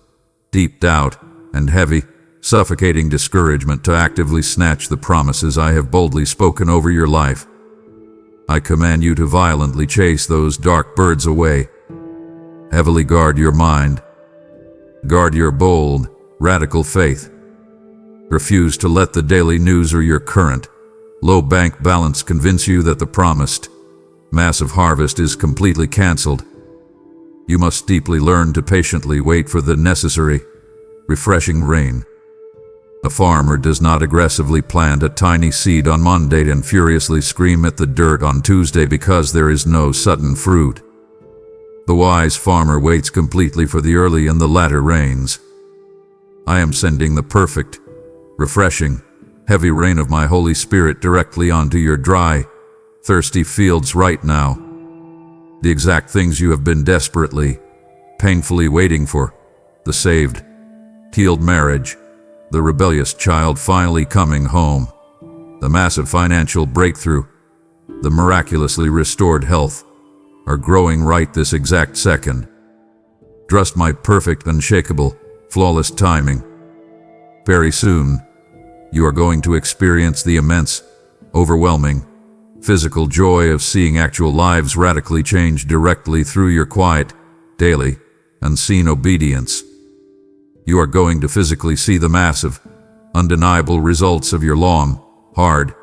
deep doubt, and heavy, suffocating discouragement to actively snatch the promises I have boldly spoken over your life. I command you to violently chase those dark birds away. Heavily guard your mind. Guard your bold, radical faith. Refuse to let the daily news or your current, low bank balance convince you that the promised, massive harvest is completely canceled. You must deeply learn to patiently wait for the necessary, refreshing rain. A farmer does not aggressively plant a tiny seed on Monday and furiously scream at the dirt on Tuesday because there is no sudden fruit. The wise farmer waits completely for the early and the latter rains. I am sending the perfect, refreshing, heavy rain of my Holy Spirit directly onto your dry, thirsty fields right now. The exact things you have been desperately, painfully waiting for: the saved, healed marriage, the rebellious child finally coming home, the massive financial breakthrough, the miraculously restored health, are growing right this exact second. Trust my perfect, unshakable, flawless timing. Very soon, you are going to experience the immense, overwhelming, physical joy of seeing actual lives radically change directly through your quiet, daily, unseen obedience. You are going to physically see the massive, undeniable results of your long, hard,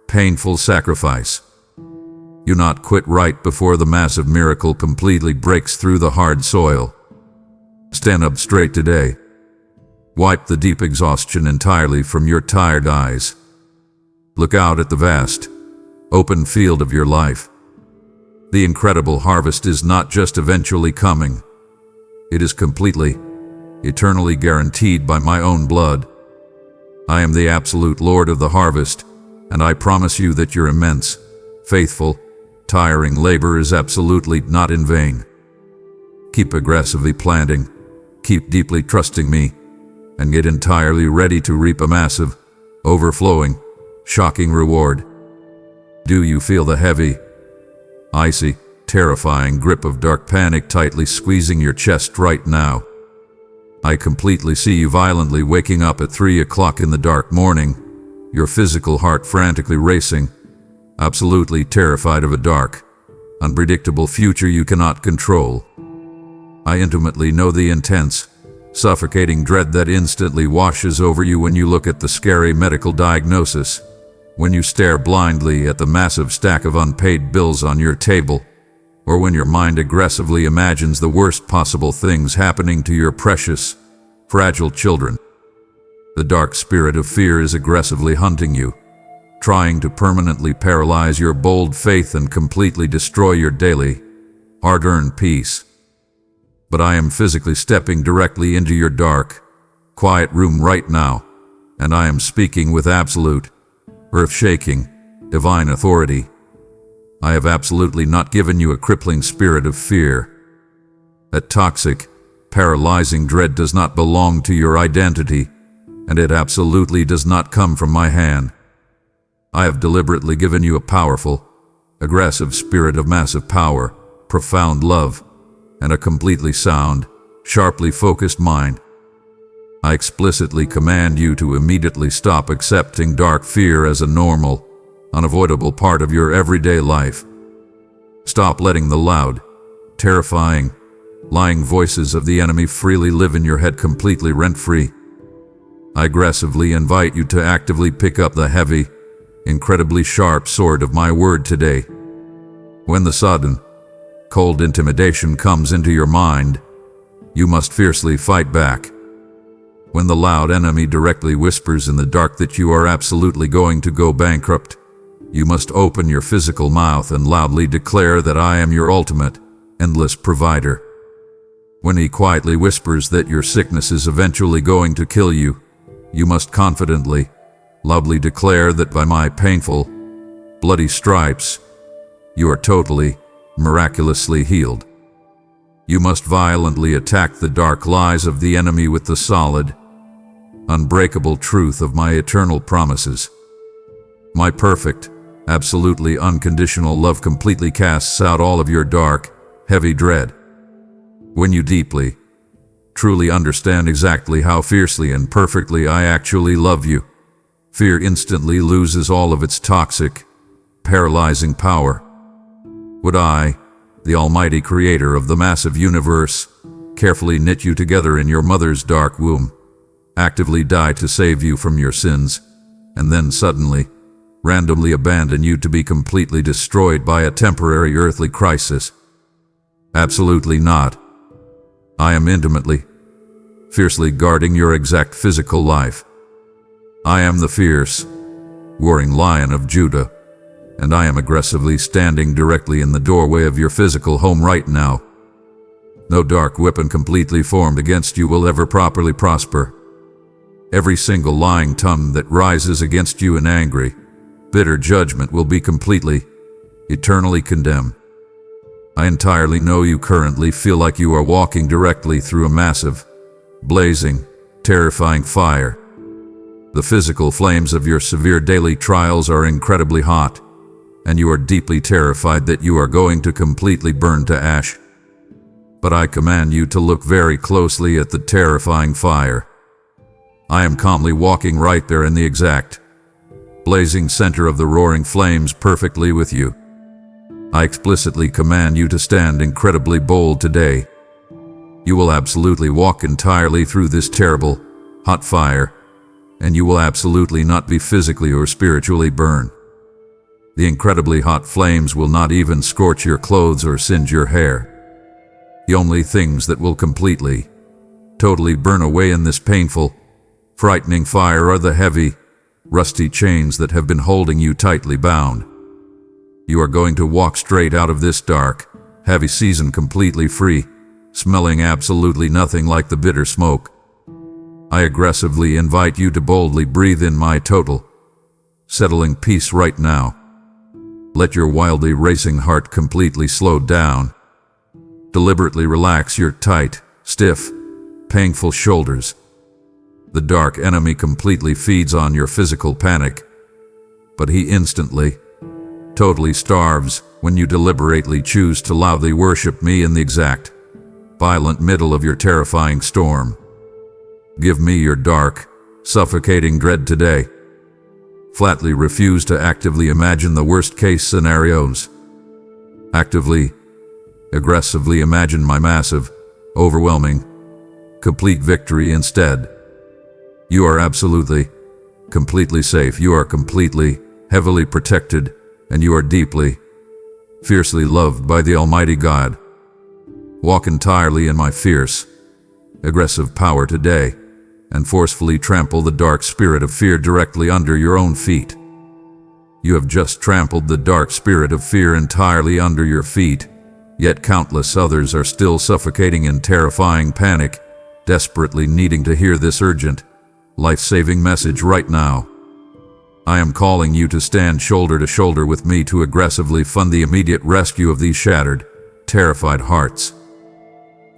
painful sacrifice. You not quit right before the massive miracle completely breaks through the hard soil. Stand up straight today. Wipe the deep exhaustion entirely from your tired eyes. Look out at the vast, open field of your life. The incredible harvest is not just eventually coming. It is completely, eternally guaranteed by my own blood. I am the absolute Lord of the harvest, and I promise you that your immense, faithful, tiring labor is absolutely not in vain. Keep aggressively planting, keep deeply trusting me, and get entirely ready to reap a massive, overflowing, shocking reward. Do you feel the heavy, icy, terrifying grip of dark panic tightly squeezing your chest right now? I completely see you violently waking up at 3 o'clock in the dark morning, your physical heart frantically racing, absolutely terrified of a dark, unpredictable future you cannot control. I intimately know the intense, suffocating dread that instantly washes over you when you look at the scary medical diagnosis, when you stare blindly at the massive stack of unpaid bills on your table, or when your mind aggressively imagines the worst possible things happening to your precious, fragile children. The dark spirit of fear is aggressively hunting you, trying to permanently paralyze your bold faith and completely destroy your daily, hard-earned peace. But I am physically stepping directly into your dark, quiet room right now, and I am speaking with absolute, earth-shaking, divine authority. I have absolutely not given you a crippling spirit of fear. That toxic, paralyzing dread does not belong to your identity, and it absolutely does not come from my hand. I have deliberately given you a powerful, aggressive spirit of massive power, profound love, and a completely sound, sharply focused mind. I explicitly command you to immediately stop accepting dark fear as a normal, unavoidable part of your everyday life. Stop letting the loud, terrifying, lying voices of the enemy freely live in your head completely rent-free. I aggressively invite you to actively pick up the heavy, incredibly sharp sword of my word today. When the sudden, cold intimidation comes into your mind, you must fiercely fight back. When the loud enemy directly whispers in the dark that you are absolutely going to go bankrupt, you must open your physical mouth and loudly declare that I am your ultimate, endless provider. When he quietly whispers that your sickness is eventually going to kill you, you must confidently, loudly declare that by my painful, bloody stripes, you are totally, miraculously healed. You must violently attack the dark lies of the enemy with the solid, unbreakable truth of my eternal promises. My perfect, absolutely unconditional love completely casts out all of your dark, heavy dread. When you deeply, truly understand exactly how fiercely and perfectly I actually love you, fear instantly loses all of its toxic, paralyzing power. Would I, the Almighty Creator of the massive universe, carefully knit you together in your mother's dark womb, actively die to save you from your sins, and then suddenly, randomly abandon you to be completely destroyed by a temporary earthly crisis? Absolutely not. I am intimately, fiercely guarding your exact physical life. I am the fierce, warring Lion of Judah, and I am aggressively standing directly in the doorway of your physical home right now. No dark weapon completely formed against you will ever properly prosper. Every single lying tongue that rises against you in angry, bitter judgment will be completely, eternally condemned. I entirely know you currently feel like you are walking directly through a massive, blazing, terrifying fire. The physical flames of your severe daily trials are incredibly hot, and you are deeply terrified that you are going to completely burn to ash. But I command you to look very closely at the terrifying fire. I am calmly walking right there in the exact, blazing center of the roaring flames perfectly with you. I explicitly command you to stand incredibly bold today. You will absolutely walk entirely through this terrible, hot fire, and you will absolutely not be physically or spiritually burned. The incredibly hot flames will not even scorch your clothes or singe your hair. The only things that will completely, totally burn away in this painful, frightening fire are the heavy, rusty chains that have been holding you tightly bound. You are going to walk straight out of this dark, heavy season completely free, smelling absolutely nothing like the bitter smoke. I aggressively invite you to boldly breathe in my total, settling peace right now. Let your wildly racing heart completely slow down. Deliberately relax your tight, stiff, painful shoulders. The dark enemy completely feeds on your physical panic, but he instantly, totally starves when you deliberately choose to loudly worship me in the exact, violent middle of your terrifying storm. Give me your dark, suffocating dread today. Flatly refuse to actively imagine the worst-case scenarios. Actively, aggressively imagine my massive, overwhelming, complete victory instead. You are absolutely, completely safe. You are completely, heavily protected, and you are deeply, fiercely loved by the Almighty God. Walk entirely in my fierce, aggressive power today, and forcefully trample the dark spirit of fear directly under your own feet. You have just trampled the dark spirit of fear entirely under your feet, yet countless others are still suffocating in terrifying panic, desperately needing to hear this urgent, life-saving message right now. I am calling you to stand shoulder to shoulder with me to aggressively fund the immediate rescue of these shattered, terrified hearts.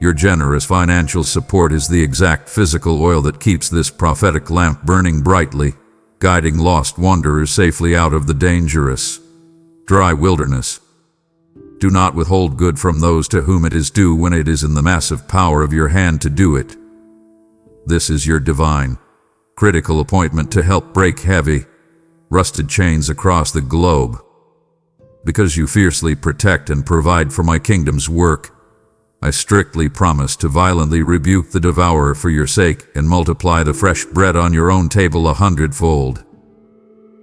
Your generous financial support is the exact physical oil that keeps this prophetic lamp burning brightly, guiding lost wanderers safely out of the dangerous, dry wilderness. Do not withhold good from those to whom it is due when it is in the massive power of your hand to do it. This is your divine, critical appointment to help break heavy, rusted chains across the globe. Because you fiercely protect and provide for my kingdom's work, I strictly promise to violently rebuke the devourer for your sake and multiply the fresh bread on your own table 100-fold.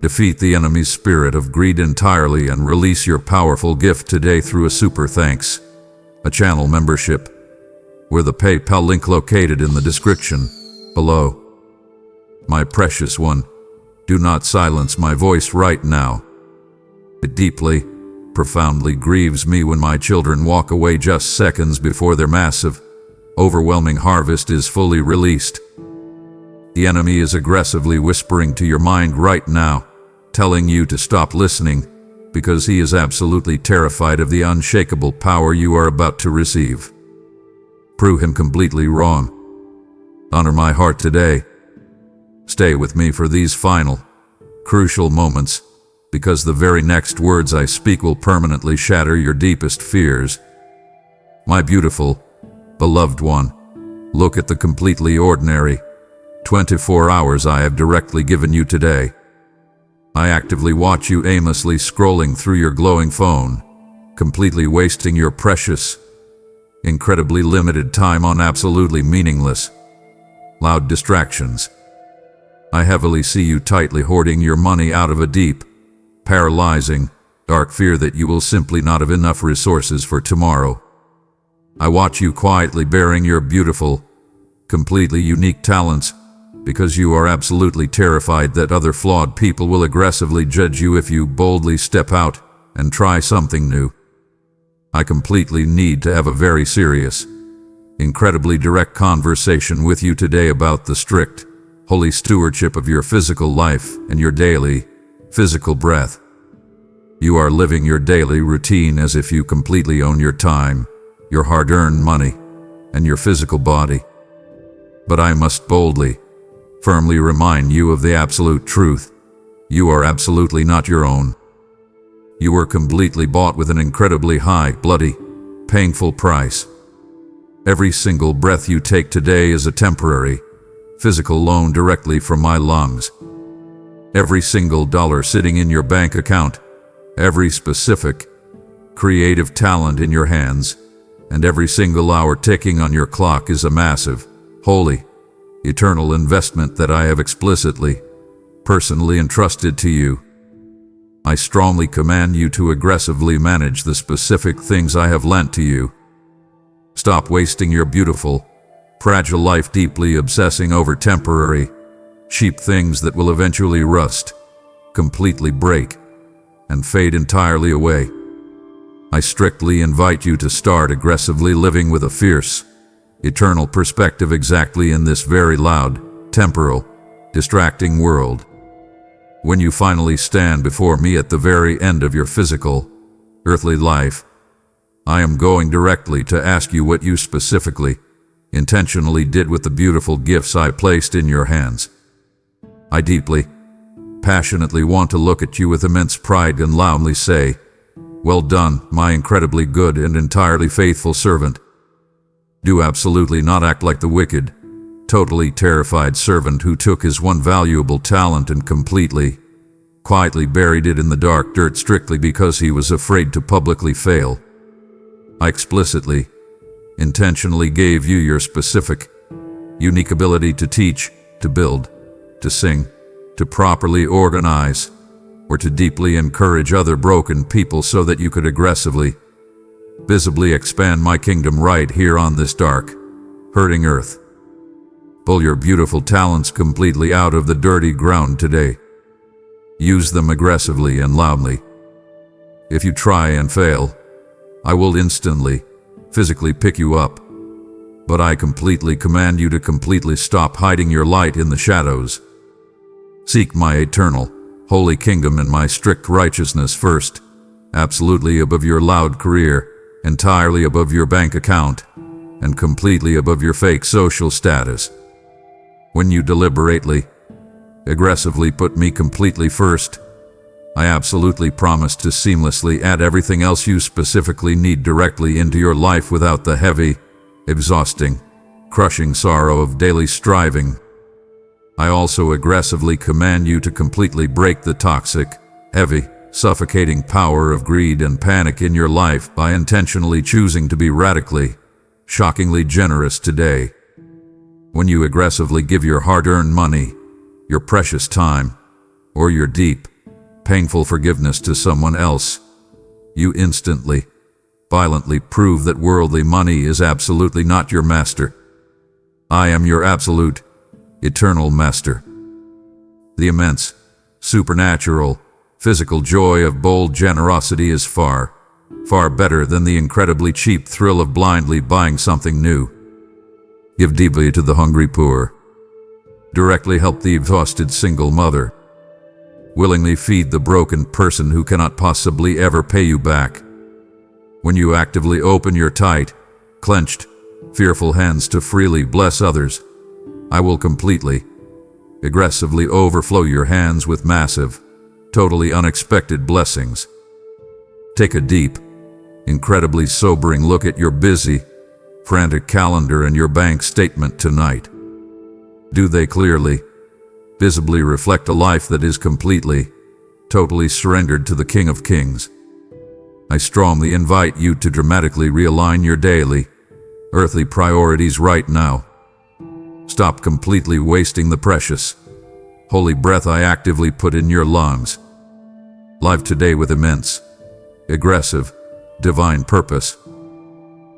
Defeat the enemy's spirit of greed entirely and release your powerful gift today through a super thanks, a channel membership, where the PayPal link located in the description below. My precious one, do not silence my voice right now. It deeply, profoundly grieves me when my children walk away just seconds before their massive, overwhelming harvest is fully released. The enemy is aggressively whispering to your mind right now, telling you to stop listening, because he is absolutely terrified of the unshakable power you are about to receive. Prove him completely wrong. Honor my heart today. Stay with me for these final, crucial moments, because the very next words I speak will permanently shatter your deepest fears. My beautiful, beloved one, look at the completely ordinary 24 hours I have directly given you today. I actively watch you aimlessly scrolling through your glowing phone, completely wasting your precious, incredibly limited time on absolutely meaningless, loud distractions. I heavily see you tightly hoarding your money out of a deep, paralyzing, dark fear that you will simply not have enough resources for tomorrow. I watch you quietly bearing your beautiful, completely unique talents, because you are absolutely terrified that other flawed people will aggressively judge you if you boldly step out and try something new. I completely need to have a very serious, incredibly direct conversation with you today about the strict, holy stewardship of your physical life and your daily, physical breath. You are living your daily routine as if you completely own your time, your hard-earned money, and your physical body. But I must boldly, firmly remind you of the absolute truth. You are absolutely not your own. You were completely bought with an incredibly high, bloody, painful price. Every single breath you take today is a temporary, physical loan directly from my lungs. Every single dollar sitting in your bank account, every specific, creative talent in your hands, and every single hour ticking on your clock is a massive, holy, eternal investment that I have explicitly, personally entrusted to you. I strongly command you to aggressively manage the specific things I have lent to you. Stop wasting your beautiful, fragile life deeply obsessing over temporary, cheap things that will eventually rust, completely break, and fade entirely away. I strictly invite you to start aggressively living with a fierce, eternal perspective exactly in this very loud, temporal, distracting world. When you finally stand before me at the very end of your physical, earthly life, I am going directly to ask you what you specifically, intentionally did with the beautiful gifts I placed in your hands. I deeply, passionately want to look at you with immense pride and loudly say, "Well done, my incredibly good and entirely faithful servant." Do absolutely not act like the wicked, totally terrified servant who took his one valuable talent and completely, quietly buried it in the dark dirt strictly because he was afraid to publicly fail. I explicitly, intentionally gave you your specific, unique ability to teach, to build, to sing, to properly organize, or to deeply encourage other broken people so that you could aggressively, visibly expand my kingdom right here on this dark, hurting earth. Pull your beautiful talents completely out of the dirty ground today. Use them aggressively and loudly. If you try and fail, I will instantly, physically pick you up. But I completely command you to completely stop hiding your light in the shadows. Seek my eternal, holy kingdom and my strict righteousness first, absolutely above your loud career, entirely above your bank account, and completely above your fake social status. When you deliberately, aggressively put me completely first, I absolutely promise to seamlessly add everything else you specifically need directly into your life without the heavy, exhausting, crushing sorrow of daily striving. I also aggressively command you to completely break the toxic, heavy, suffocating power of greed and panic in your life by intentionally choosing to be radically, shockingly generous today. When you aggressively give your hard-earned money, your precious time, or your deep, painful forgiveness to someone else, you instantly, violently prove that worldly money is absolutely not your master. I am your absolute, eternal master. The immense, supernatural, physical joy of bold generosity is far, far better than the incredibly cheap thrill of blindly buying something new. Give deeply to the hungry poor. Directly help the exhausted single mother. Willingly feed the broken person who cannot possibly ever pay you back. When you actively open your tight, clenched, fearful hands to freely bless others, I will completely, aggressively overflow your hands with massive, totally unexpected blessings. Take a deep, incredibly sobering look at your busy, frantic calendar and your bank statement tonight. Do they clearly, visibly reflect a life that is completely, totally surrendered to the King of Kings? I strongly invite you to dramatically realign your daily, earthly priorities right now. Stop completely wasting the precious, holy breath I actively put in your lungs. Live today with immense, aggressive, divine purpose.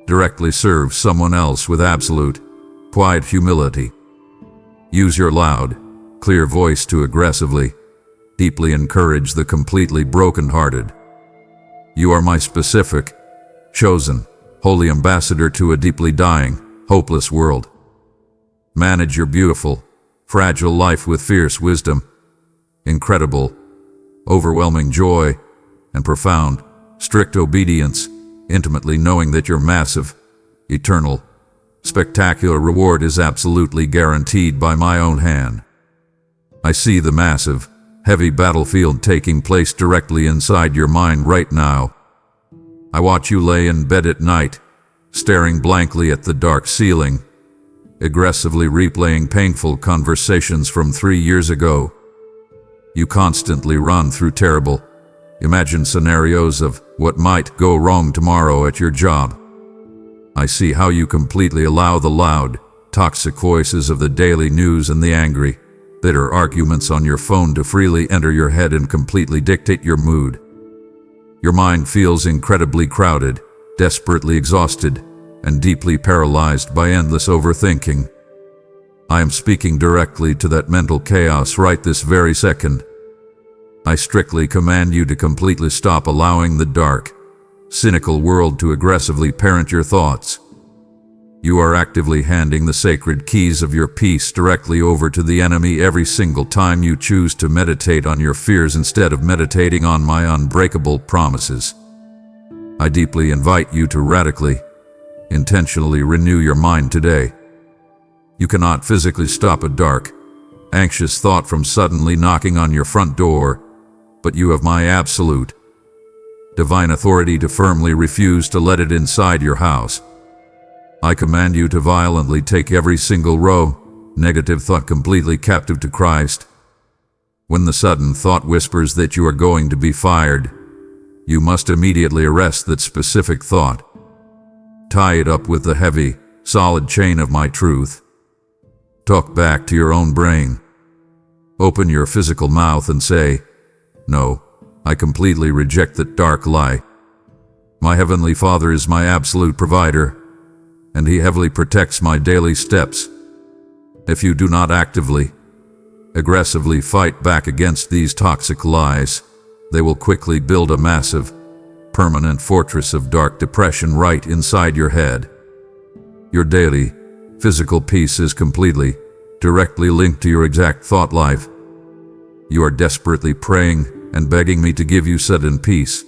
Directly serve someone else with absolute, quiet humility. Use your loud, clear voice to aggressively, deeply encourage the completely broken-hearted. You are my specific, chosen, holy ambassador to a deeply dying, hopeless world. Manage your beautiful, fragile life with fierce wisdom, incredible, overwhelming joy, and profound, strict obedience, intimately knowing that your massive, eternal, spectacular reward is absolutely guaranteed by my own hand. I see the massive, heavy battlefield taking place directly inside your mind right now. I watch you lay in bed at night, staring blankly at the dark ceiling, aggressively replaying painful conversations from 3 years ago. You constantly run through terrible, imagined scenarios of what might go wrong tomorrow at your job. I see how you completely allow the loud, toxic voices of the daily news and the angry, bitter arguments on your phone to freely enter your head and completely dictate your mood. Your mind feels incredibly crowded, desperately exhausted, and deeply paralyzed by endless overthinking. I am speaking directly to that mental chaos right this very second. I strictly command you to completely stop allowing the dark, cynical world to aggressively parent your thoughts. You are actively handing the sacred keys of your peace directly over to the enemy every single time you choose to meditate on your fears instead of meditating on my unbreakable promises. I deeply invite you to radically, intentionally renew your mind today. You cannot physically stop a dark, anxious thought from suddenly knocking on your front door, but you have my absolute, divine authority to firmly refuse to let it inside your house. I command you to violently take every single negative thought completely captive to Christ. When the sudden thought whispers that you are going to be fired, you must immediately arrest that specific thought. Tie it up with the heavy, solid chain of my truth. Talk back to your own brain. Open your physical mouth and say, "No, I completely reject that dark lie. My Heavenly Father is my absolute provider, and He heavily protects my daily steps." If you do not actively, aggressively fight back against these toxic lies, they will quickly build a massive, permanent fortress of dark depression right inside your head. Your daily, physical peace is completely, directly linked to your exact thought life. You are desperately praying and begging me to give you sudden peace,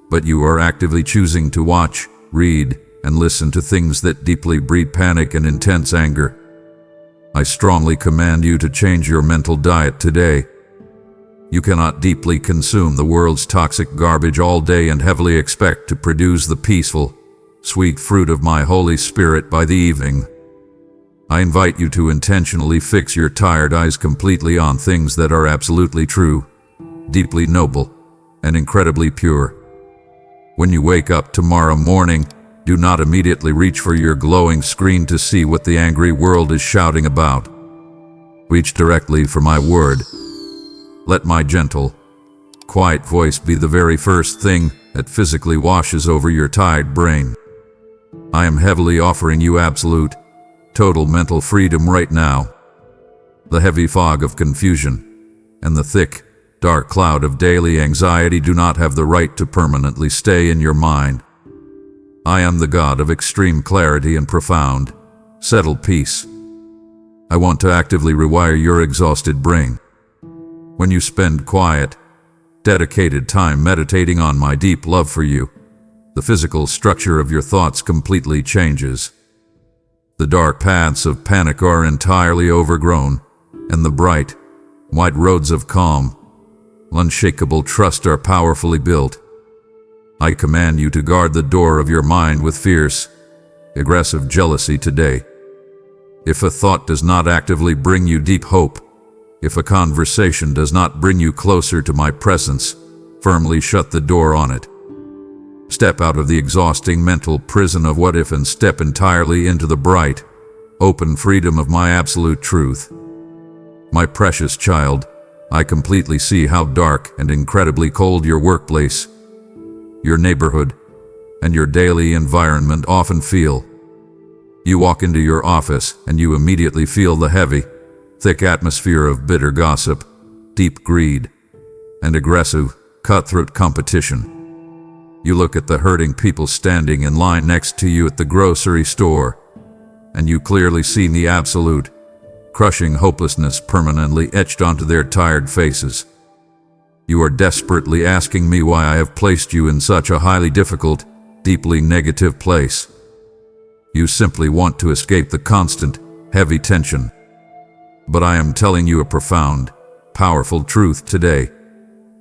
but you are actively choosing to watch, read, and listen to things that deeply breed panic and intense anger. I strongly command you to change your mental diet today. You cannot deeply consume the world's toxic garbage all day and heavily expect to produce the peaceful, sweet fruit of my Holy Spirit by the evening. I invite you to intentionally fix your tired eyes completely on things that are absolutely true, deeply noble, and incredibly pure. When you wake up tomorrow morning, do not immediately reach for your glowing screen to see what the angry world is shouting about. Reach directly for my word. Let my gentle, quiet voice be the very first thing that physically washes over your tired brain. I am heavily offering you absolute, total mental freedom right now. The heavy fog of confusion and the thick, dark cloud of daily anxiety do not have the right to permanently stay in your mind. I am the God of extreme clarity and profound, settled peace. I want to actively rewire your exhausted brain. When you spend quiet, dedicated time meditating on my deep love for you, the physical structure of your thoughts completely changes. The dark paths of panic are entirely overgrown, and the bright, white roads of calm, unshakable trust are powerfully built. I command you to guard the door of your mind with fierce, aggressive jealousy today. If a thought does not actively bring you deep hope, if a conversation does not bring you closer to my presence, firmly shut the door on it. Step out of the exhausting mental prison of what if and step entirely into the bright, open freedom of my absolute truth. My precious child, I completely see how dark and incredibly cold your workplace, your neighborhood, and your daily environment often feel. You walk into your office and you immediately feel the heavy, thick atmosphere of bitter gossip, deep greed, and aggressive, cutthroat competition. You look at the hurting people standing in line next to you at the grocery store, and you clearly see the absolute, crushing hopelessness permanently etched onto their tired faces. You are desperately asking me why I have placed you in such a highly difficult, deeply negative place. You simply want to escape the constant, heavy tension. But I am telling you a profound, powerful truth today.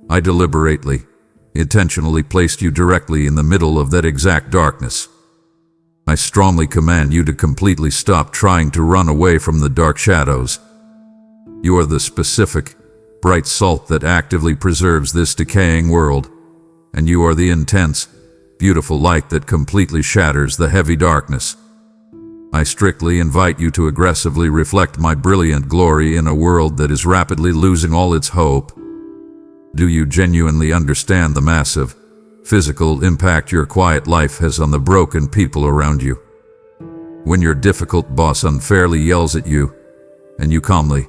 I deliberately, intentionally placed you directly in the middle of that exact darkness. I strongly command you to completely stop trying to run away from the dark shadows. You are the specific, bright salt that actively preserves this decaying world, and you are the intense, beautiful light that completely shatters the heavy darkness. I strictly invite you to aggressively reflect my brilliant glory in a world that is rapidly losing all its hope. Do you genuinely understand the massive, physical impact your quiet life has on the broken people around you? When your difficult boss unfairly yells at you, and you calmly,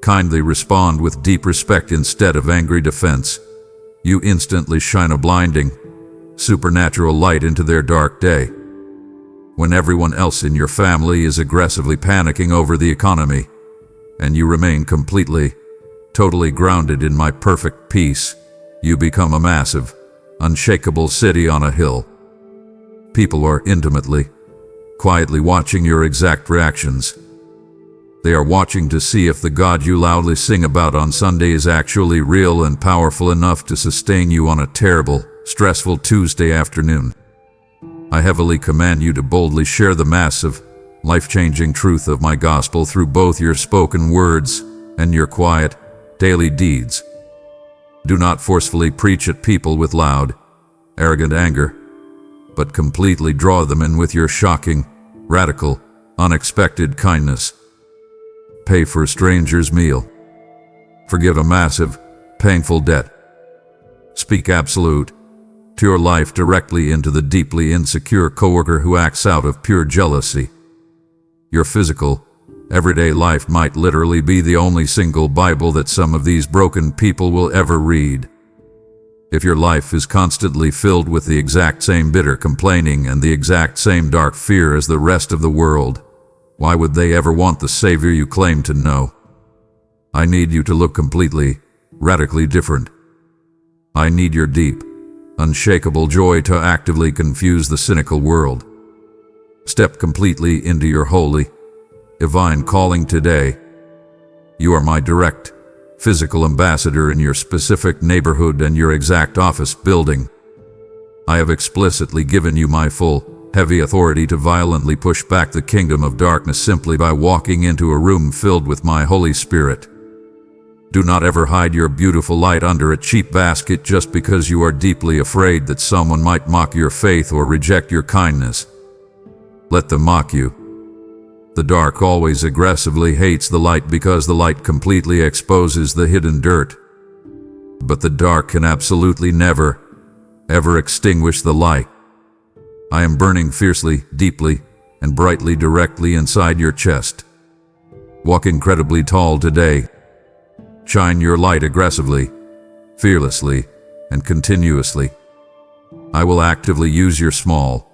kindly respond with deep respect instead of angry defense, you instantly shine a blinding, supernatural light into their dark day. When everyone else in your family is aggressively panicking over the economy, and you remain completely, totally grounded in my perfect peace, you become a massive, unshakable city on a hill. People are intimately, quietly watching your exact reactions. They are watching to see if the God you loudly sing about on Sunday is actually real and powerful enough to sustain you on a terrible, stressful Tuesday afternoon. I heavily command you to boldly share the massive, life-changing truth of my gospel through both your spoken words and your quiet, daily deeds. Do not forcefully preach at people with loud, arrogant anger, but completely draw them in with your shocking, radical, unexpected kindness. Pay for a stranger's meal. Forgive a massive, painful debt. Speak absolute, pure life directly into the deeply insecure coworker who acts out of pure jealousy. Your physical, everyday life might literally be the only single Bible that some of these broken people will ever read. If your life is constantly filled with the exact same bitter complaining and the exact same dark fear as the rest of the world, why would they ever want the Savior you claim to know? I need you to look completely, radically different. I need your deep, unshakable joy to actively confuse the cynical world. Step completely into your holy, divine calling today. You are my direct, physical ambassador in your specific neighborhood and your exact office building. I have explicitly given you my full, heavy authority to violently push back the kingdom of darkness simply by walking into a room filled with my Holy Spirit. Do not ever hide your beautiful light under a cheap basket just because you are deeply afraid that someone might mock your faith or reject your kindness. Let them mock you. The dark always aggressively hates the light because the light completely exposes the hidden dirt. But the dark can absolutely never, ever extinguish the light. I am burning fiercely, deeply, and brightly directly inside your chest. Walk incredibly tall today. Shine your light aggressively, fearlessly, and continuously. I will actively use your small,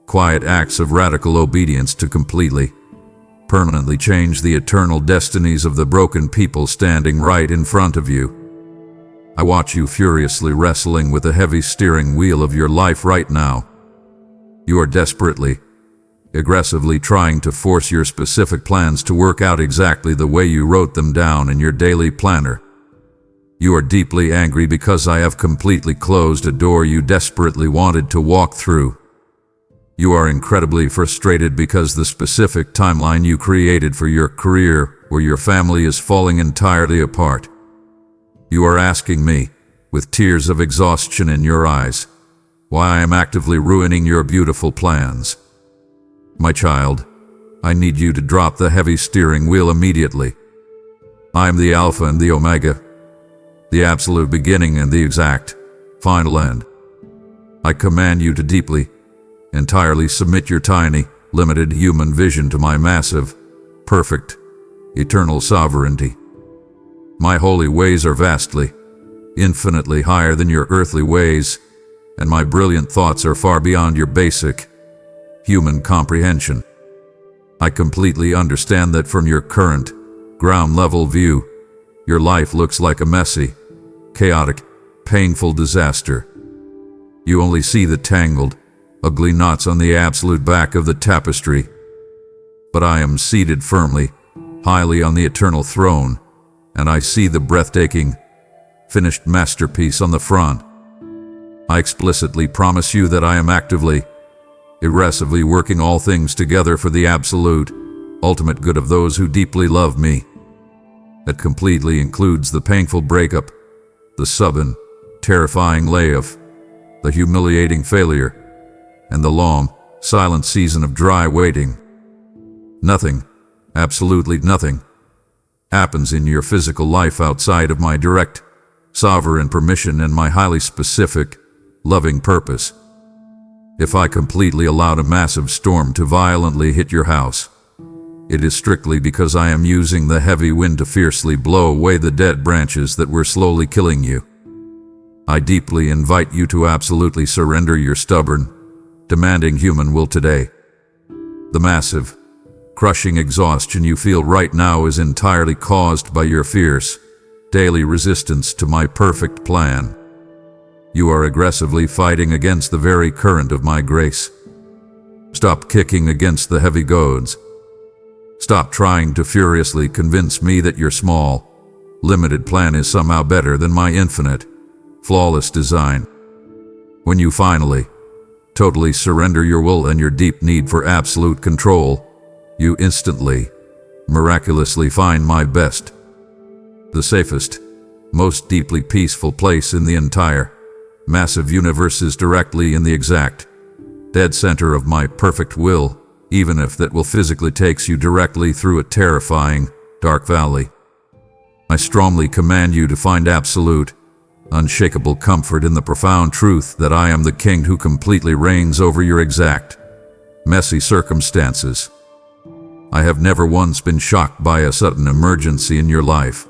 quiet acts of radical obedience to completely, permanently change the eternal destinies of the broken people standing right in front of you. I watch you furiously wrestling with the heavy steering wheel of your life right now. You are desperately, aggressively trying to force your specific plans to work out exactly the way you wrote them down in your daily planner. You are deeply angry because I have completely closed a door you desperately wanted to walk through. You are incredibly frustrated because the specific timeline you created for your career or your family is falling entirely apart. You are asking me, with tears of exhaustion in your eyes, why I am actively ruining your beautiful plans. My child, I need you to drop the heavy steering wheel immediately. I am the Alpha and the Omega, the absolute beginning and the exact, final end. I command you to deeply, entirely submit your tiny, limited human vision to my massive, perfect, eternal sovereignty. My holy ways are vastly, infinitely higher than your earthly ways, and my brilliant thoughts are far beyond your basic, human comprehension. I completely understand that from your current, ground-level view, your life looks like a messy, chaotic, painful disaster. You only see the tangled, ugly knots on the absolute back of the tapestry. But I am seated firmly, highly on the eternal throne, and I see the breathtaking, finished masterpiece on the front. I explicitly promise you that I am actively, aggressively working all things together for the absolute, ultimate good of those who deeply love me. That completely includes the painful breakup, the sudden, terrifying layoff, the humiliating failure, and the long, silent season of dry waiting. Nothing, absolutely nothing, happens in your physical life outside of my direct, sovereign permission and my highly specific, loving purpose. If I completely allowed a massive storm to violently hit your house, it is strictly because I am using the heavy wind to fiercely blow away the dead branches that were slowly killing you. I deeply invite you to absolutely surrender your stubborn, demanding human will today. The massive, crushing exhaustion you feel right now is entirely caused by your fierce, daily resistance to my perfect plan. You are aggressively fighting against the very current of my grace. Stop kicking against the heavy goads. Stop trying to furiously convince me that your small, limited plan is somehow better than my infinite, flawless design. When you finally, totally surrender your will and your deep need for absolute control, you instantly, miraculously find my best, the safest, most deeply peaceful place in the entire, massive universe is directly in the exact, dead center of my perfect will, even if that will physically takes you directly through a terrifying, dark valley. I strongly command you to find absolute, unshakable comfort in the profound truth that I am the King who completely reigns over your exact, messy circumstances. I have never once been shocked by a sudden emergency in your life.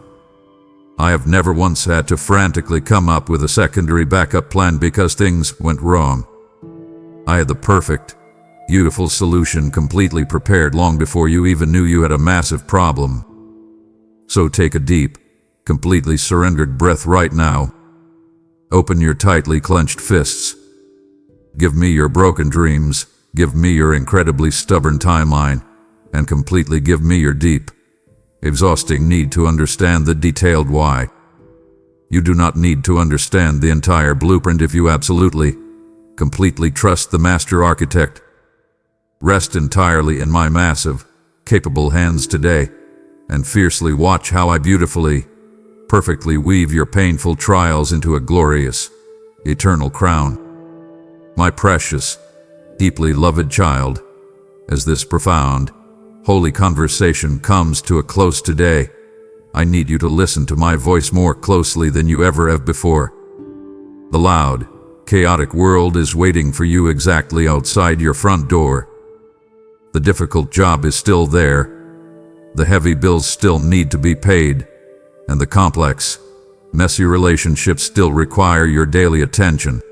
I have never once had to frantically come up with a secondary backup plan because things went wrong. I had the perfect, beautiful solution completely prepared long before you even knew you had a massive problem. So take a deep, completely surrendered breath right now. Open your tightly clenched fists. Give me your broken dreams, give me your incredibly stubborn timeline, and completely give me your deep, exhausting need to understand the detailed why. You do not need to understand the entire blueprint if you absolutely, completely trust the master architect. Rest entirely in my massive, capable hands today, and fiercely watch how I beautifully, perfectly weave your painful trials into a glorious, eternal crown. My precious, deeply loved child, as this profound, holy conversation comes to a close today, I need you to listen to my voice more closely than you ever have before. The loud, chaotic world is waiting for you exactly outside your front door. The difficult job is still there, the heavy bills still need to be paid, and the complex, messy relationships still require your daily attention.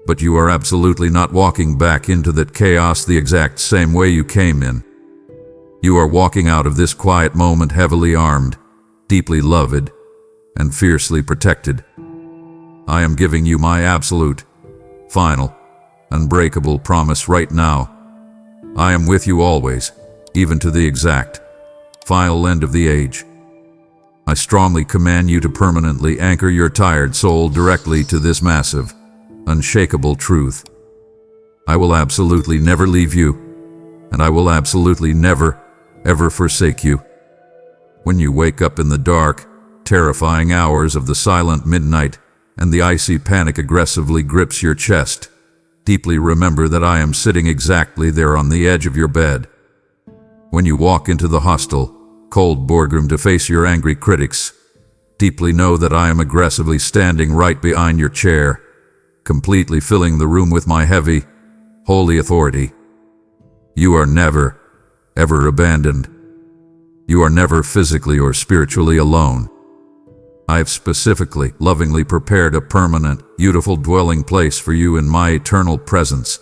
But you are absolutely not walking back into that chaos the exact same way you came in. You are walking out of this quiet moment heavily armed, deeply loved, and fiercely protected. I am giving you my absolute, final, unbreakable promise right now. I am with you always, even to the exact, final end of the age. I strongly command you to permanently anchor your tired soul directly to this massive, unshakable truth. I will absolutely never leave you, and I will absolutely never, ever forsake you. When you wake up in the dark, terrifying hours of the silent midnight, and the icy panic aggressively grips your chest, deeply remember that I am sitting exactly there on the edge of your bed. When you walk into the hostile, cold boardroom to face your angry critics, deeply know that I am aggressively standing right behind your chair, completely filling the room with my heavy, holy authority. You are never, ever abandoned. You are never physically or spiritually alone. I have specifically, lovingly prepared a permanent, beautiful dwelling place for you in my eternal presence,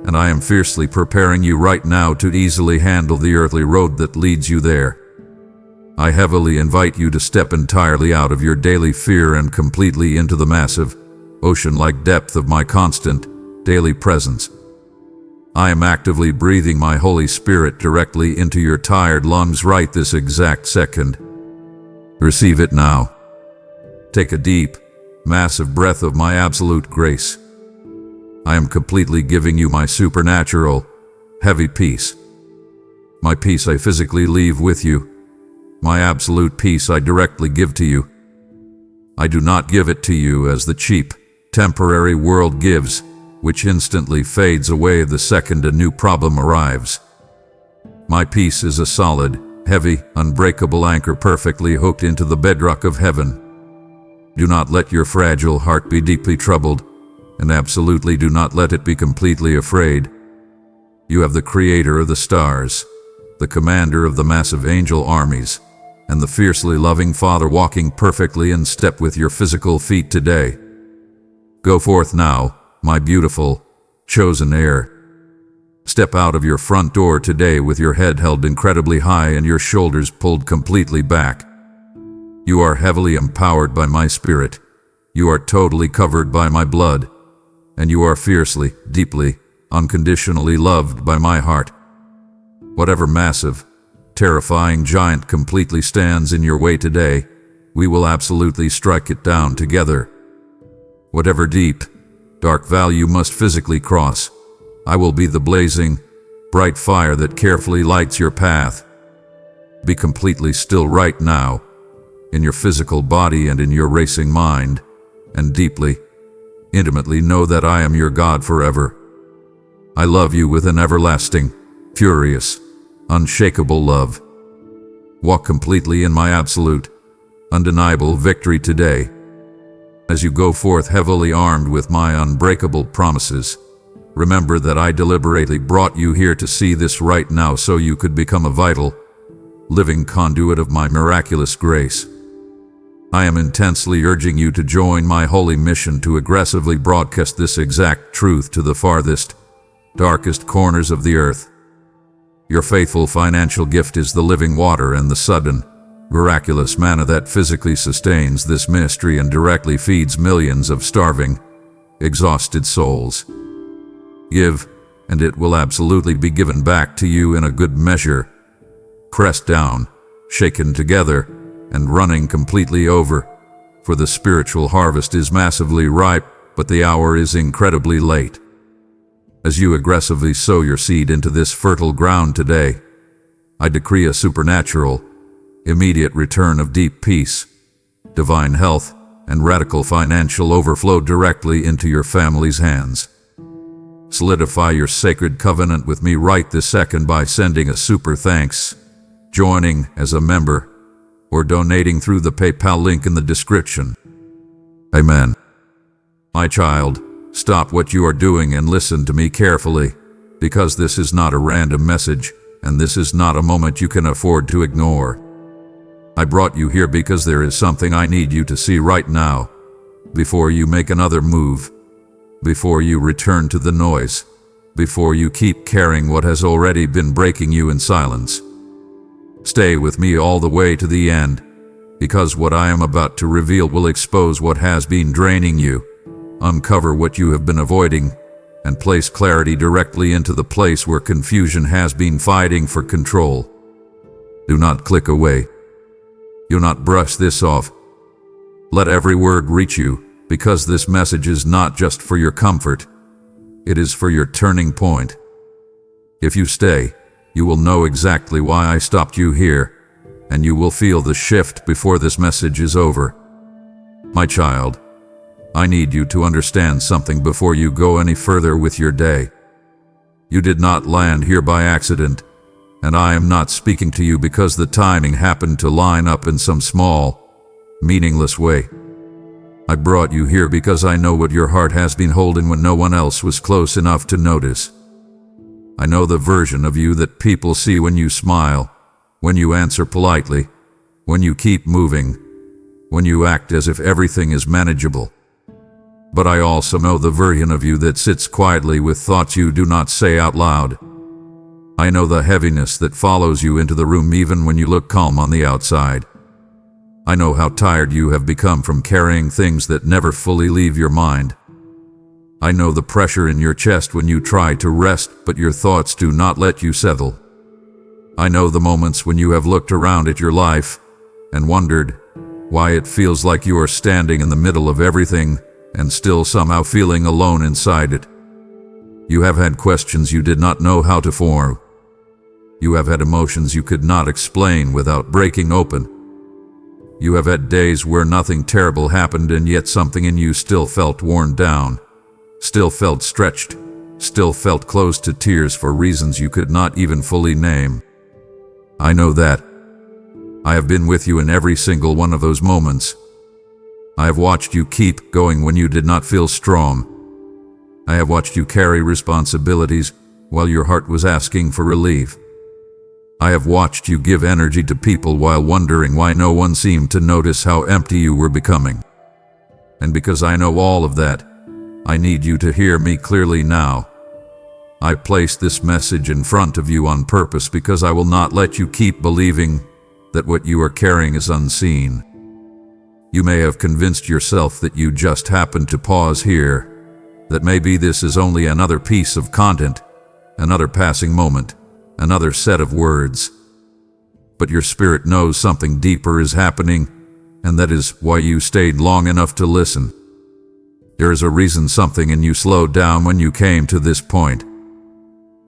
and I am fiercely preparing you right now to easily handle the earthly road that leads you there. I heavily invite you to step entirely out of your daily fear and completely into the massive, ocean-like depth of my constant, daily presence. I am actively breathing my Holy Spirit directly into your tired lungs right this exact second. Receive it now. Take a deep, massive breath of my absolute grace. I am completely giving you my supernatural, heavy peace. My peace I physically leave with you. My absolute peace I directly give to you. I do not give it to you as the cheap, temporary world gives, which instantly fades away the second a new problem arrives. My peace is a solid, heavy, unbreakable anchor perfectly hooked into the bedrock of heaven. Do not let your fragile heart be deeply troubled, and absolutely do not let it be completely afraid. You have the Creator of the stars, the Commander of the massive angel armies, and the fiercely loving Father walking perfectly in step with your physical feet today. Go forth now, my beautiful, chosen heir. Step out of your front door today with your head held incredibly high and your shoulders pulled completely back. You are heavily empowered by my spirit. You are totally covered by my blood. And you are fiercely, deeply, unconditionally loved by my heart. Whatever massive, terrifying giant completely stands in your way today, we will absolutely strike it down together. Whatever deep, dark valley you must physically cross, I will be the blazing, bright fire that carefully lights your path. Be completely still right now, in your physical body and in your racing mind, and deeply, intimately know that I am your God forever. I love you with an everlasting, furious, unshakable love. Walk completely in my absolute, undeniable victory today. As you go forth heavily armed with my unbreakable promises, remember that I deliberately brought you here to see this right now so you could become a vital, living conduit of my miraculous grace. I am intensely urging you to join my holy mission to aggressively broadcast this exact truth to the farthest, darkest corners of the earth. Your faithful financial gift is the living water and the sudden, miraculous manna that physically sustains this ministry and directly feeds millions of starving, exhausted souls. Give, and it will absolutely be given back to you in a good measure. Pressed down, shaken together, and running completely over. For the spiritual harvest is massively ripe, but the hour is incredibly late. As you aggressively sow your seed into this fertile ground today, I decree a supernatural, immediate return of deep peace, divine health, and radical financial overflow directly into your family's hands. Solidify your sacred covenant with me right this second by sending a super thanks, joining as a member, or donating through the PayPal link in the description. Amen. My child, stop what you are doing and listen to me carefully, because this is not a random message, and this is not a moment you can afford to ignore. I brought you here because there is something I need you to see right now, before you make another move, before you return to the noise, before you keep carrying what has already been breaking you in silence. Stay with me all the way to the end, because what I am about to reveal will expose what has been draining you, uncover what you have been avoiding, and place clarity directly into the place where confusion has been fighting for control. Do not click away. Do not brush this off. Let every word reach you, because this message is not just for your comfort. It is for your turning point. If you stay, you will know exactly why I stopped you here, and you will feel the shift before this message is over. My child, I need you to understand something before you go any further with your day. You did not land here by accident, and I am not speaking to you because the timing happened to line up in some small, meaningless way. I brought you here because I know what your heart has been holding when no one else was close enough to notice. I know the version of you that people see when you smile, when you answer politely, when you keep moving, when you act as if everything is manageable. But I also know the version of you that sits quietly with thoughts you do not say out loud. I know the heaviness that follows you into the room even when you look calm on the outside. I know how tired you have become from carrying things that never fully leave your mind. I know the pressure in your chest when you try to rest, but your thoughts do not let you settle. I know the moments when you have looked around at your life and wondered why it feels like you are standing in the middle of everything and still somehow feeling alone inside it. You have had questions you did not know how to form. You have had emotions you could not explain without breaking open. You have had days where nothing terrible happened and yet something in you still felt worn down, still felt stretched, still felt close to tears for reasons you could not even fully name. I know that. I have been with you in every single one of those moments. I have watched you keep going when you did not feel strong. I have watched you carry responsibilities while your heart was asking for relief. I have watched you give energy to people while wondering why no one seemed to notice how empty you were becoming. And because I know all of that, I need you to hear me clearly now. I placed this message in front of you on purpose because I will not let you keep believing that what you are carrying is unseen. You may have convinced yourself that you just happened to pause here, that maybe this is only another piece of content, another passing moment, another set of words. But your spirit knows something deeper is happening, and that is why you stayed long enough to listen. There is a reason something in you slowed down when you came to this point.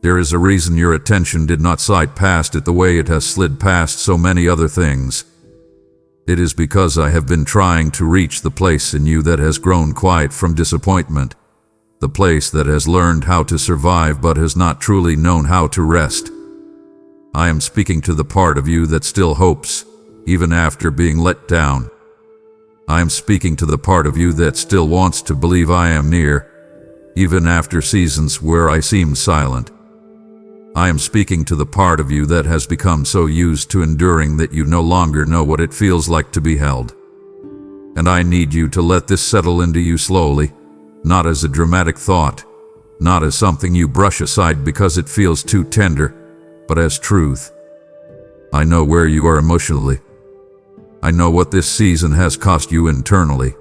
There is a reason your attention did not slide past it the way it has slid past so many other things. It is because I have been trying to reach the place in you that has grown quiet from disappointment, the place that has learned how to survive but has not truly known how to rest. I am speaking to the part of you that still hopes, even after being let down. I am speaking to the part of you that still wants to believe I am near, even after seasons where I seem silent. I am speaking to the part of you that has become so used to enduring that you no longer know what it feels like to be held. And I need you to let this settle into you slowly, not as a dramatic thought, not as something you brush aside because it feels too tender, but as truth. I know where you are emotionally. I know what this season has cost you internally.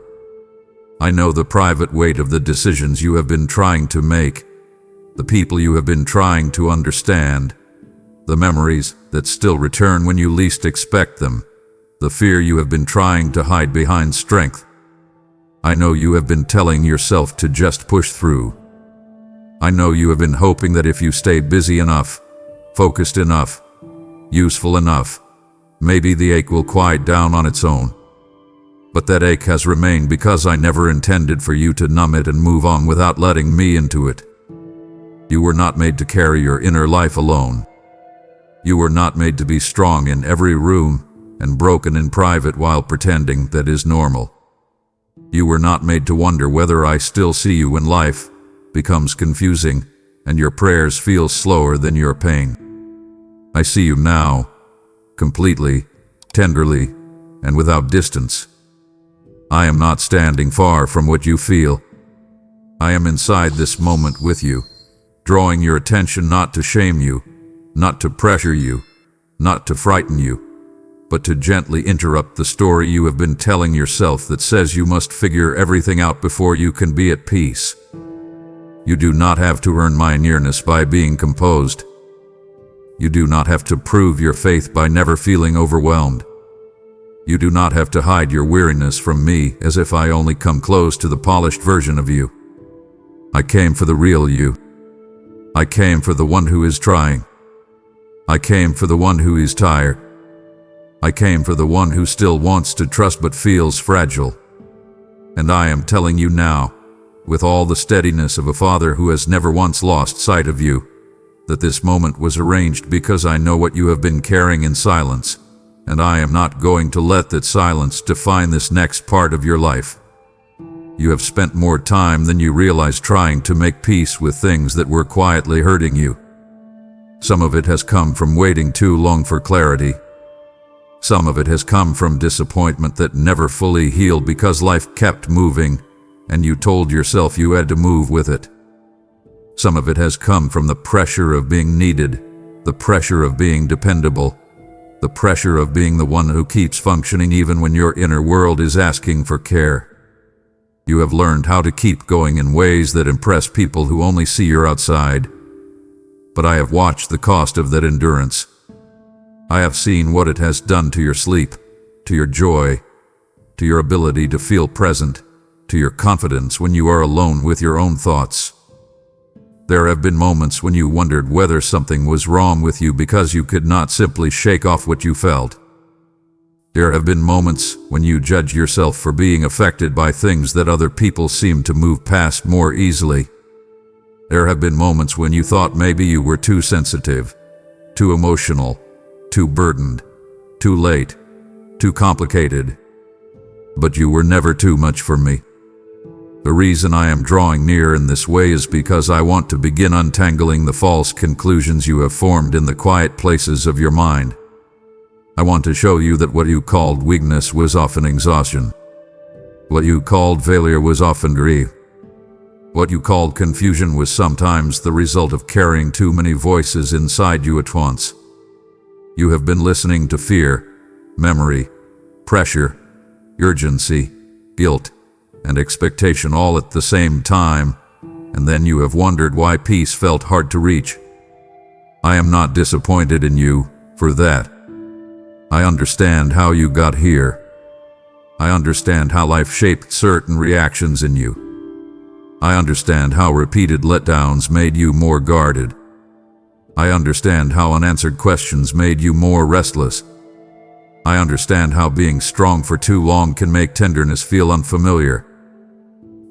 I know the private weight of the decisions you have been trying to make, the people you have been trying to understand, the memories that still return when you least expect them, the fear you have been trying to hide behind strength. I know you have been telling yourself to just push through. I know you have been hoping that if you stay busy enough, focused enough, useful enough, maybe the ache will quiet down on its own. But that ache has remained because I never intended for you to numb it and move on without letting me into it. You were not made to carry your inner life alone. You were not made to be strong in every room and broken in private while pretending that is normal. You were not made to wonder whether I still see you when life becomes confusing and your prayers feel slower than your pain. I see you now, completely, tenderly, and without distance. I am not standing far from what you feel. I am inside this moment with you, drawing your attention not to shame you, not to pressure you, not to frighten you, but to gently interrupt the story you have been telling yourself that says you must figure everything out before you can be at peace. You do not have to earn my nearness by being composed. You do not have to prove your faith by never feeling overwhelmed. You do not have to hide your weariness from me as if I only come close to the polished version of you. I came for the real you. I came for the one who is trying. I came for the one who is tired. I came for the one who still wants to trust but feels fragile. And I am telling you now, with all the steadiness of a father who has never once lost sight of you, that this moment was arranged because I know what you have been carrying in silence, and I am not going to let that silence define this next part of your life. You have spent more time than you realize trying to make peace with things that were quietly hurting you. Some of it has come from waiting too long for clarity. Some of it has come from disappointment that never fully healed because life kept moving, and you told yourself you had to move with it. Some of it has come from the pressure of being needed, the pressure of being dependable, the pressure of being the one who keeps functioning even when your inner world is asking for care. You have learned how to keep going in ways that impress people who only see your outside. But I have watched the cost of that endurance. I have seen what it has done to your sleep, to your joy, to your ability to feel present, to your confidence when you are alone with your own thoughts. There have been moments when you wondered whether something was wrong with you because you could not simply shake off what you felt. There have been moments when you judged yourself for being affected by things that other people seem to move past more easily. There have been moments when you thought maybe you were too sensitive, too emotional, too burdened, too late, too complicated. But you were never too much for me. The reason I am drawing near in this way is because I want to begin untangling the false conclusions you have formed in the quiet places of your mind. I want to show you that what you called weakness was often exhaustion. What you called failure was often grief. What you called confusion was sometimes the result of carrying too many voices inside you at once. You have been listening to fear, memory, pressure, urgency, guilt, and expectation all at the same time, and then you have wondered why peace felt hard to reach. I am not disappointed in you for that. I understand how you got here. I understand how life shaped certain reactions in you. I understand how repeated letdowns made you more guarded. I understand how unanswered questions made you more restless. I understand how being strong for too long can make tenderness feel unfamiliar.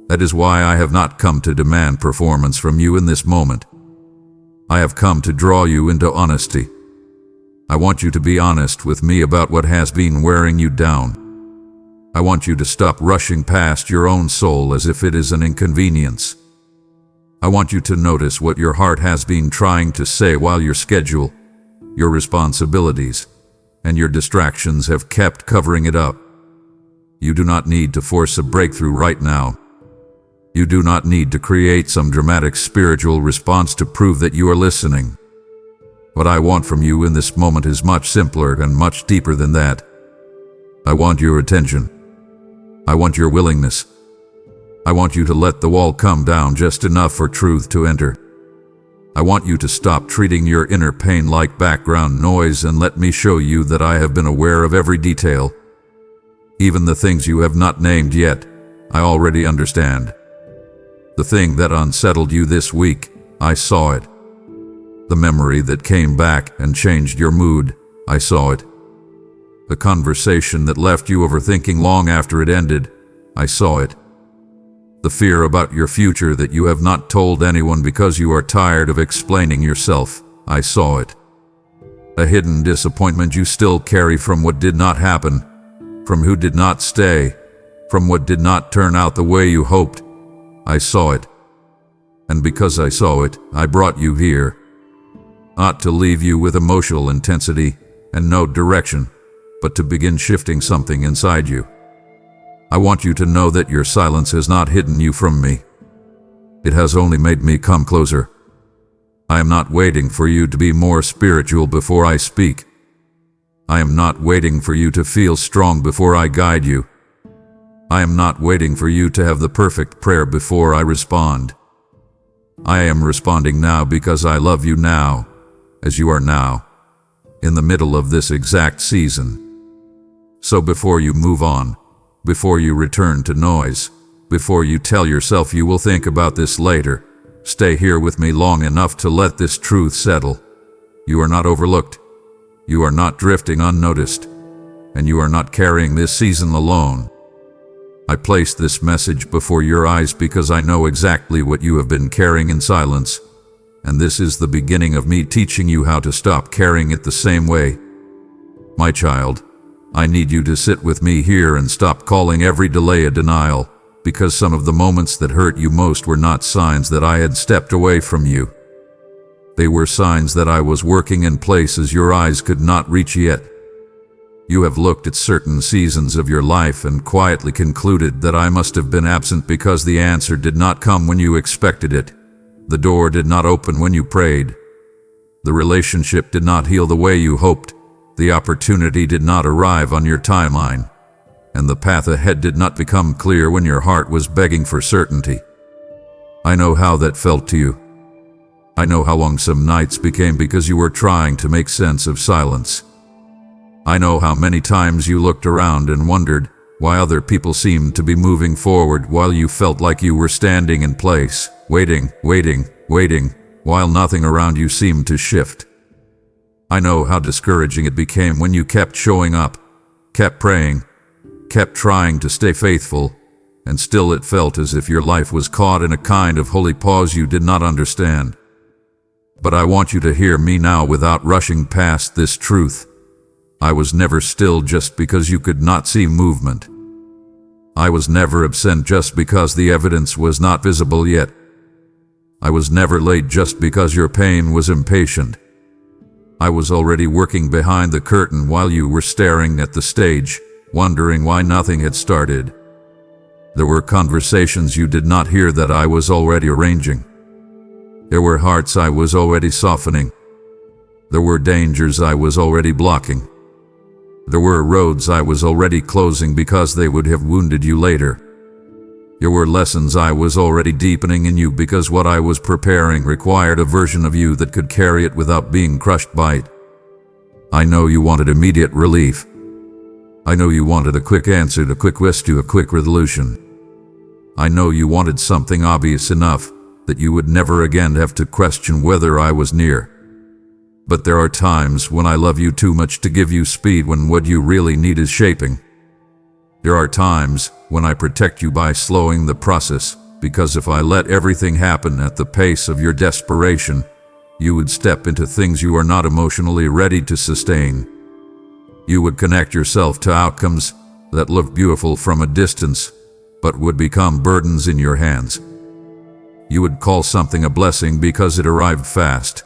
That is why I have not come to demand performance from you in this moment. I have come to draw you into honesty. I want you to be honest with me about what has been wearing you down. I want you to stop rushing past your own soul as if it is an inconvenience. I want you to notice what your heart has been trying to say while your schedule, your responsibilities, and your distractions have kept covering it up. You do not need to force a breakthrough right now. You do not need to create some dramatic spiritual response to prove that you are listening. What I want from you in this moment is much simpler and much deeper than that. I want your attention. I want your willingness. I want you to let the wall come down just enough for truth to enter. I want you to stop treating your inner pain like background noise and let me show you that I have been aware of every detail. Even the things you have not named yet, I already understand. The thing that unsettled you this week, I saw it. The memory that came back and changed your mood, I saw it. The conversation that left you overthinking long after it ended, I saw it. The fear about your future that you have not told anyone because you are tired of explaining yourself, I saw it. A hidden disappointment you still carry from what did not happen, from who did not stay, from what did not turn out the way you hoped, I saw it. And because I saw it, I brought you here. Not to leave you with emotional intensity and no direction, but to begin shifting something inside you. I want you to know that your silence has not hidden you from me. It has only made me come closer. I am not waiting for you to be more spiritual before I speak. I am not waiting for you to feel strong before I guide you. I am not waiting for you to have the perfect prayer before I respond. I am responding now because I love you now, as you are now, in the middle of this exact season. So before you move on, before you return to noise, before you tell yourself you will think about this later, stay here with me long enough to let this truth settle. You are not overlooked. You are not drifting unnoticed. And you are not carrying this season alone. I placed this message before your eyes because I know exactly what you have been carrying in silence. And this is the beginning of me teaching you how to stop carrying it the same way. My child, I need you to sit with me here and stop calling every delay a denial, because some of the moments that hurt you most were not signs that I had stepped away from you. They were signs that I was working in places your eyes could not reach yet. You have looked at certain seasons of your life and quietly concluded that I must have been absent because the answer did not come when you expected it. The door did not open when you prayed. The relationship did not heal the way you hoped. The opportunity did not arrive on your timeline. And the path ahead did not become clear when your heart was begging for certainty. I know how that felt to you. I know how long some nights became because you were trying to make sense of silence. I know how many times you looked around and wondered why other people seemed to be moving forward while you felt like you were standing in place, waiting, while nothing around you seemed to shift. I know how discouraging it became when you kept showing up, kept praying, kept trying to stay faithful, and still it felt as if your life was caught in a kind of holy pause you did not understand. But I want you to hear me now without rushing past this truth. I was never still just because you could not see movement. I was never absent just because the evidence was not visible yet. I was never late just because your pain was impatient. I was already working behind the curtain while you were staring at the stage, wondering why nothing had started. There were conversations you did not hear that I was already arranging. There were hearts I was already softening. There were dangers I was already blocking. There were roads I was already closing because they would have wounded you later. There were lessons I was already deepening in you because what I was preparing required a version of you that could carry it without being crushed by it. I know you wanted immediate relief. I know you wanted a quick answer to a quick rescue, a quick resolution. I know you wanted something obvious enough that you would never again have to question whether I was near. But there are times when I love you too much to give you speed when what you really need is shaping. There are times when I protect you by slowing the process, because if I let everything happen at the pace of your desperation, you would step into things you are not emotionally ready to sustain. You would connect yourself to outcomes that look beautiful from a distance, but would become burdens in your hands. You would call something a blessing because it arrived fast,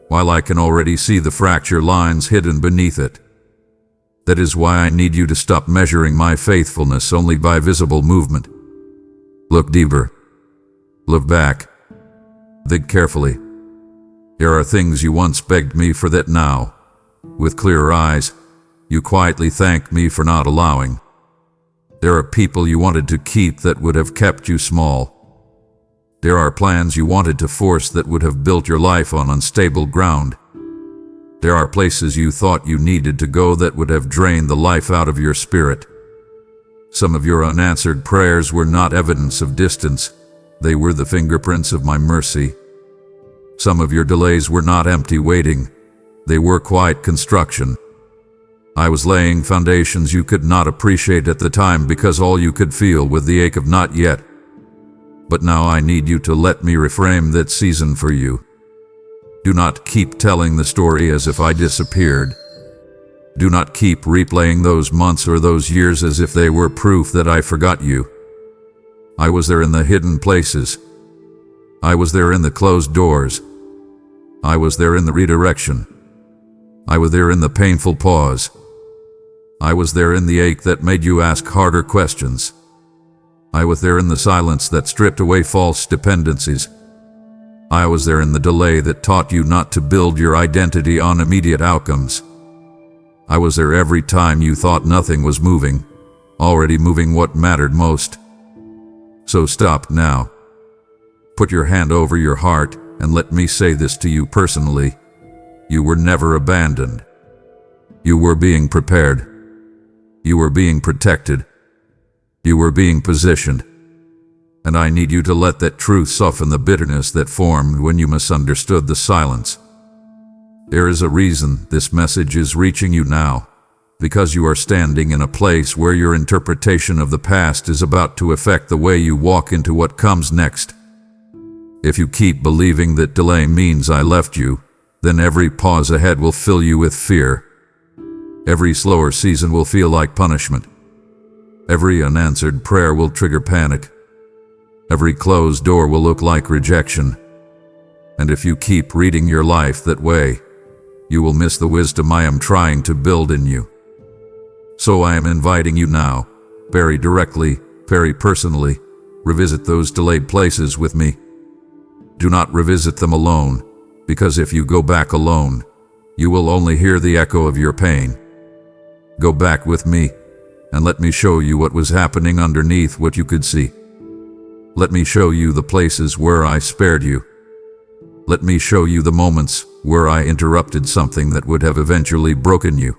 while I can already see the fracture lines hidden beneath it. That is why I need you to stop measuring my faithfulness only by visible movement. Look deeper. Look back. Think carefully. There are things you once begged me for that now, with clear eyes, you quietly thank me for not allowing. There are people you wanted to keep that would have kept you small. There are plans you wanted to force that would have built your life on unstable ground. There are places you thought you needed to go that would have drained the life out of your spirit. Some of your unanswered prayers were not evidence of distance. They were the fingerprints of my mercy. Some of your delays were not empty waiting. They were quiet construction. I was laying foundations you could not appreciate at the time because all you could feel was the ache of not yet. But now I need you to let me reframe that season for you. Do not keep telling the story as if I disappeared. Do not keep replaying those months or those years as if they were proof that I forgot you. I was there in the hidden places. I was there in the closed doors. I was there in the redirection. I was there in the painful pause. I was there in the ache that made you ask harder questions. I was there in the silence that stripped away false dependencies. I was there in the delay that taught you not to build your identity on immediate outcomes. I was there every time you thought nothing was moving, already moving what mattered most. So stop now. Put your hand over your heart and let me say this to you personally. You were never abandoned. You were being prepared. You were being protected. You were being positioned. And I need you to let that truth soften the bitterness that formed when you misunderstood the silence. There is a reason this message is reaching you now, because you are standing in a place where your interpretation of the past is about to affect the way you walk into what comes next. If you keep believing that delay means I left you, then every pause ahead will fill you with fear. Every slower season will feel like punishment. Every unanswered prayer will trigger panic. Every closed door will look like rejection. And if you keep reading your life that way, you will miss the wisdom I am trying to build in you. So I am inviting you now, very directly, very personally, revisit those delayed places with me. Do not revisit them alone, because if you go back alone, you will only hear the echo of your pain. Go back with me, and let me show you what was happening underneath what you could see. Let me show you the places where I spared you. Let me show you the moments where I interrupted something that would have eventually broken you.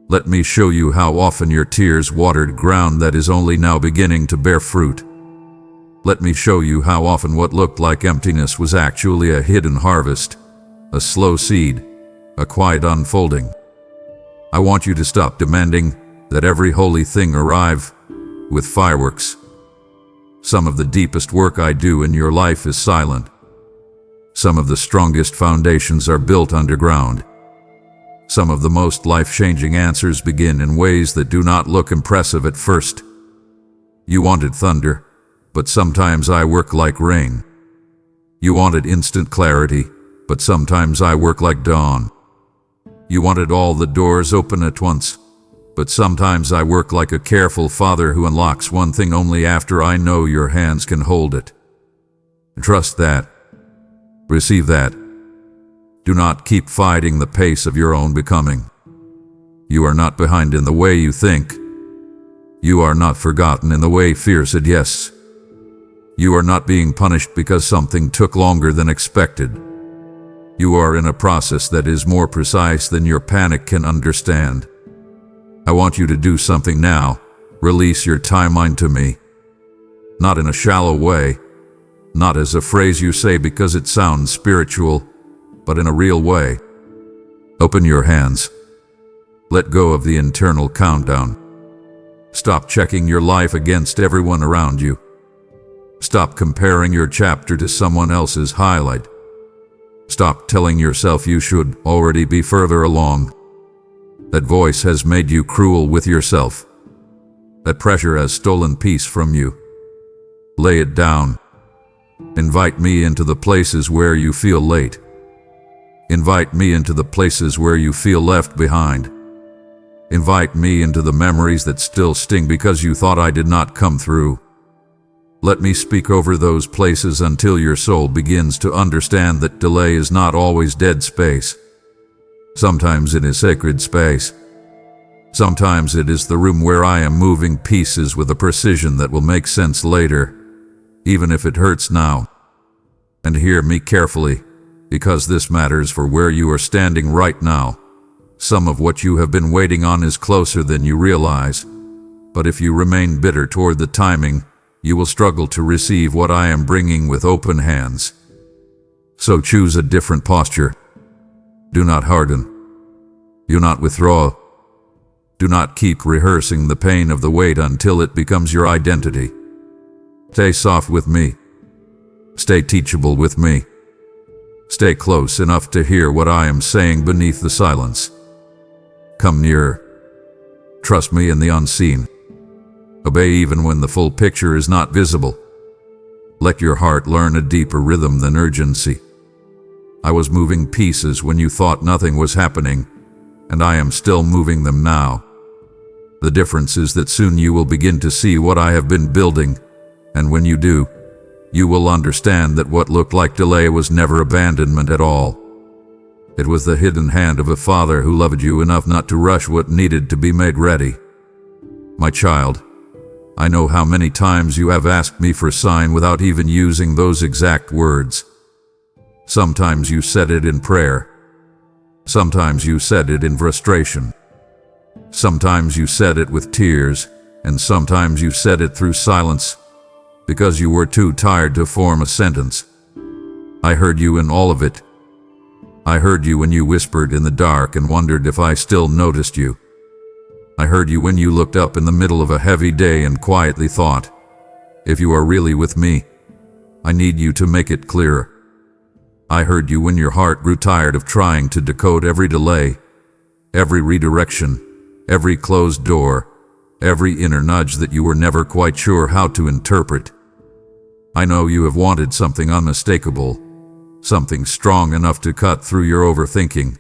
Let me show you how often your tears watered ground that is only now beginning to bear fruit. Let me show you how often what looked like emptiness was actually a hidden harvest, a slow seed, a quiet unfolding. I want you to stop demanding that every holy thing arrive with fireworks. Some of the deepest work I do in your life is silent. Some of the strongest foundations are built underground. Some of the most life-changing answers begin in ways that do not look impressive at first. You wanted thunder, but sometimes I work like rain. You wanted instant clarity, but sometimes I work like dawn. You wanted all the doors open at once, but sometimes I work like a careful father who unlocks one thing only after I know your hands can hold it. Trust that. Receive that. Do not keep fighting the pace of your own becoming. You are not behind in the way you think. You are not forgotten in the way fear said yes. You are not being punished because something took longer than expected. You are in a process that is more precise than your panic can understand. I want you to do something now. Release your timeline to me. Not in a shallow way, not as a phrase you say because it sounds spiritual, but in a real way. Open your hands. Let go of the internal countdown. Stop checking your life against everyone around you. Stop comparing your chapter to someone else's highlight. Stop telling yourself you should already be further along. That voice has made you cruel with yourself. That pressure has stolen peace from you. Lay it down. Invite me into the places where you feel late. Invite me into the places where you feel left behind. Invite me into the memories that still sting because you thought I did not come through. Let me speak over those places until your soul begins to understand that delay is not always dead space. Sometimes it is sacred space. Sometimes it is the room where I am moving pieces with a precision that will make sense later. even if it hurts now. And hear me carefully, because this matters for where you are standing right now. Some of what you have been waiting on is closer than you realize, but if you remain bitter toward the timing, you will struggle to receive what I am bringing with open hands. So choose a different posture. Do not harden. Do not withdraw. Do not keep rehearsing the pain of the wait until it becomes your identity. Stay soft with me. Stay teachable with me. Stay close enough to hear what I am saying beneath the silence. Come nearer. Trust me in the unseen. Obey even when the full picture is not visible. Let your heart learn a deeper rhythm than urgency. I was moving pieces when you thought nothing was happening, and I am still moving them now. The difference is that soon you will begin to see what I have been building, and when you do, you will understand that what looked like delay was never abandonment at all. It was the hidden hand of a father who loved you enough not to rush what needed to be made ready. My child, I know how many times you have asked me for a sign without even using those exact words. Sometimes you said it in prayer. Sometimes you said it in frustration. Sometimes you said it with tears, and sometimes you said it through silence, because you were too tired to form a sentence. I heard you in all of it. I heard you when you whispered in the dark and wondered if I still noticed you. I heard you when you looked up in the middle of a heavy day and quietly thought, if you are really with me, I need you to make it clearer. I heard you when your heart grew tired of trying to decode every delay, every redirection, every closed door, every inner nudge that you were never quite sure how to interpret. I know you have wanted something unmistakable, something strong enough to cut through your overthinking,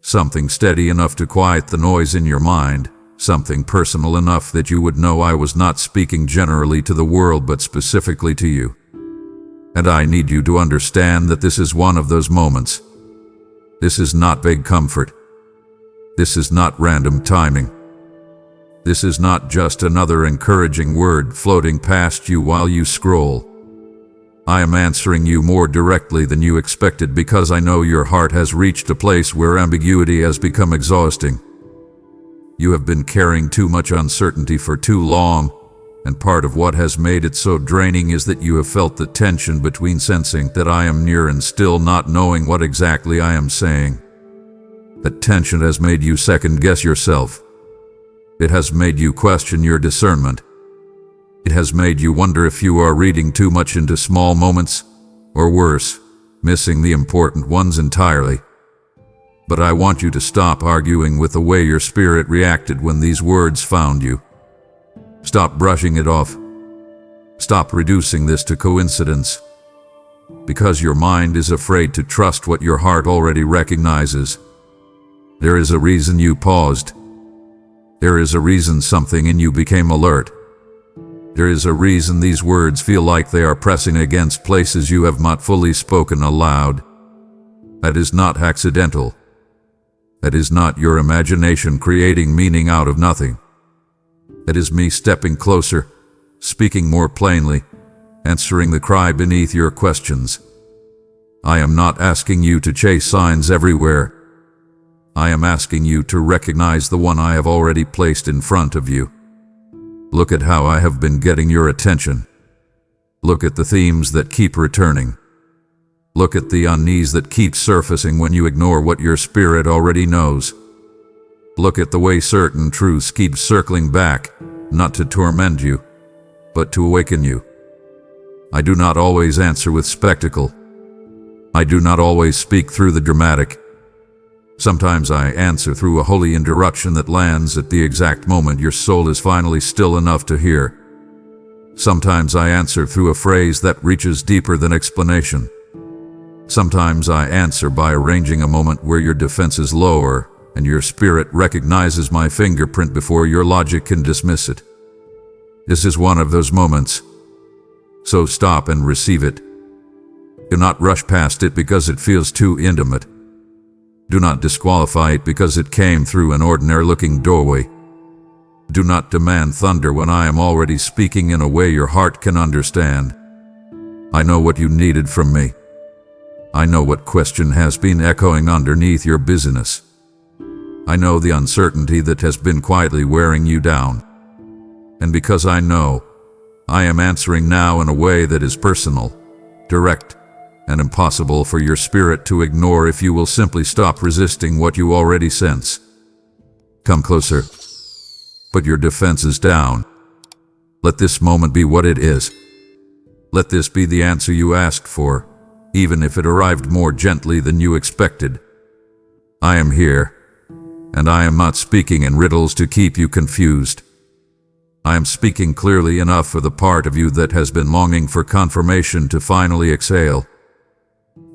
something steady enough to quiet the noise in your mind, something personal enough that you would know I was not speaking generally to the world but specifically to you. And I need you to understand that this is one of those moments. This is not vague comfort. This is not random timing. This is not just another encouraging word floating past you while you scroll. I am answering you more directly than you expected because I know your heart has reached a place where ambiguity has become exhausting. You have been carrying too much uncertainty for too long, and part of what has made it so draining is that you have felt the tension between sensing that I am near and still not knowing what exactly I am saying. That tension has made you second-guess yourself. It has made you question your discernment. It has made you wonder if you are reading too much into small moments, or worse, missing the important ones entirely. But I want you to stop arguing with the way your spirit reacted when these words found you. Stop brushing it off. Stop reducing this to coincidence. Because your mind is afraid to trust what your heart already recognizes. There is a reason you paused. There is a reason something in you became alert. There is a reason these words feel like they are pressing against places you have not fully spoken aloud. That is not accidental. That is not your imagination creating meaning out of nothing. That is me stepping closer, speaking more plainly, answering the cry beneath your questions. I am not asking you to chase signs everywhere. I am asking you to recognize the one I have already placed in front of you. Look at how I have been getting your attention. Look at the themes that keep returning. Look at the unease that keeps surfacing when you ignore what your spirit already knows. Look at the way certain truths keep circling back, not to torment you, but to awaken you. I do not always answer with spectacle. I do not always speak through the dramatic. Sometimes I answer through a holy interruption that lands at the exact moment your soul is finally still enough to hear. Sometimes I answer through a phrase that reaches deeper than explanation. Sometimes I answer by arranging a moment where your defense is lower and your spirit recognizes my fingerprint before your logic can dismiss it. This is one of those moments. So stop and receive it. Do not rush past it because it feels too intimate. Do not disqualify it because it came through an ordinary-looking doorway. Do not demand thunder when I am already speaking in a way your heart can understand. I know what you needed from me. I know what question has been echoing underneath your busyness. I know the uncertainty that has been quietly wearing you down. And because I know, I am answering now in a way that is personal, direct, and impossible for your spirit to ignore if you will simply stop resisting what you already sense. Come closer. Put your defenses down. Let this moment be what it is. Let this be the answer you asked for, even if it arrived more gently than you expected. I am here, and I am not speaking in riddles to keep you confused. I am speaking clearly enough for the part of you that has been longing for confirmation to finally exhale.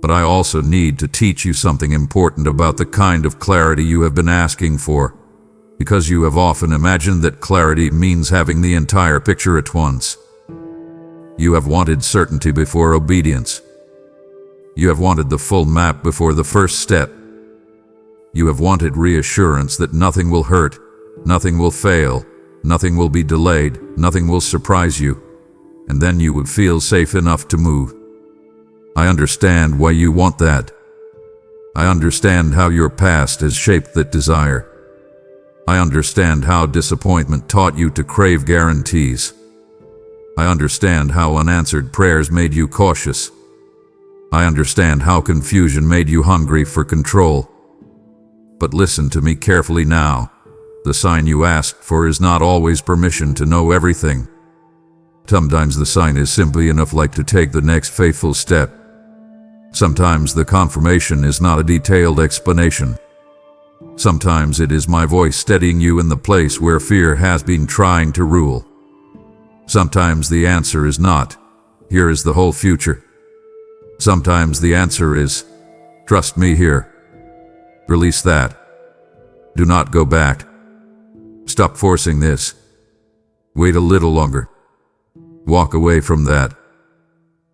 But I also need to teach you something important about the kind of clarity you have been asking for, because you have often imagined that clarity means having the entire picture at once. You have wanted certainty before obedience. You have wanted the full map before the first step. You have wanted reassurance that nothing will hurt, nothing will fail, nothing will be delayed, nothing will surprise you, and then you would feel safe enough to move. I understand why you want that. I understand how your past has shaped that desire. I understand how disappointment taught you to crave guarantees. I understand how unanswered prayers made you cautious. I understand how confusion made you hungry for control. But listen to me carefully now. The sign you asked for is not always permission to know everything. Sometimes the sign is simply enough like to take the next faithful step. Sometimes the confirmation is not a detailed explanation. Sometimes it is my voice steadying you in the place where fear has been trying to rule. Sometimes the answer is not, here is the whole future. Sometimes the answer is, trust me here. Release that. Do not go back. Stop forcing this. Wait a little longer. Walk away from that.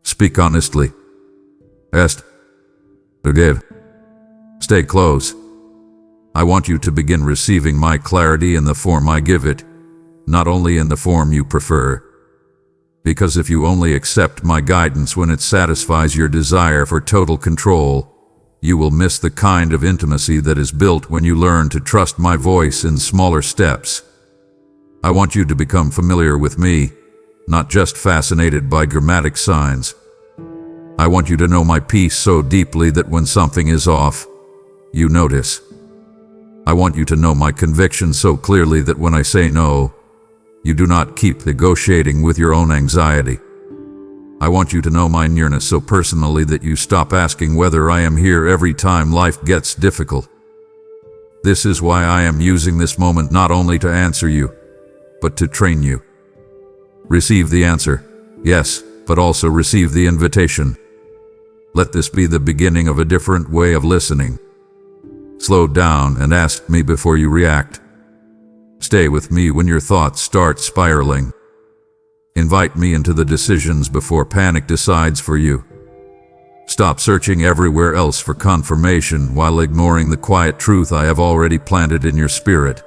Speak honestly. Ask. Forgive. Stay close. I want you to begin receiving my clarity in the form I give it, not only in the form you prefer. Because if you only accept my guidance when it satisfies your desire for total control, you will miss the kind of intimacy that is built when you learn to trust my voice in smaller steps. I want you to become familiar with me, not just fascinated by grammatic signs. I want you to know my peace so deeply that when something is off, you notice. I want you to know my conviction so clearly that when I say no, you do not keep negotiating with your own anxiety. I want you to know my nearness so personally that you stop asking whether I am here every time life gets difficult. This is why I am using this moment not only to answer you, but to train you. Receive the answer, yes, but also receive the invitation. Let this be the beginning of a different way of listening. Slow down and ask me before you react. Stay with me when your thoughts start spiraling. Invite me into the decisions before panic decides for you. Stop searching everywhere else for confirmation while ignoring the quiet truth I have already planted in your spirit.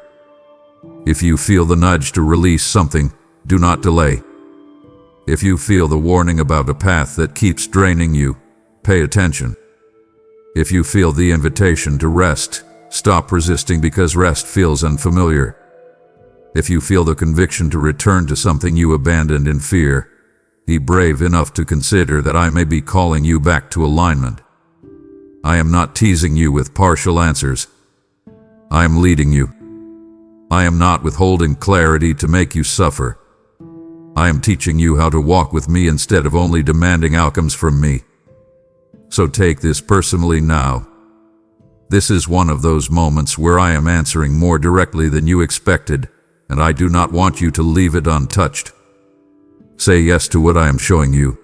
If you feel the nudge to release something, do not delay. If you feel the warning about a path that keeps draining you, pay attention. If you feel the invitation to rest, stop resisting because rest feels unfamiliar. If you feel the conviction to return to something you abandoned in fear, be brave enough to consider that I may be calling you back to alignment. I am not teasing you with partial answers. I am leading you. I am not withholding clarity to make you suffer. I am teaching you how to walk with me instead of only demanding outcomes from me. So take this personally now. This is one of those moments where I am answering more directly than you expected, and I do not want you to leave it untouched. Say yes to what I am showing you.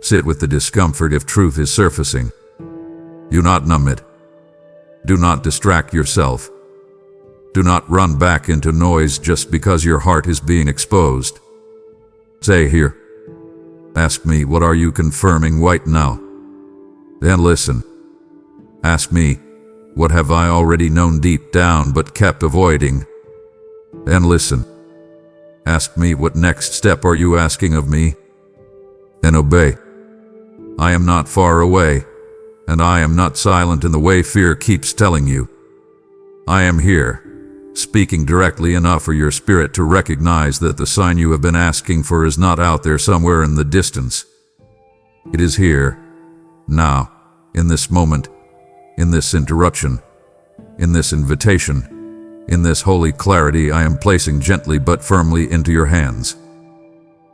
Sit with the discomfort if truth is surfacing. Do not numb it. Do not distract yourself. Do not run back into noise just because your heart is being exposed. Say here. Ask me, what are you confirming right now? Then listen. Ask me, what have I already known deep down but kept avoiding? Then listen. Ask me, what next step are you asking of me? Then obey. I am not far away, and I am not silent in the way fear keeps telling you. I am here, speaking directly enough for your spirit to recognize that the sign you have been asking for is not out there somewhere in the distance. It is here, now, in this moment, in this interruption, in this invitation, in this holy clarity I am placing gently but firmly into your hands.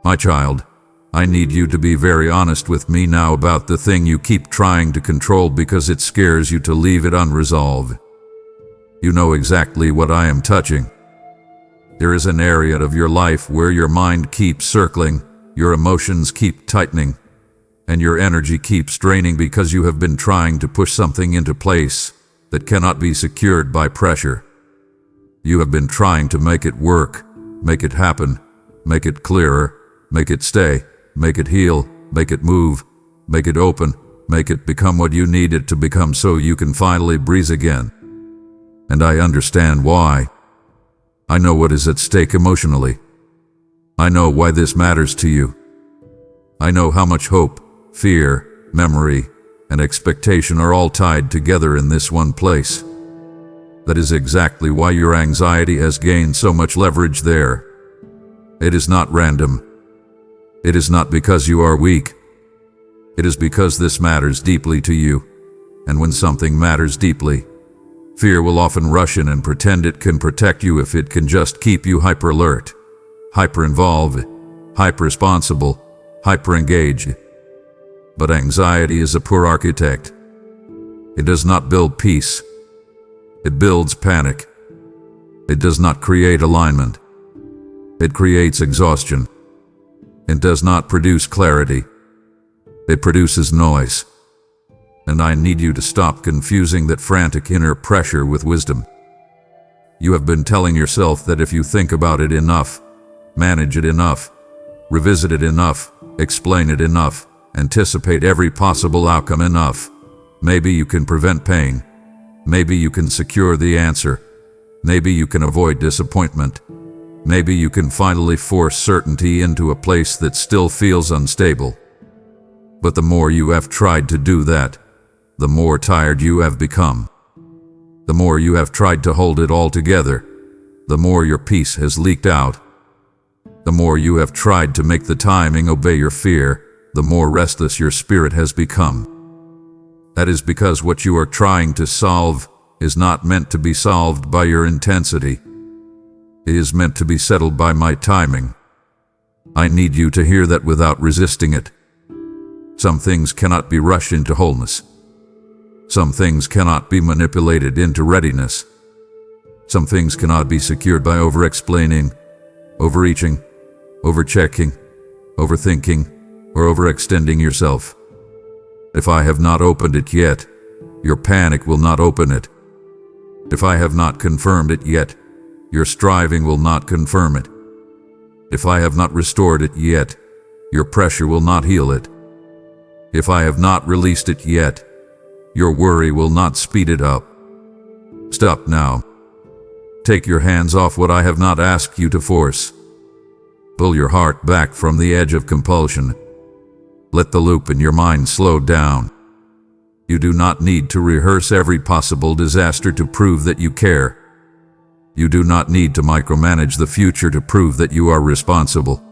My child, I need you to be very honest with me now about the thing you keep trying to control because it scares you to leave it unresolved. You know exactly what I am touching. There is an area of your life where your mind keeps circling, your emotions keep tightening, and your energy keeps draining because you have been trying to push something into place that cannot be secured by pressure. You have been trying to make it work, make it happen, make it clearer, make it stay, make it heal, make it move, make it open, make it become what you need it to become so you can finally breathe again. And I understand why. I know what is at stake emotionally. I know why this matters to you. I know how much hope, fear, memory, and expectation are all tied together in this one place. That is exactly why your anxiety has gained so much leverage there. It is not random. It is not because you are weak. It is because this matters deeply to you. And when something matters deeply, fear will often rush in and pretend it can protect you if it can just keep you hyper-alert, hyper-involved, hyper-responsible, hyper-engaged. But anxiety is a poor architect. It does not build peace. It builds panic. It does not create alignment. It creates exhaustion. It does not produce clarity. It produces noise. And I need you to stop confusing that frantic inner pressure with wisdom. You have been telling yourself that if you think about it enough, manage it enough, revisit it enough, explain it enough, anticipate every possible outcome enough, maybe you can prevent pain. Maybe you can secure the answer. Maybe you can avoid disappointment. Maybe you can finally force certainty into a place that still feels unstable. But the more you have tried to do that, the more tired you have become. The more you have tried to hold it all together, the more your peace has leaked out. The more you have tried to make the timing obey your fear, the more restless your spirit has become. That is because what you are trying to solve is not meant to be solved by your intensity. It is meant to be settled by my timing. I need you to hear that without resisting it. Some things cannot be rushed into wholeness. Some things cannot be manipulated into readiness. Some things cannot be secured by over-explaining, overreaching, over-checking, overthinking, or overextending yourself. If I have not opened it yet, your panic will not open it. If I have not confirmed it yet, your striving will not confirm it. If I have not restored it yet, your pressure will not heal it. If I have not released it yet, your worry will not speed it up. Stop now. Take your hands off what I have not asked you to force. Pull your heart back from the edge of compulsion. Let the loop in your mind slow down. You do not need to rehearse every possible disaster to prove that you care. You do not need to micromanage the future to prove that you are responsible.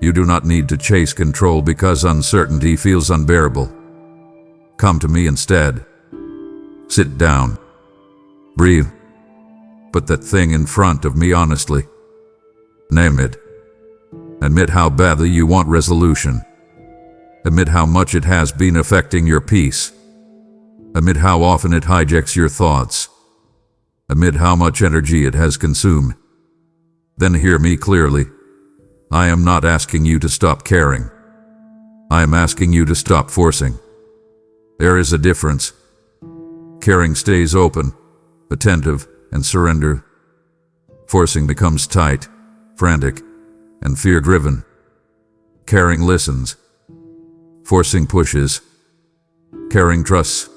You do not need to chase control because uncertainty feels unbearable. Come to me instead. Sit down. Breathe. Put that thing in front of me honestly. Name it. Admit how badly you want resolution. Admit how much it has been affecting your peace. Admit how often it hijacks your thoughts. Admit how much energy it has consumed. Then hear me clearly. I am not asking you to stop caring. I am asking you to stop forcing. There is a difference. Caring stays open, attentive, and surrender. Forcing becomes tight, frantic, and fear-driven. Caring listens. Forcing pushes. Caring trusts.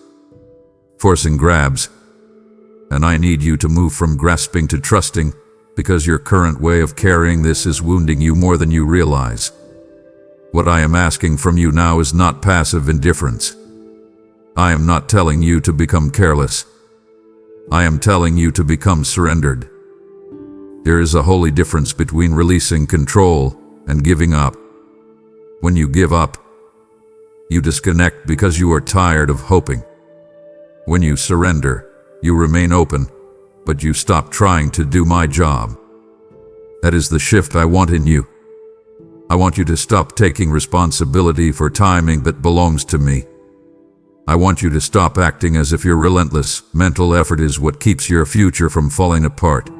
Forcing grabs. And I need you to move from grasping to trusting, because your current way of carrying this is wounding you more than you realize. What I am asking from you now is not passive indifference. I am not telling you to become careless. I am telling you to become surrendered. There is a holy difference between releasing control and giving up. When you give up, you disconnect because you are tired of hoping. When you surrender, you remain open, but you stop trying to do my job. That is the shift I want in you. I want you to stop taking responsibility for timing that belongs to me. I want you to stop acting as if your relentless mental effort is what keeps your future from falling apart.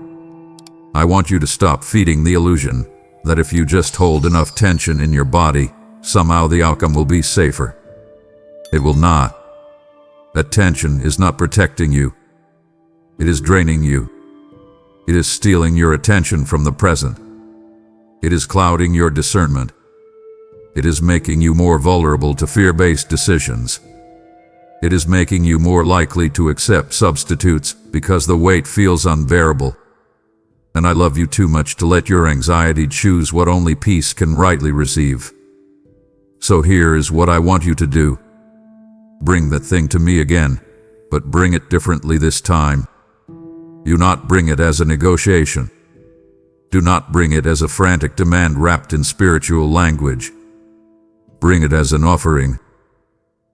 I want you to stop feeding the illusion that if you just hold enough tension in your body, somehow the outcome will be safer. It will not. That tension is not protecting you. It is draining you. It is stealing your attention from the present. It is clouding your discernment. It is making you more vulnerable to fear-based decisions. It is making you more likely to accept substitutes because the weight feels unbearable. And I love you too much to let your anxiety choose what only peace can rightly receive. So here is what I want you to do. Bring that thing to me again, but bring it differently this time. Do not bring it as a negotiation. Do not bring it as a frantic demand wrapped in spiritual language. Bring it as an offering.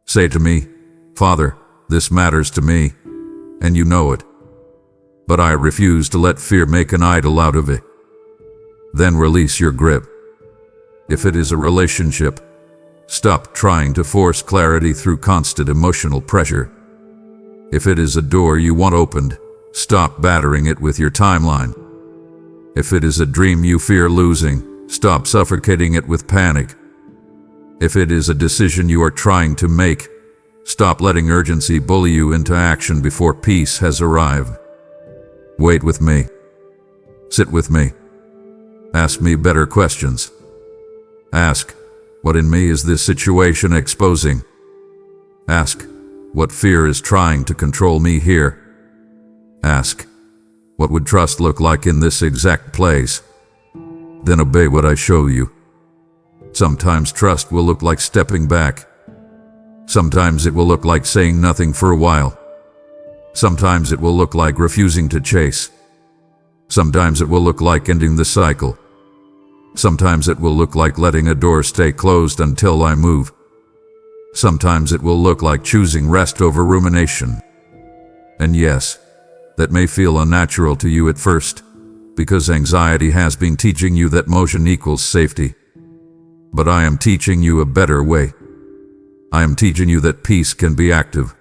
Say to me, Father, this matters to me, and you know it. But I refuse to let fear make an idol out of it. Then release your grip. If it is a relationship, stop trying to force clarity through constant emotional pressure. If it is a door you want opened, stop battering it with your timeline. If it is a dream you fear losing, stop suffocating it with panic. If it is a decision you are trying to make, stop letting urgency bully you into action before peace has arrived. Wait with me. Sit with me. Ask me better questions. Ask, what in me is this situation exposing? Ask, what fear is trying to control me here? Ask, what would trust look like in this exact place? Then obey what I show you. Sometimes trust will look like stepping back. Sometimes it will look like saying nothing for a while. Sometimes it will look like refusing to chase. Sometimes it will look like ending the cycle. Sometimes it will look like letting a door stay closed until I move. Sometimes it will look like choosing rest over rumination. And yes, that may feel unnatural to you at first, because anxiety has been teaching you that motion equals safety. But I am teaching you a better way. I am teaching you that peace can be active.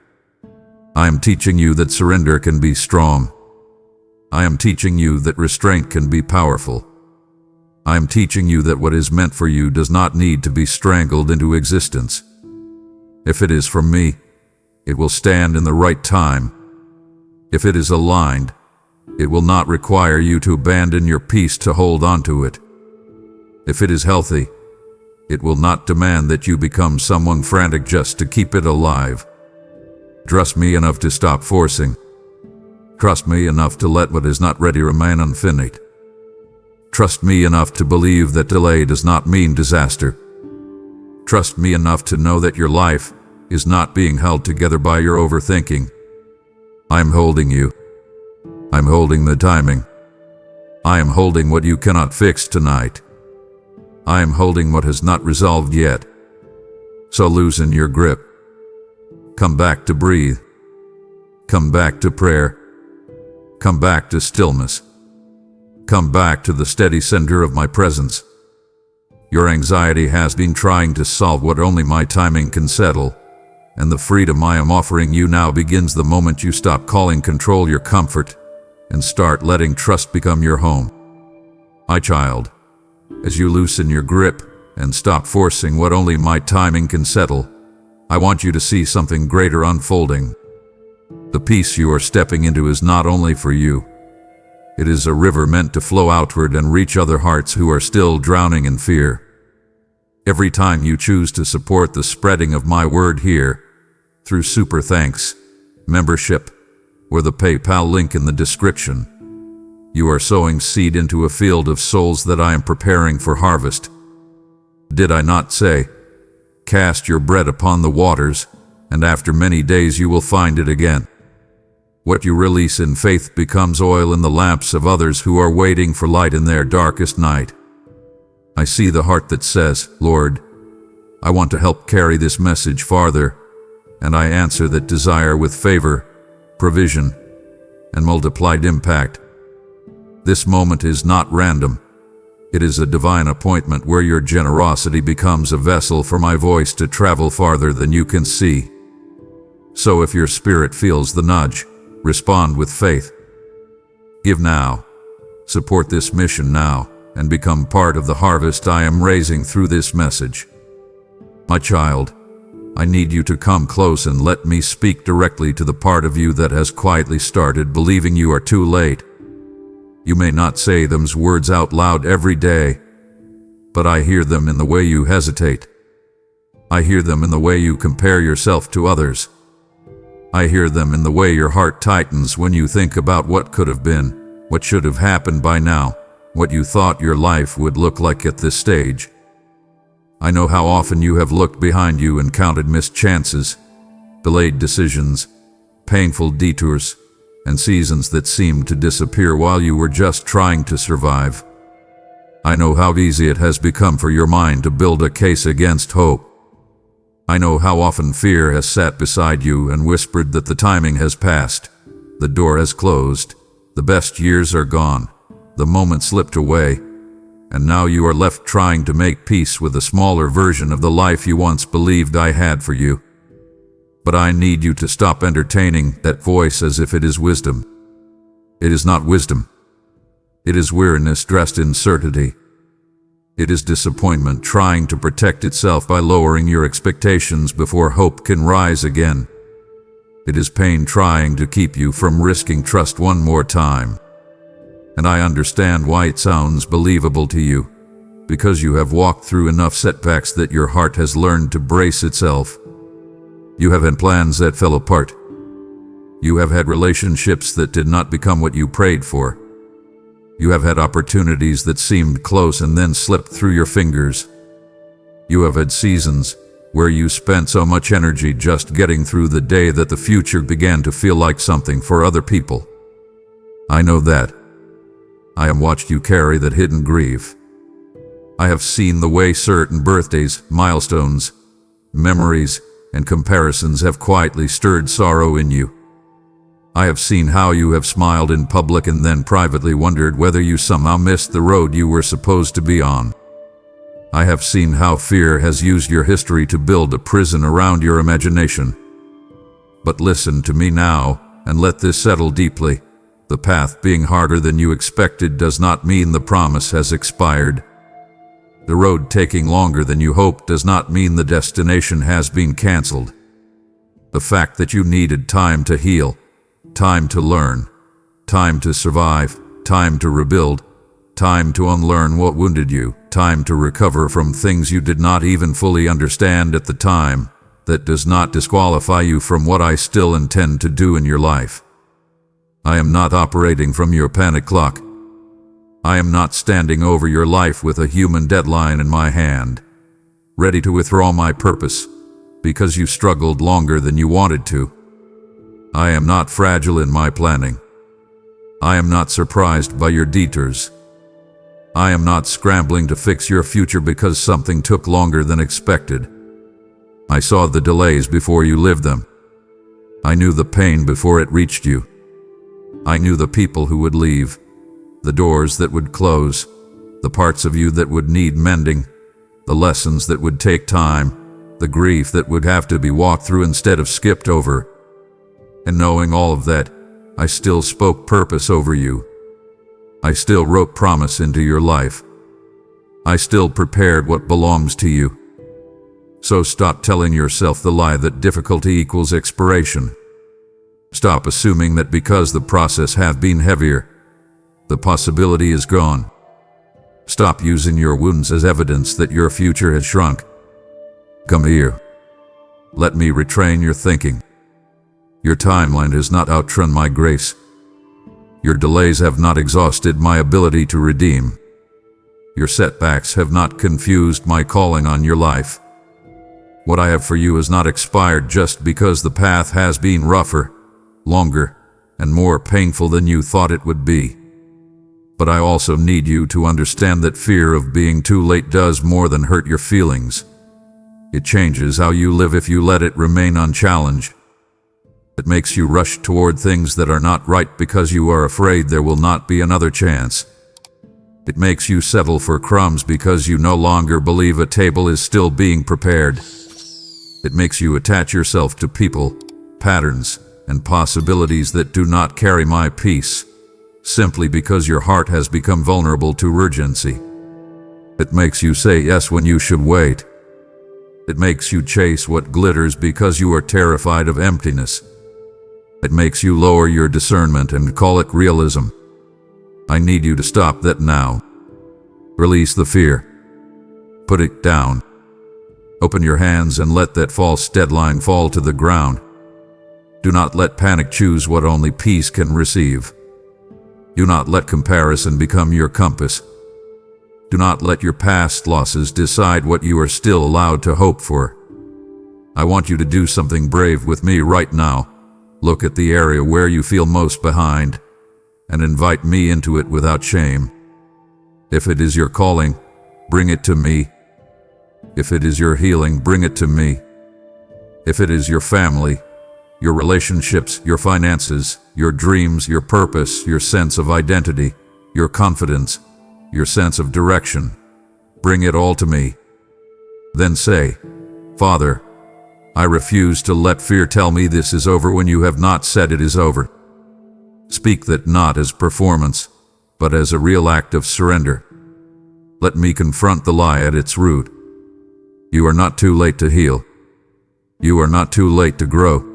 I am teaching you that surrender can be strong. I am teaching you that restraint can be powerful. I am teaching you that what is meant for you does not need to be strangled into existence. If it is from me, it will stand in the right time. If it is aligned, it will not require you to abandon your peace to hold on to it. If it is healthy, it will not demand that you become someone frantic just to keep it alive. Trust me enough to stop forcing. Trust me enough to let what is not ready remain unfinished. Trust me enough to believe that delay does not mean disaster. Trust me enough to know that your life is not being held together by your overthinking. I'm holding you. I'm holding the timing. I am holding what you cannot fix tonight. I am holding what has not resolved yet. So loosen your grip. Come back to breathe. Come back to prayer. Come back to stillness. Come back to the steady center of my presence. Your anxiety has been trying to solve what only my timing can settle, and the freedom I am offering you now begins the moment you stop calling control your comfort and start letting trust become your home. My child, as you loosen your grip and stop forcing what only my timing can settle, I want you to see something greater unfolding. The peace you are stepping into is not only for you. It is a river meant to flow outward and reach other hearts who are still drowning in fear. Every time you choose to support the spreading of my word here, through super thanks, membership, or the PayPal link in the description, you are sowing seed into a field of souls that I am preparing for harvest. did I not say, cast your bread upon the waters, and after many days you will find it again? What you release in faith becomes oil in the lamps of others who are waiting for light in their darkest night. I see the heart that says, Lord, I want to help carry this message farther, and I answer that desire with favor, provision, and multiplied impact. This moment is not random. It is a divine appointment where your generosity becomes a vessel for my voice to travel farther than you can see. So if your spirit feels the nudge, respond with faith. Give now. Support this mission now, and become part of the harvest I am raising through this message. My child, I need you to come close and let me speak directly to the part of you that has quietly started believing you are too late. You may not say those words out loud every day, but I hear them in the way you hesitate. I hear them in the way you compare yourself to others. I hear them in the way your heart tightens when you think about what could have been, what should have happened by now, what you thought your life would look like at this stage. I know how often you have looked behind you and counted missed chances, delayed decisions, painful detours, and seasons that seemed to disappear while you were just trying to survive. I know how easy it has become for your mind to build a case against hope. I know how often fear has sat beside you and whispered that the timing has passed, the door has closed, the best years are gone, the moment slipped away, and now you are left trying to make peace with a smaller version of the life you once believed I had for you. But I need you to stop entertaining that voice as if it is wisdom. It is not wisdom. It is weariness dressed in certainty. It is disappointment trying to protect itself by lowering your expectations before hope can rise again. It is pain trying to keep you from risking trust one more time. And I understand why it sounds believable to you, because you have walked through enough setbacks that your heart has learned to brace itself. You have had plans that fell apart. You have had relationships that did not become what you prayed for. You have had opportunities that seemed close and then slipped through your fingers. You have had seasons where you spent so much energy just getting through the day that the future began to feel like something for other people. I know that. I have watched you carry that hidden grief. I have seen the way certain birthdays, milestones, memories, and comparisons have quietly stirred sorrow in you. I have seen how you have smiled in public and then privately wondered whether you somehow missed the road you were supposed to be on. I have seen how fear has used your history to build a prison around your imagination. But listen to me now, and let this settle deeply. The path being harder than you expected does not mean the promise has expired. The road taking longer than you hoped does not mean the destination has been canceled. The fact that you needed time to heal, time to learn, time to survive, time to rebuild, time to unlearn what wounded you, time to recover from things you did not even fully understand at the time, that does not disqualify you from what I still intend to do in your life. I am not operating from your panic clock. I am not standing over your life with a human deadline in my hand, ready to withdraw my purpose, because you struggled longer than you wanted to. I am not fragile in my planning. I am not surprised by your detours. I am not scrambling to fix your future because something took longer than expected. I saw the delays before you lived them. I knew the pain before it reached you. I knew the people who would leave, the doors that would close, the parts of you that would need mending, the lessons that would take time, the grief that would have to be walked through instead of skipped over. And knowing all of that, I still spoke purpose over you. I still wrote promise into your life. I still prepared what belongs to you. So stop telling yourself the lie that difficulty equals expiration. Stop assuming that because the process have been heavier, the possibility is gone. Stop using your wounds as evidence that your future has shrunk. Come here. Let me retrain your thinking. Your timeline has not outrun my grace. Your delays have not exhausted my ability to redeem. Your setbacks have not confused my calling on your life. What I have for you has not expired just because the path has been rougher, longer, and more painful than you thought it would be. But I also need you to understand that fear of being too late does more than hurt your feelings. It changes how you live if you let it remain unchallenged. It makes you rush toward things that are not right because you are afraid there will not be another chance. It makes you settle for crumbs because you no longer believe a table is still being prepared. It makes you attach yourself to people, patterns, and possibilities that do not carry my peace, simply because your heart has become vulnerable to urgency. It makes you say yes when you should wait. It makes you chase what glitters because you are terrified of emptiness. It makes you lower your discernment and call it realism. I need you to stop that now. Release the fear. Put it down. Open your hands and let that false deadline fall to the ground. Do not let panic choose what only peace can receive. Do not let comparison become your compass. Do not let your past losses decide what you are still allowed to hope for. I want you to do something brave with me right now. Look at the area where you feel most behind, and invite me into it without shame. If it is your calling, bring it to me. If it is your healing, bring it to me. If it is your family, your relationships, your finances, your dreams, your purpose, your sense of identity, your confidence, your sense of direction, bring it all to me. Then say, Father, I refuse to let fear tell me this is over when you have not said it is over. Speak that not as performance, but as a real act of surrender. Let me confront the lie at its root. You are not too late to heal. You are not too late to grow.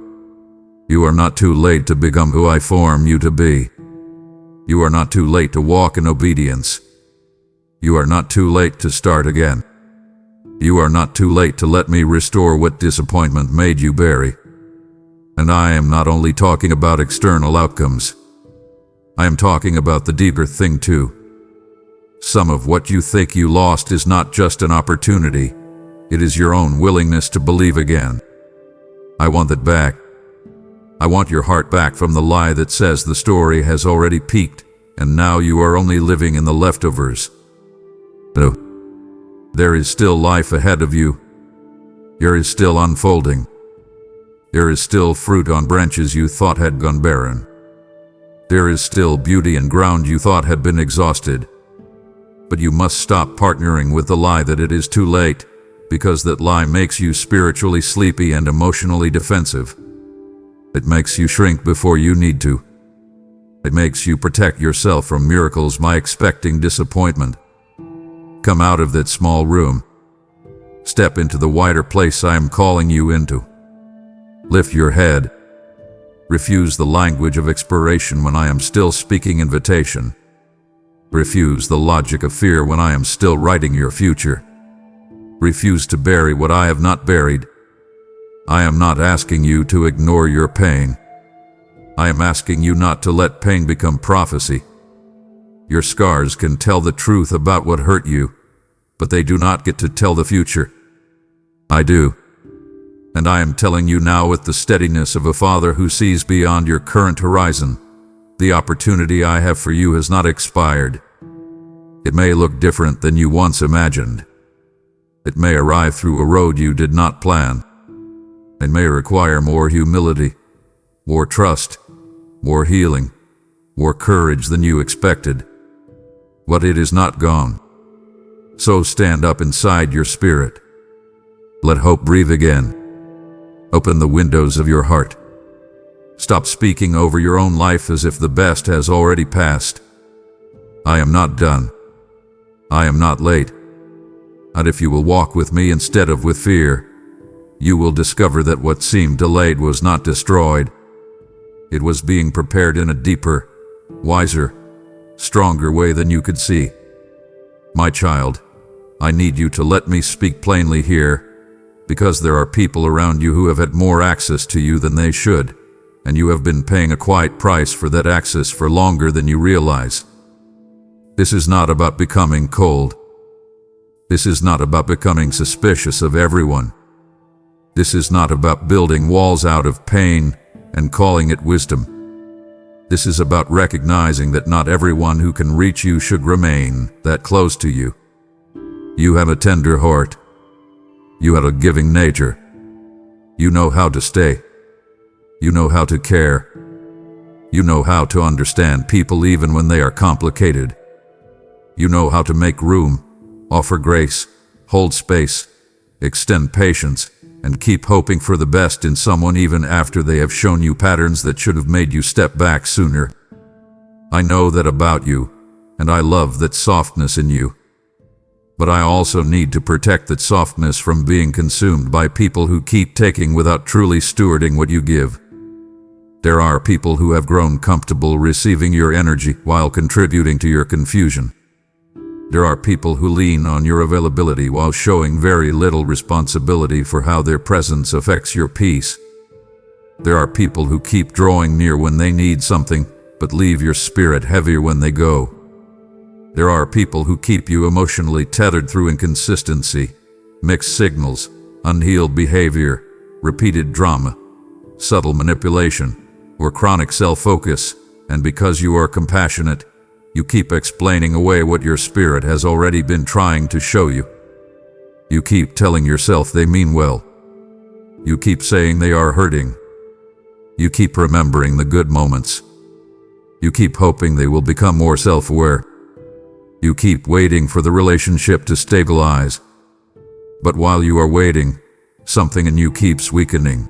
You are not too late to become who I form you to be. You are not too late to walk in obedience. You are not too late to start again. You are not too late to let me restore what disappointment made you bury. And I am not only talking about external outcomes. I am talking about the deeper thing too. Some of what you think you lost is not just an opportunity. It is your own willingness to believe again. I want that back. I want your heart back from the lie that says the story has already peaked, and now you are only living in the leftovers. No. There is still life ahead of you. There is still unfolding. There is still fruit on branches you thought had gone barren. There is still beauty in ground you thought had been exhausted. But you must stop partnering with the lie that it is too late, because that lie makes you spiritually sleepy and emotionally defensive. It makes you shrink before you need to. It makes you protect yourself from miracles by expecting disappointment. Come out of that small room. Step into the wider place I am calling you into. Lift your head. Refuse the language of expiration when I am still speaking invitation. Refuse the logic of fear when I am still writing your future. Refuse to bury what I have not buried. I am not asking you to ignore your pain. I am asking you not to let pain become prophecy. Your scars can tell the truth about what hurt you, but they do not get to tell the future. I do. And I am telling you now with the steadiness of a father who sees beyond your current horizon. The opportunity I have for you has not expired. It may look different than you once imagined. It may arrive through a road you did not plan. It may require more humility, more trust, more healing, more courage than you expected. But it is not gone. So stand up inside your spirit. Let hope breathe again. Open the windows of your heart. Stop speaking over your own life as if the best has already passed. I am not done. I am not late. And if you will walk with me instead of with fear, you will discover that what seemed delayed was not destroyed. It was being prepared in a deeper, wiser, stronger way than you could see. My child, I need you to let me speak plainly here, because there are people around you who have had more access to you than they should, and you have been paying a quiet price for that access for longer than you realize. This is not about becoming cold. This is not about becoming suspicious of everyone. This is not about building walls out of pain and calling it wisdom. This is about recognizing that not everyone who can reach you should remain that close to you. You have a tender heart. You have a giving nature. You know how to stay. You know how to care. You know how to understand people even when they are complicated. You know how to make room, offer grace, hold space, extend patience, and keep hoping for the best in someone even after they have shown you patterns that should have made you step back sooner. I know that about you, and I love that softness in you. But I also need to protect that softness from being consumed by people who keep taking without truly stewarding what you give. There are people who have grown comfortable receiving your energy while contributing to your confusion. There are people who lean on your availability while showing very little responsibility for how their presence affects your peace. There are people who keep drawing near when they need something, but leave your spirit heavier when they go. There are people who keep you emotionally tethered through inconsistency, mixed signals, unhealed behavior, repeated drama, subtle manipulation, or chronic self-focus, and because you are compassionate, you keep explaining away what your spirit has already been trying to show you. You keep telling yourself they mean well. You keep saying they are hurting. You keep remembering the good moments. You keep hoping they will become more self-aware. You keep waiting for the relationship to stabilize. But while you are waiting, something in you keeps weakening.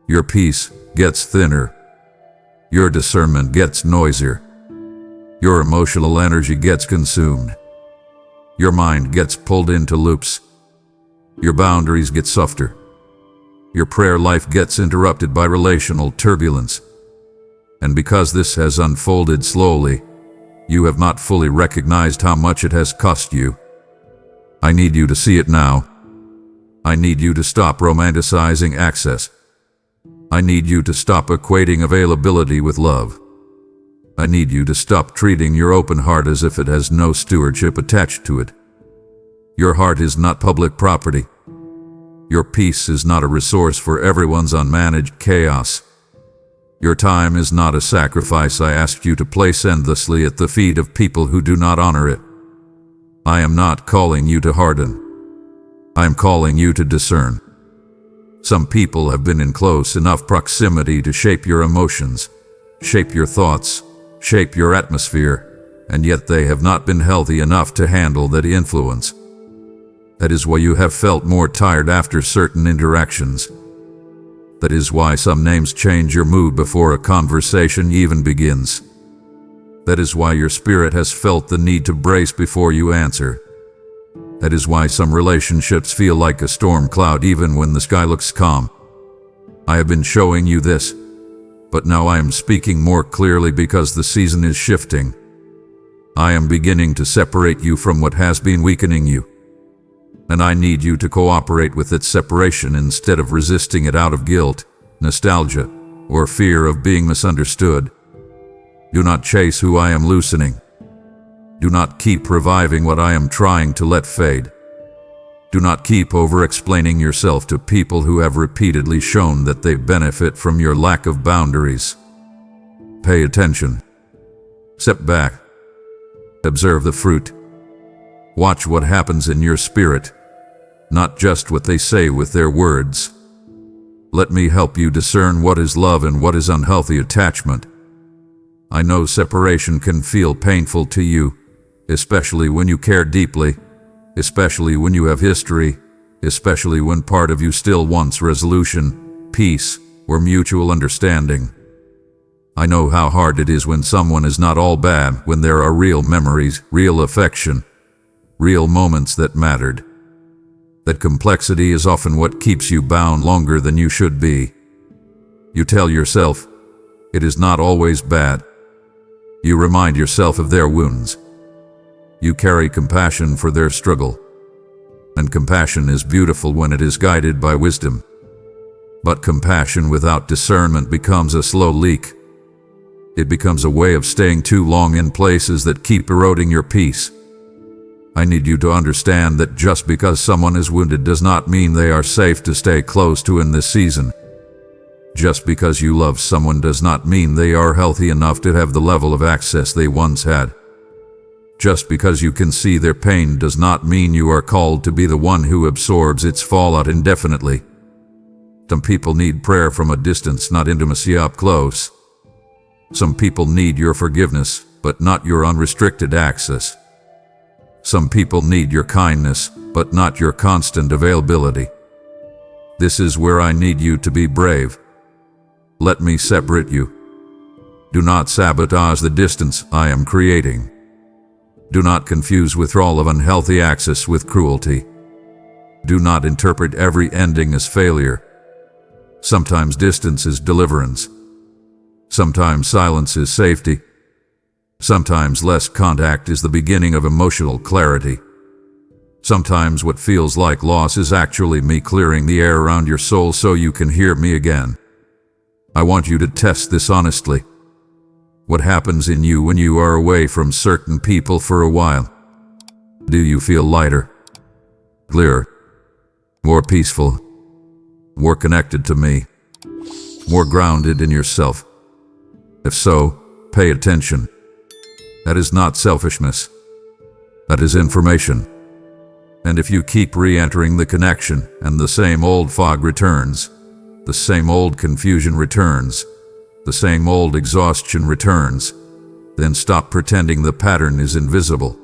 Your peace gets thinner. Your discernment gets noisier. Your emotional energy gets consumed. Your mind gets pulled into loops. Your boundaries get softer. Your prayer life gets interrupted by relational turbulence. And because this has unfolded slowly, you have not fully recognized how much it has cost you. I need you to see it now. I need you to stop romanticizing access. I need you to stop equating availability with love. I need you to stop treating your open heart as if it has no stewardship attached to it. Your heart is not public property. Your peace is not a resource for everyone's unmanaged chaos. Your time is not a sacrifice I asked you to place endlessly at the feet of people who do not honor it. I am not calling you to harden. I am calling you to discern. Some people have been in close enough proximity to shape your emotions, shape your thoughts, shape your atmosphere, and yet they have not been healthy enough to handle that influence. That is why you have felt more tired after certain interactions. That is why some names change your mood before a conversation even begins. That is why your spirit has felt the need to brace before you answer. That is why some relationships feel like a storm cloud even when the sky looks calm. I have been showing you this, but now I am speaking more clearly because the season is shifting. I am beginning to separate you from what has been weakening you. And I need you to cooperate with its separation instead of resisting it out of guilt, nostalgia, or fear of being misunderstood. Do not chase who I am loosening. Do not keep reviving what I am trying to let fade. Do not keep over-explaining yourself to people who have repeatedly shown that they benefit from your lack of boundaries. Pay attention. Step back. Observe the fruit. Watch what happens in your spirit, not just what they say with their words. Let me help you discern what is love and what is unhealthy attachment. I know separation can feel painful to you, especially when you care deeply, especially when you have history, especially when part of you still wants resolution, peace, or mutual understanding. I know how hard it is when someone is not all bad, when there are real memories, real affection, real moments that mattered. That complexity is often what keeps you bound longer than you should be. You tell yourself, it is not always bad. You remind yourself of their wounds. You carry compassion for their struggle. And compassion is beautiful when it is guided by wisdom. But compassion without discernment becomes a slow leak. It becomes a way of staying too long in places that keep eroding your peace. I need you to understand that just because someone is wounded does not mean they are safe to stay close to in this season. Just because you love someone does not mean they are healthy enough to have the level of access they once had. Just because you can see their pain does not mean you are called to be the one who absorbs its fallout indefinitely. Some people need prayer from a distance, not intimacy up close. Some people need your forgiveness, but not your unrestricted access. Some people need your kindness, but not your constant availability. This is where I need you to be brave. Let me separate you. Do not sabotage the distance I am creating. Do not confuse withdrawal of unhealthy access with cruelty. Do not interpret every ending as failure. Sometimes distance is deliverance. Sometimes silence is safety. Sometimes less contact is the beginning of emotional clarity. Sometimes what feels like loss is actually me clearing the air around your soul so you can hear me again. I want you to test this honestly. What happens in you when you are away from certain people for a while? Do you feel lighter, clearer, more peaceful, more connected to me, more grounded in yourself? If so, pay attention. That is not selfishness. That is information. And if you keep re-entering the connection and the same old fog returns, the same old confusion returns, the same old exhaustion returns, then stop pretending the pattern is invisible.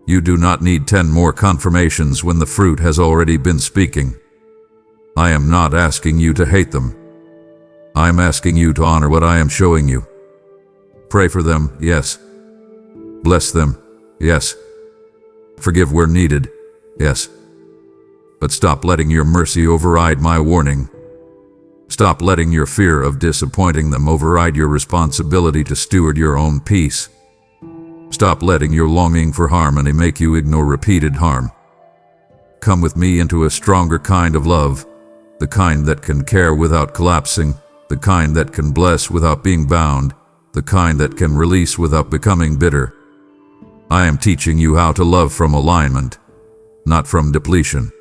You do not need 10 more confirmations when the fruit has already been speaking. I am not asking you to hate them. I am asking you to honor what I am showing you. Pray for them, yes. Bless them, yes. Forgive where needed, yes. But stop letting your mercy override my warning. Stop letting your fear of disappointing them override your responsibility to steward your own peace. Stop letting your longing for harmony make you ignore repeated harm. Come with me into a stronger kind of love, the kind that can care without collapsing, the kind that can bless without being bound, the kind that can release without becoming bitter. I am teaching you how to love from alignment, not from depletion.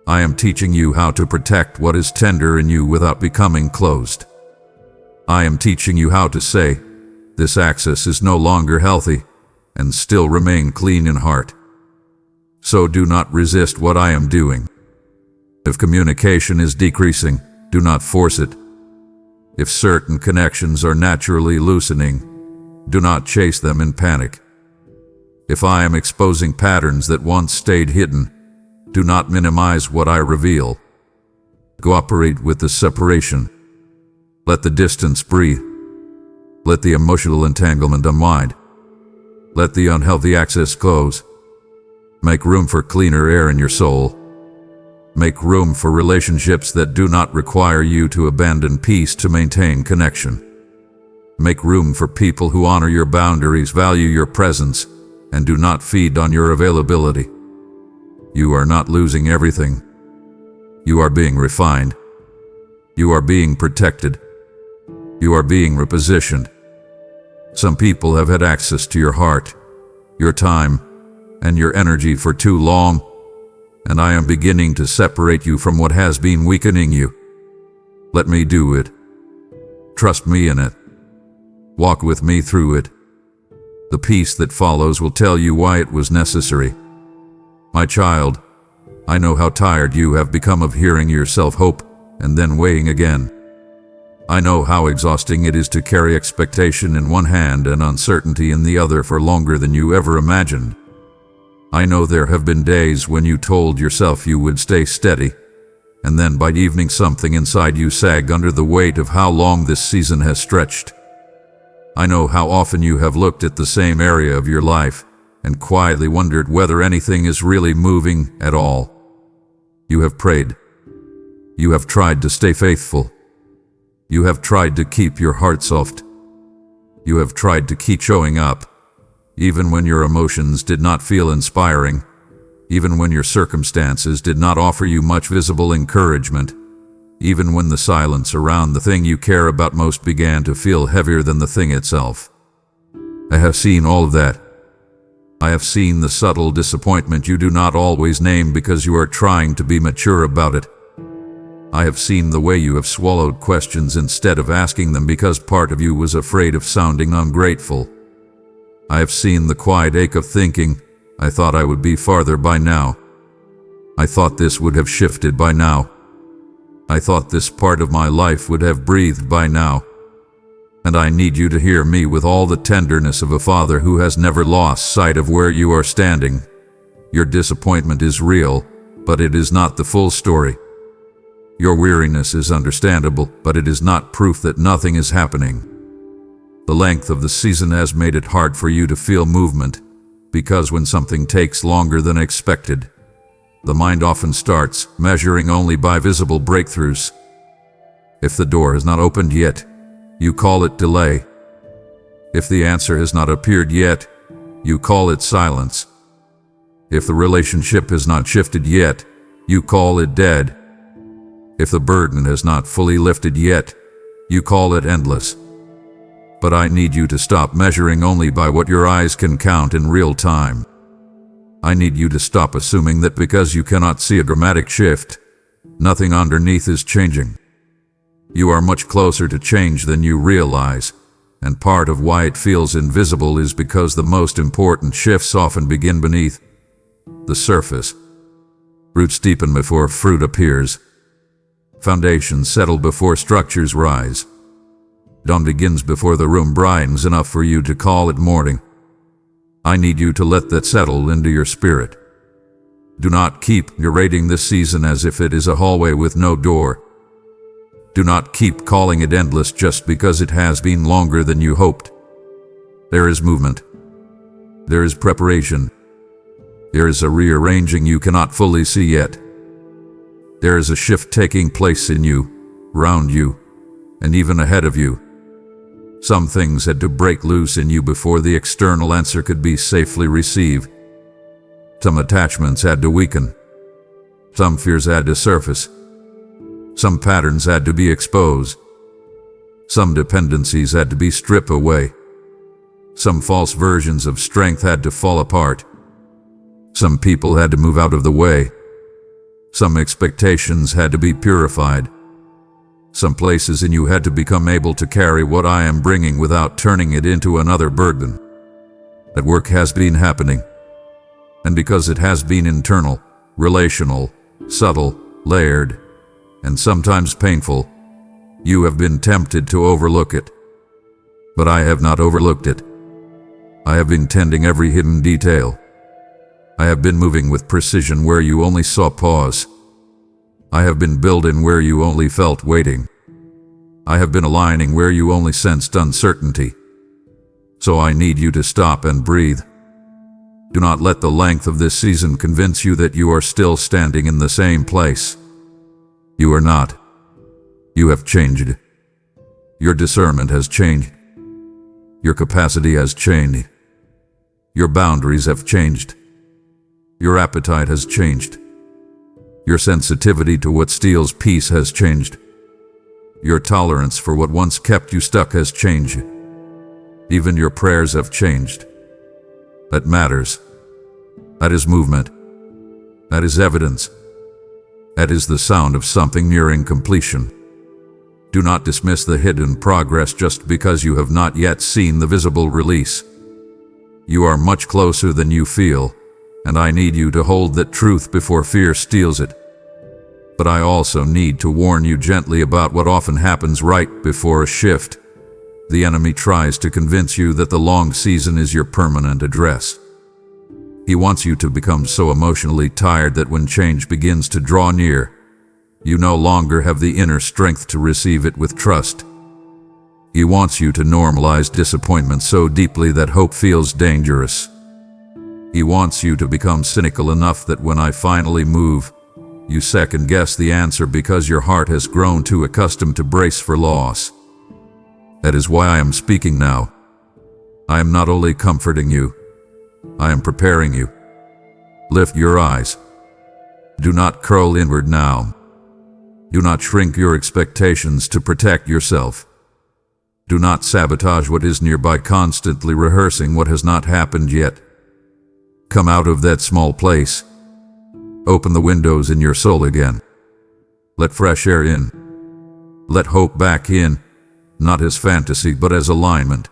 I am teaching you how to protect what is tender in you without becoming closed. I am teaching you how to say, this access is no longer healthy, and still remain clean in heart. So do not resist what I am doing. If communication is decreasing, do not force it. If certain connections are naturally loosening, do not chase them in panic. If I am exposing patterns that once stayed hidden, do not minimize what I reveal. Cooperate with the separation. Let the distance breathe. Let the emotional entanglement unwind. Let the unhealthy access close. Make room for cleaner air in your soul. Make room for relationships that do not require you to abandon peace to maintain connection. Make room for people who honor your boundaries, value your presence, and do not feed on your availability. You are not losing everything. You are being refined. You are being protected. You are being repositioned. Some people have had access to your heart, your time, and your energy for too long, and I am beginning to separate you from what has been weakening you. Let me do it. Trust me in it. Walk with me through it. The peace that follows will tell you why it was necessary. My child, I know how tired you have become of hearing yourself hope and then weighing again. I know how exhausting it is to carry expectation in one hand and uncertainty in the other for longer than you ever imagined. I know there have been days when you told yourself you would stay steady, and then by evening something inside you sagged under the weight of how long this season has stretched. I know how often you have looked at the same area of your life and quietly wondered whether anything is really moving at all. You have prayed. You have tried to stay faithful. You have tried to keep your heart soft. You have tried to keep showing up, even when your emotions did not feel inspiring, even when your circumstances did not offer you much visible encouragement, even when the silence around the thing you care about most began to feel heavier than the thing itself. I have seen all of that. I have seen the subtle disappointment you do not always name because you are trying to be mature about it. I have seen the way you have swallowed questions instead of asking them because part of you was afraid of sounding ungrateful. I have seen the quiet ache of thinking, I thought I would be farther by now. I thought this would have shifted by now. I thought this part of my life would have breathed by now. And I need you to hear me with all the tenderness of a father who has never lost sight of where you are standing. Your disappointment is real, but it is not the full story. Your weariness is understandable, but it is not proof that nothing is happening. The length of the season has made it hard for you to feel movement, because when something takes longer than expected, the mind often starts measuring only by visible breakthroughs. If the door has not opened yet, you call it delay. If the answer has not appeared yet, you call it silence. If the relationship has not shifted yet, you call it dead. If the burden has not fully lifted yet, you call it endless. But I need you to stop measuring only by what your eyes can count in real time. I need you to stop assuming that because you cannot see a dramatic shift, nothing underneath is changing. You are much closer to change than you realize, and part of why it feels invisible is because the most important shifts often begin beneath the surface. Roots deepen before fruit appears. Foundations settle before structures rise. Dawn begins before the room brightens enough for you to call it morning. I need you to let that settle into your spirit. Do not keep narrating this season as if it is a hallway with no door. Do not keep calling it endless just because it has been longer than you hoped. There is movement. There is preparation. There is a rearranging you cannot fully see yet. There is a shift taking place in you, around you, and even ahead of you. Some things had to break loose in you before the external answer could be safely received. Some attachments had to weaken. Some fears had to surface. Some patterns had to be exposed. Some dependencies had to be stripped away. Some false versions of strength had to fall apart. Some people had to move out of the way. Some expectations had to be purified. Some places in you had to become able to carry what I am bringing without turning it into another burden. That work has been happening. And because it has been internal, relational, subtle, layered, and sometimes painful, you have been tempted to overlook it. But I have not overlooked it. I have been tending every hidden detail. I have been moving with precision where you only saw pause. I have been building where you only felt waiting. I have been aligning where you only sensed uncertainty. So I need you to stop and breathe. Do not let the length of this season convince you that you are still standing in the same place. You are not. You have changed. Your discernment has changed. Your capacity has changed. Your boundaries have changed. Your appetite has changed. Your sensitivity to what steals peace has changed. Your tolerance for what once kept you stuck has changed. Even your prayers have changed. That matters. That is movement. That is evidence. That is the sound of something nearing completion. Do not dismiss the hidden progress just because you have not yet seen the visible release. You are much closer than you feel, and I need you to hold that truth before fear steals it. But I also need to warn you gently about what often happens right before a shift. The enemy tries to convince you that the long season is your permanent address. He wants you to become so emotionally tired that when change begins to draw near, you no longer have the inner strength to receive it with trust. He wants you to normalize disappointment so deeply that hope feels dangerous. He wants you to become cynical enough that when I finally move, you second-guess the answer because your heart has grown too accustomed to brace for loss. That is why I am speaking now. I am not only comforting you, I am preparing you. Lift your eyes. Do not curl inward now. Do not shrink your expectations to protect yourself. Do not sabotage what is near by constantly rehearsing what has not happened yet. Come out of that small place. Open the windows in your soul again. Let fresh air in. Let hope back in, not as fantasy but as alignment.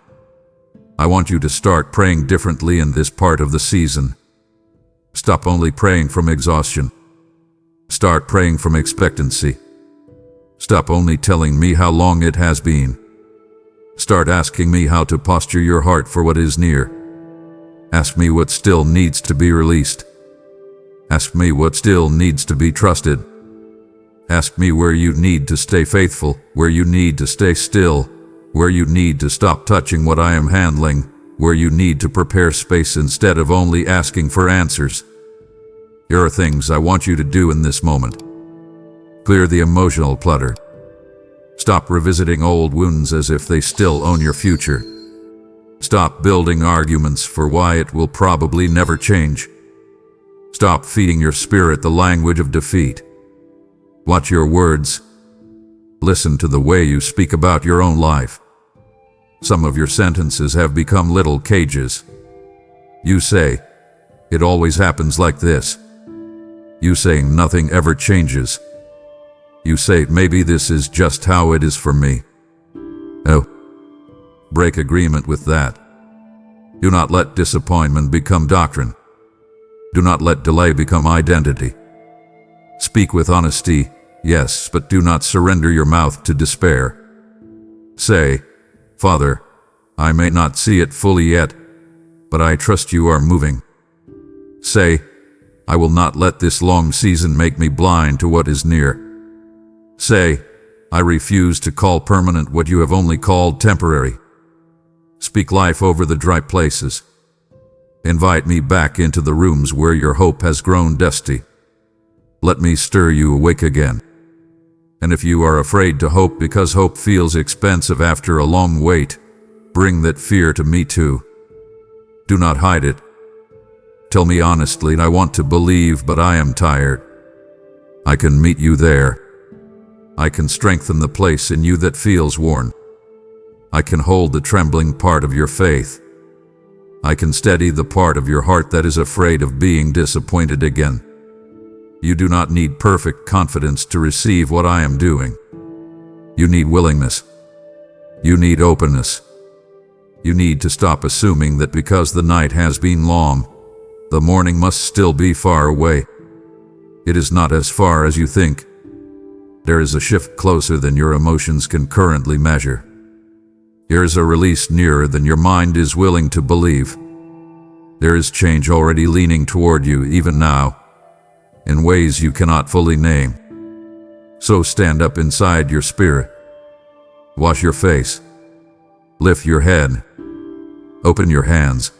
I want you to start praying differently in this part of the season. Stop only praying from exhaustion. Start praying from expectancy. Stop only telling me how long it has been. Start asking me how to posture your heart for what is near. Ask me what still needs to be released. Ask me what still needs to be trusted. Ask me where you need to stay faithful, where you need to stay still, where you need to stop touching what I am handling, where you need to prepare space instead of only asking for answers. Here are things I want you to do in this moment. Clear the emotional clutter. Stop revisiting old wounds as if they still own your future. Stop building arguments for why it will probably never change. Stop feeding your spirit the language of defeat. Watch your words. Listen to the way you speak about your own life. Some of your sentences have become little cages. You say, "It always happens like this." You say, "Nothing ever changes." You say, "Maybe this is just how it is for me." Oh, break agreement with that. Do not let disappointment become doctrine. Do not let delay become identity. Speak with honesty, yes, but do not surrender your mouth to despair. Say, "Father, I may not see it fully yet, but I trust you are moving." Say, "I will not let this long season make me blind to what is near." Say, "I refuse to call permanent what you have only called temporary." Speak life over the dry places. Invite me back into the rooms where your hope has grown dusty. Let me stir you awake again. And if you are afraid to hope because hope feels expensive after a long wait, bring that fear to me too. Do not hide it. Tell me honestly, I want to believe, but I am tired. I can meet you there. I can strengthen the place in you that feels worn. I can hold the trembling part of your faith. I can steady the part of your heart that is afraid of being disappointed again. You do not need perfect confidence to receive what I am doing. You need willingness. You need openness. You need to stop assuming that because the night has been long, the morning must still be far away. It is not as far as you think. There is a shift closer than your emotions can currently measure. There is a release nearer than your mind is willing to believe. There is change already leaning toward you even now, in ways you cannot fully name. So stand up inside your spirit. Wash your face. Lift your head. Open your hands.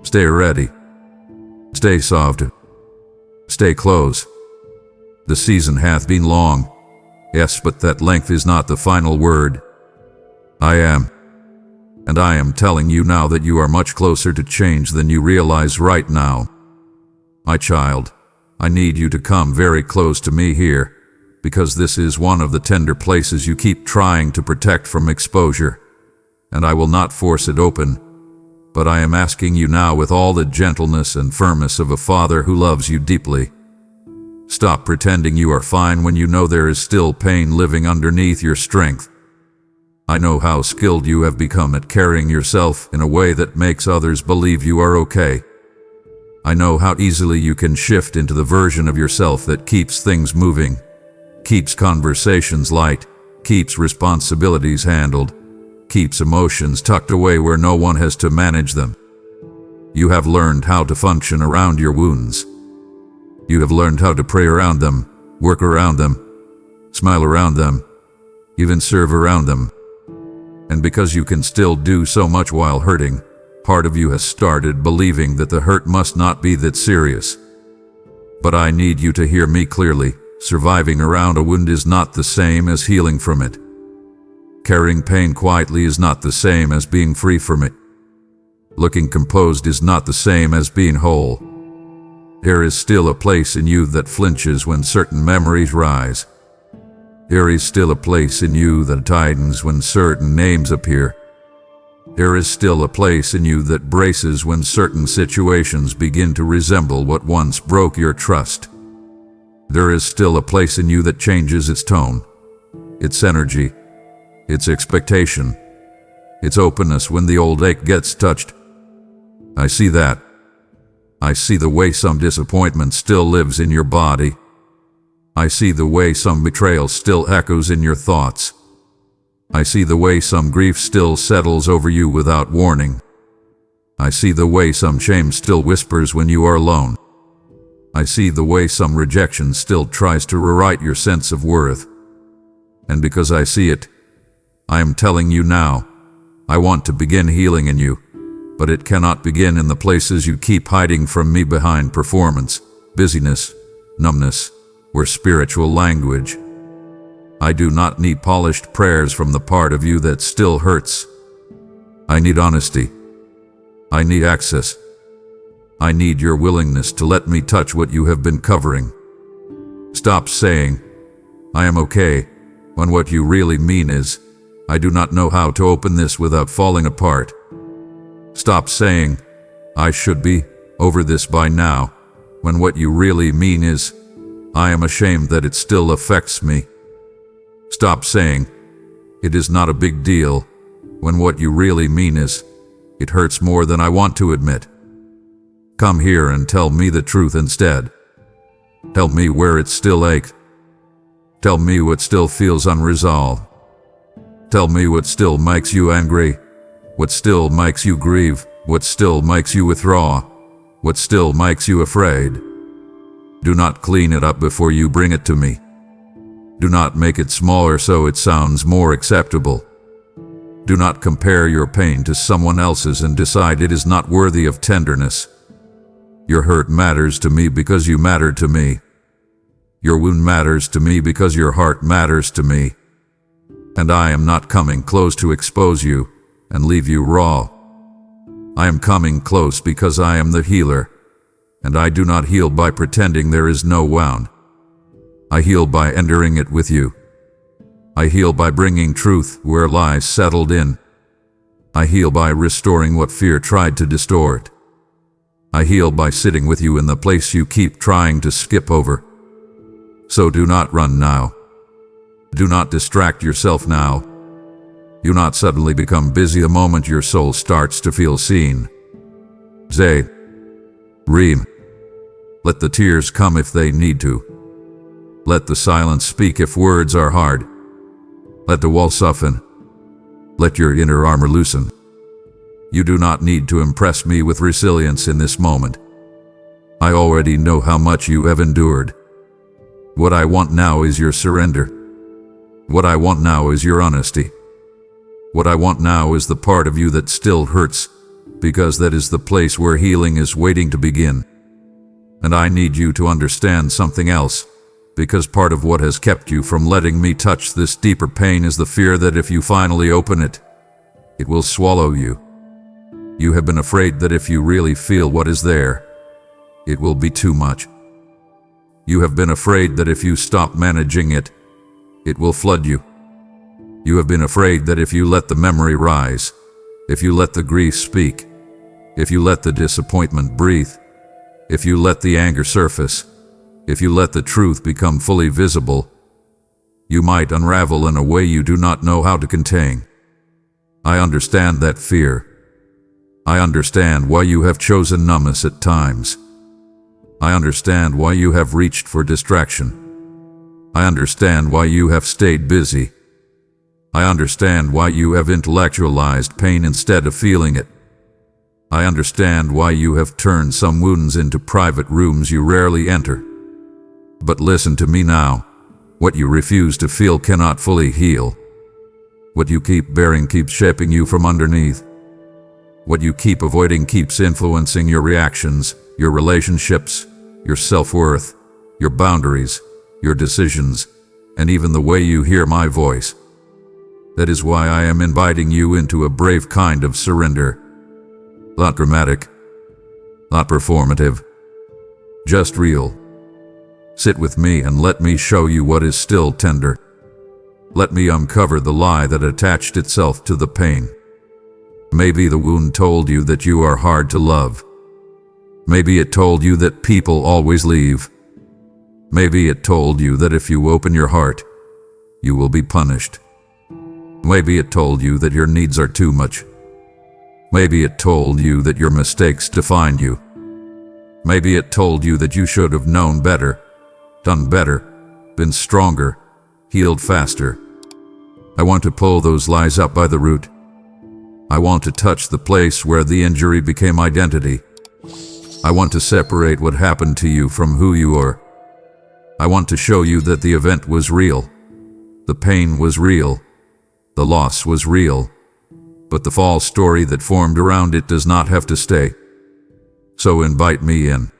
Stay ready. Stay soft. Stay close. The season hath been long. Yes, but that length is not the final word. I am. And I am telling you now that you are much closer to change than you realize right now. My child, I need you to come very close to me here, because this is one of the tender places you keep trying to protect from exposure. And I will not force it open, but I am asking you now with all the gentleness and firmness of a father who loves you deeply. Stop pretending you are fine when you know there is still pain living underneath your strength. I know how skilled you have become at carrying yourself in a way that makes others believe you are okay. I know how easily you can shift into the version of yourself that keeps things moving, keeps conversations light, keeps responsibilities handled, keeps emotions tucked away where no one has to manage them. You have learned how to function around your wounds. You have learned how to pray around them, work around them, smile around them, even serve around them. And because you can still do so much while hurting, part of you has started believing that the hurt must not be that serious. But I need you to hear me clearly. Surviving around a wound is not the same as healing from it. Carrying pain quietly is not the same as being free from it. Looking composed is not the same as being whole. There is still a place in you that flinches when certain memories rise. There is still a place in you that tightens when certain names appear. There is still a place in you that braces when certain situations begin to resemble what once broke your trust. There is still a place in you that changes its tone, its energy, its expectation, its openness when the old ache gets touched. I see that. I see the way some disappointment still lives in your body. I see the way some betrayal still echoes in your thoughts. I see the way some grief still settles over you without warning. I see the way some shame still whispers when you are alone. I see the way some rejection still tries to rewrite your sense of worth. And because I see it, I am telling you now, I want to begin healing in you, but it cannot begin in the places you keep hiding from me behind performance, busyness, numbness, or spiritual language. I do not need polished prayers from the part of you that still hurts. I need honesty. I need access. I need your willingness to let me touch what you have been covering. Stop saying, I am okay, when what you really mean is, I do not know how to open this without falling apart. Stop saying, I should be over this by now, when what you really mean is, I am ashamed that it still affects me. Stop saying, it is not a big deal, when what you really mean is, it hurts more than I want to admit. Come here and tell me the truth instead. Tell me where it still aches. Tell me what still feels unresolved. Tell me what still makes you angry, what still makes you grieve, what still makes you withdraw, what still makes you afraid. Do not clean it up before you bring it to me. Do not make it smaller so it sounds more acceptable. Do not compare your pain to someone else's and decide it is not worthy of tenderness. Your hurt matters to me because you matter to me. Your wound matters to me because your heart matters to me. And I am not coming close to expose you and leave you raw. I am coming close because I am the healer, and I do not heal by pretending there is no wound. I heal by entering it with you. I heal by bringing truth where lies settled in. I heal by restoring what fear tried to distort. I heal by sitting with you in the place you keep trying to skip over. So do not run now. Do not distract yourself now. Do not suddenly become busy the moment your soul starts to feel seen. Zay. Reem. Let the tears come if they need to. Let the silence speak if words are hard. Let the wall soften. Let your inner armor loosen. You do not need to impress me with resilience in this moment. I already know how much you have endured. What I want now is your surrender. What I want now is your honesty. What I want now is the part of you that still hurts, because that is the place where healing is waiting to begin. And I need you to understand something else, because part of what has kept you from letting me touch this deeper pain is the fear that if you finally open it, it will swallow you. You have been afraid that if you really feel what is there, it will be too much. You have been afraid that if you stop managing it, it will flood you. You have been afraid that if you let the memory rise, if you let the grief speak, if you let the disappointment breathe, if you let the anger surface, if you let the truth become fully visible, you might unravel in a way you do not know how to contain. I understand that fear. I understand why you have chosen numbness at times. I understand why you have reached for distraction. I understand why you have stayed busy. I understand why you have intellectualized pain instead of feeling it. I understand why you have turned some wounds into private rooms you rarely enter. But listen to me now. What you refuse to feel cannot fully heal. What you keep bearing keeps shaping you from underneath. What you keep avoiding keeps influencing your reactions, your relationships, your self-worth, your boundaries, your decisions, and even the way you hear my voice. That is why I am inviting you into a brave kind of surrender. Not dramatic, not performative, just real. Sit with me and let me show you what is still tender. Let me uncover the lie that attached itself to the pain. Maybe the wound told you that you are hard to love. Maybe it told you that people always leave. Maybe it told you that if you open your heart, you will be punished. Maybe it told you that your needs are too much. Maybe it told you that your mistakes define you. Maybe it told you that you should have known better, done better, been stronger, healed faster. I want to pull those lies up by the root. I want to touch the place where the injury became identity. I want to separate what happened to you from who you are. I want to show you that the event was real. The pain was real. The loss was real. But the false story that formed around it does not have to stay. So invite me in.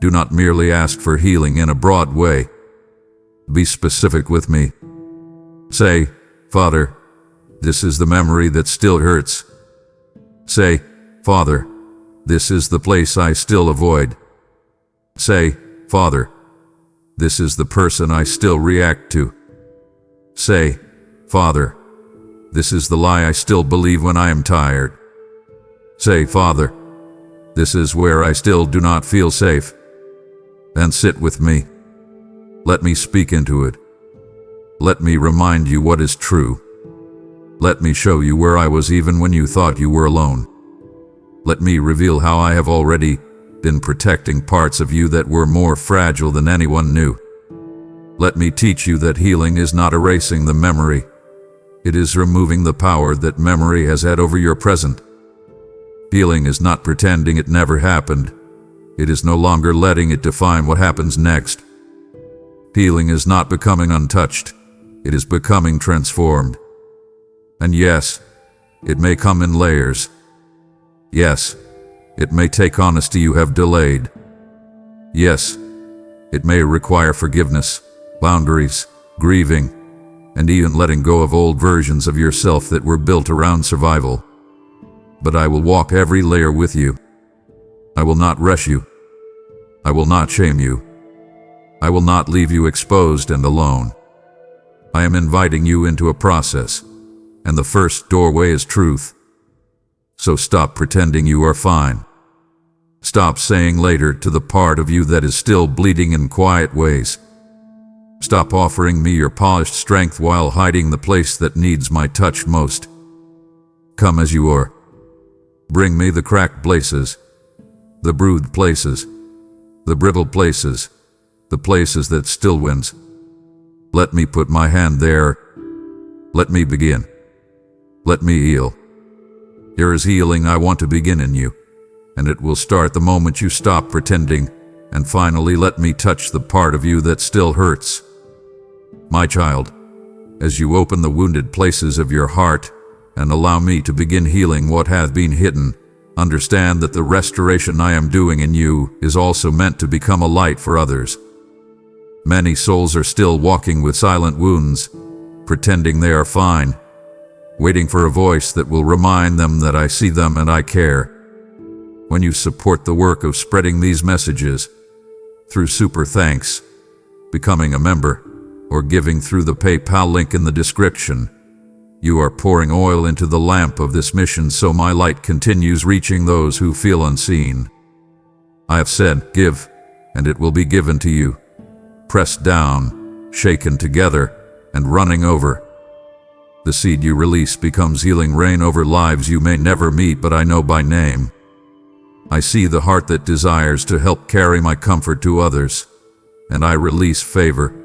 Do not merely ask for healing in a broad way. Be specific with me. Say, Father, this is the memory that still hurts. Say, Father, this is the place I still avoid. Say, Father, this is the person I still react to. Say, Father, this is the lie I still believe when I am tired. Say, Father, this is where I still do not feel safe. And sit with me. Let me speak into it. Let me remind you what is true. Let me show you where I was even when you thought you were alone. Let me reveal how I have already been protecting parts of you that were more fragile than anyone knew. Let me teach you that healing is not erasing the memory. It is removing the power that memory has had over your present. Healing is not pretending it never happened. It is no longer letting it define what happens next. Healing is not becoming untouched. It is becoming transformed. And yes, it may come in layers. Yes, it may take honesty you have delayed. Yes, it may require forgiveness, boundaries, grieving, and even letting go of old versions of yourself that were built around survival. But I will walk every layer with you. I will not rush you. I will not shame you. I will not leave you exposed and alone. I am inviting you into a process, and the first doorway is truth. So stop pretending you are fine. Stop saying later to the part of you that is still bleeding in quiet ways. Stop offering me your polished strength while hiding the place that needs my touch most. Come as you are. Bring me the cracked places, the bruised places, the brittle places, the places that still wins. Let me put my hand there. Let me begin. Let me heal. There is healing I want to begin in you, and it will start the moment you stop pretending and finally let me touch the part of you that still hurts. My child, as you open the wounded places of your heart and allow me to begin healing what has been hidden, understand that the restoration I am doing in you is also meant to become a light for others. Many souls are still walking with silent wounds, pretending they are fine, waiting for a voice that will remind them that I see them and I care. When you support the work of spreading these messages through super thanks, becoming a member, or giving through the PayPal link in the description, you are pouring oil into the lamp of this mission so my light continues reaching those who feel unseen. I have said, give, and it will be given to you. Pressed down, shaken together, and running over. The seed you release becomes healing rain over lives you may never meet, but I know by name. I see the heart that desires to help carry my comfort to others, and I release favor,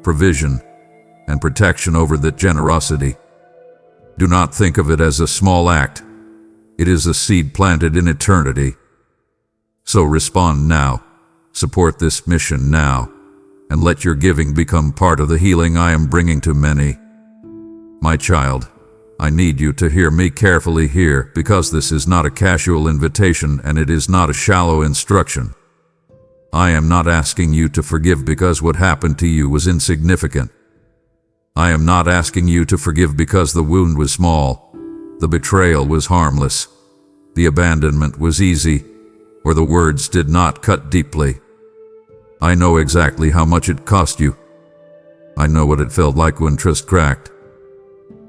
provision, and protection over that generosity. Do not think of it as a small act. It is a seed planted in eternity. So respond now, support this mission now, and let your giving become part of the healing I am bringing to many. My child, I need you to hear me carefully here, because this is not a casual invitation and it is not a shallow instruction. I am not asking you to forgive because what happened to you was insignificant. I am not asking you to forgive because the wound was small, the betrayal was harmless, the abandonment was easy, or the words did not cut deeply. I know exactly how much it cost you. I know what it felt like when trust cracked.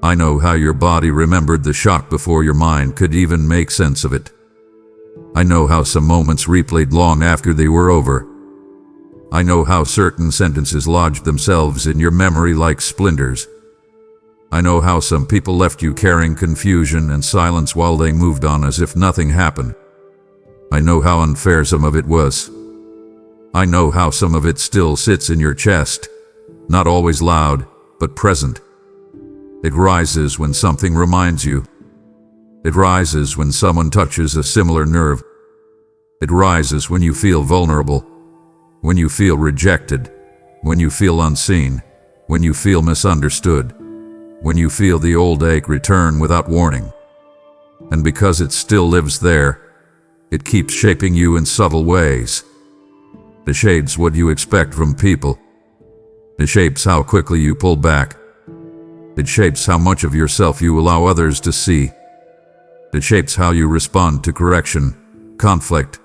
I know how your body remembered the shock before your mind could even make sense of it. I know how some moments replayed long after they were over. I know how certain sentences lodged themselves in your memory like splinters. I know how some people left you carrying confusion and silence while they moved on as if nothing happened. I know how unfair some of it was. I know how some of it still sits in your chest, not always loud, but present. It rises when something reminds you. It rises when someone touches a similar nerve. It rises when you feel vulnerable, when you feel rejected, when you feel unseen, when you feel misunderstood, when you feel the old ache return without warning. And because it still lives there, it keeps shaping you in subtle ways. It shapes what you expect from people. It shapes how quickly you pull back. It shapes how much of yourself you allow others to see. It shapes how you respond to correction, conflict,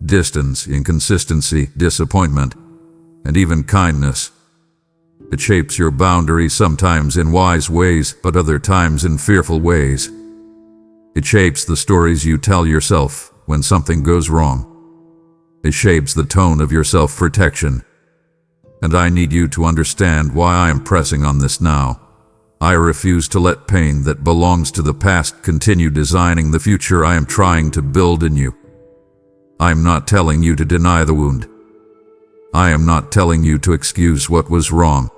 distance, inconsistency, disappointment, and even kindness. It shapes your boundaries, sometimes in wise ways, but other times in fearful ways. It shapes the stories you tell yourself when something goes wrong. It shapes the tone of your self-protection. And I need you to understand why I am pressing on this now. I refuse to let pain that belongs to the past continue designing the future I am trying to build in you. I am not telling you to deny the wound. I am not telling you to excuse what was wrong.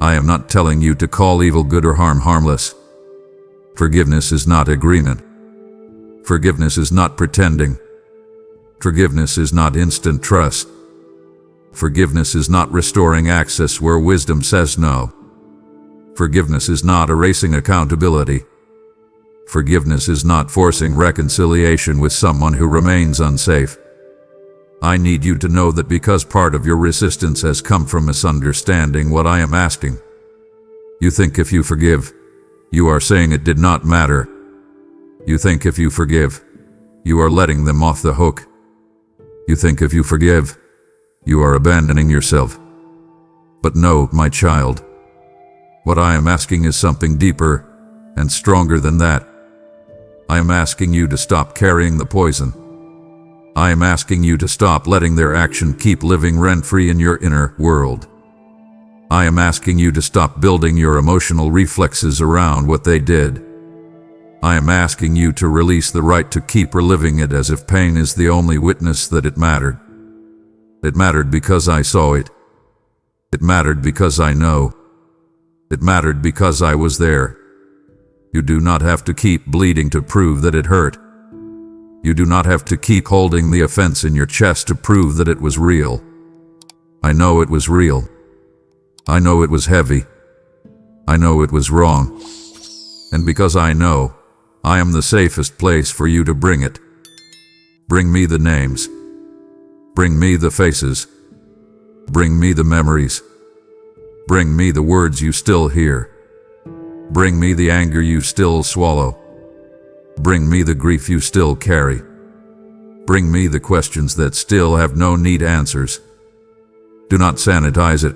I am not telling you to call evil good or harm harmless. Forgiveness is not agreement. Forgiveness is not pretending. Forgiveness is not instant trust. Forgiveness is not restoring access where wisdom says no. Forgiveness is not erasing accountability. Forgiveness is not forcing reconciliation with someone who remains unsafe. I need you to know that because part of your resistance has come from misunderstanding what I am asking. You think if you forgive, you are saying it did not matter. You think if you forgive, you are letting them off the hook. You think if you forgive, you are abandoning yourself. But no, my child. What I am asking is something deeper and stronger than that. I am asking you to stop carrying the poison. I am asking you to stop letting their action keep living rent-free in your inner world. I am asking you to stop building your emotional reflexes around what they did. I am asking you to release the right to keep reliving it as if pain is the only witness that it mattered. It mattered because I saw it. It mattered because I know. It mattered because I was there. You do not have to keep bleeding to prove that it hurt. You do not have to keep holding the offense in your chest to prove that it was real. I know it was real. I know it was heavy. I know it was wrong. And because I know, I am the safest place for you to bring it. Bring me the names. Bring me the faces. Bring me the memories. Bring me the words you still hear. Bring me the anger you still swallow. Bring me the grief you still carry. Bring me the questions that still have no neat answers. Do not sanitize it.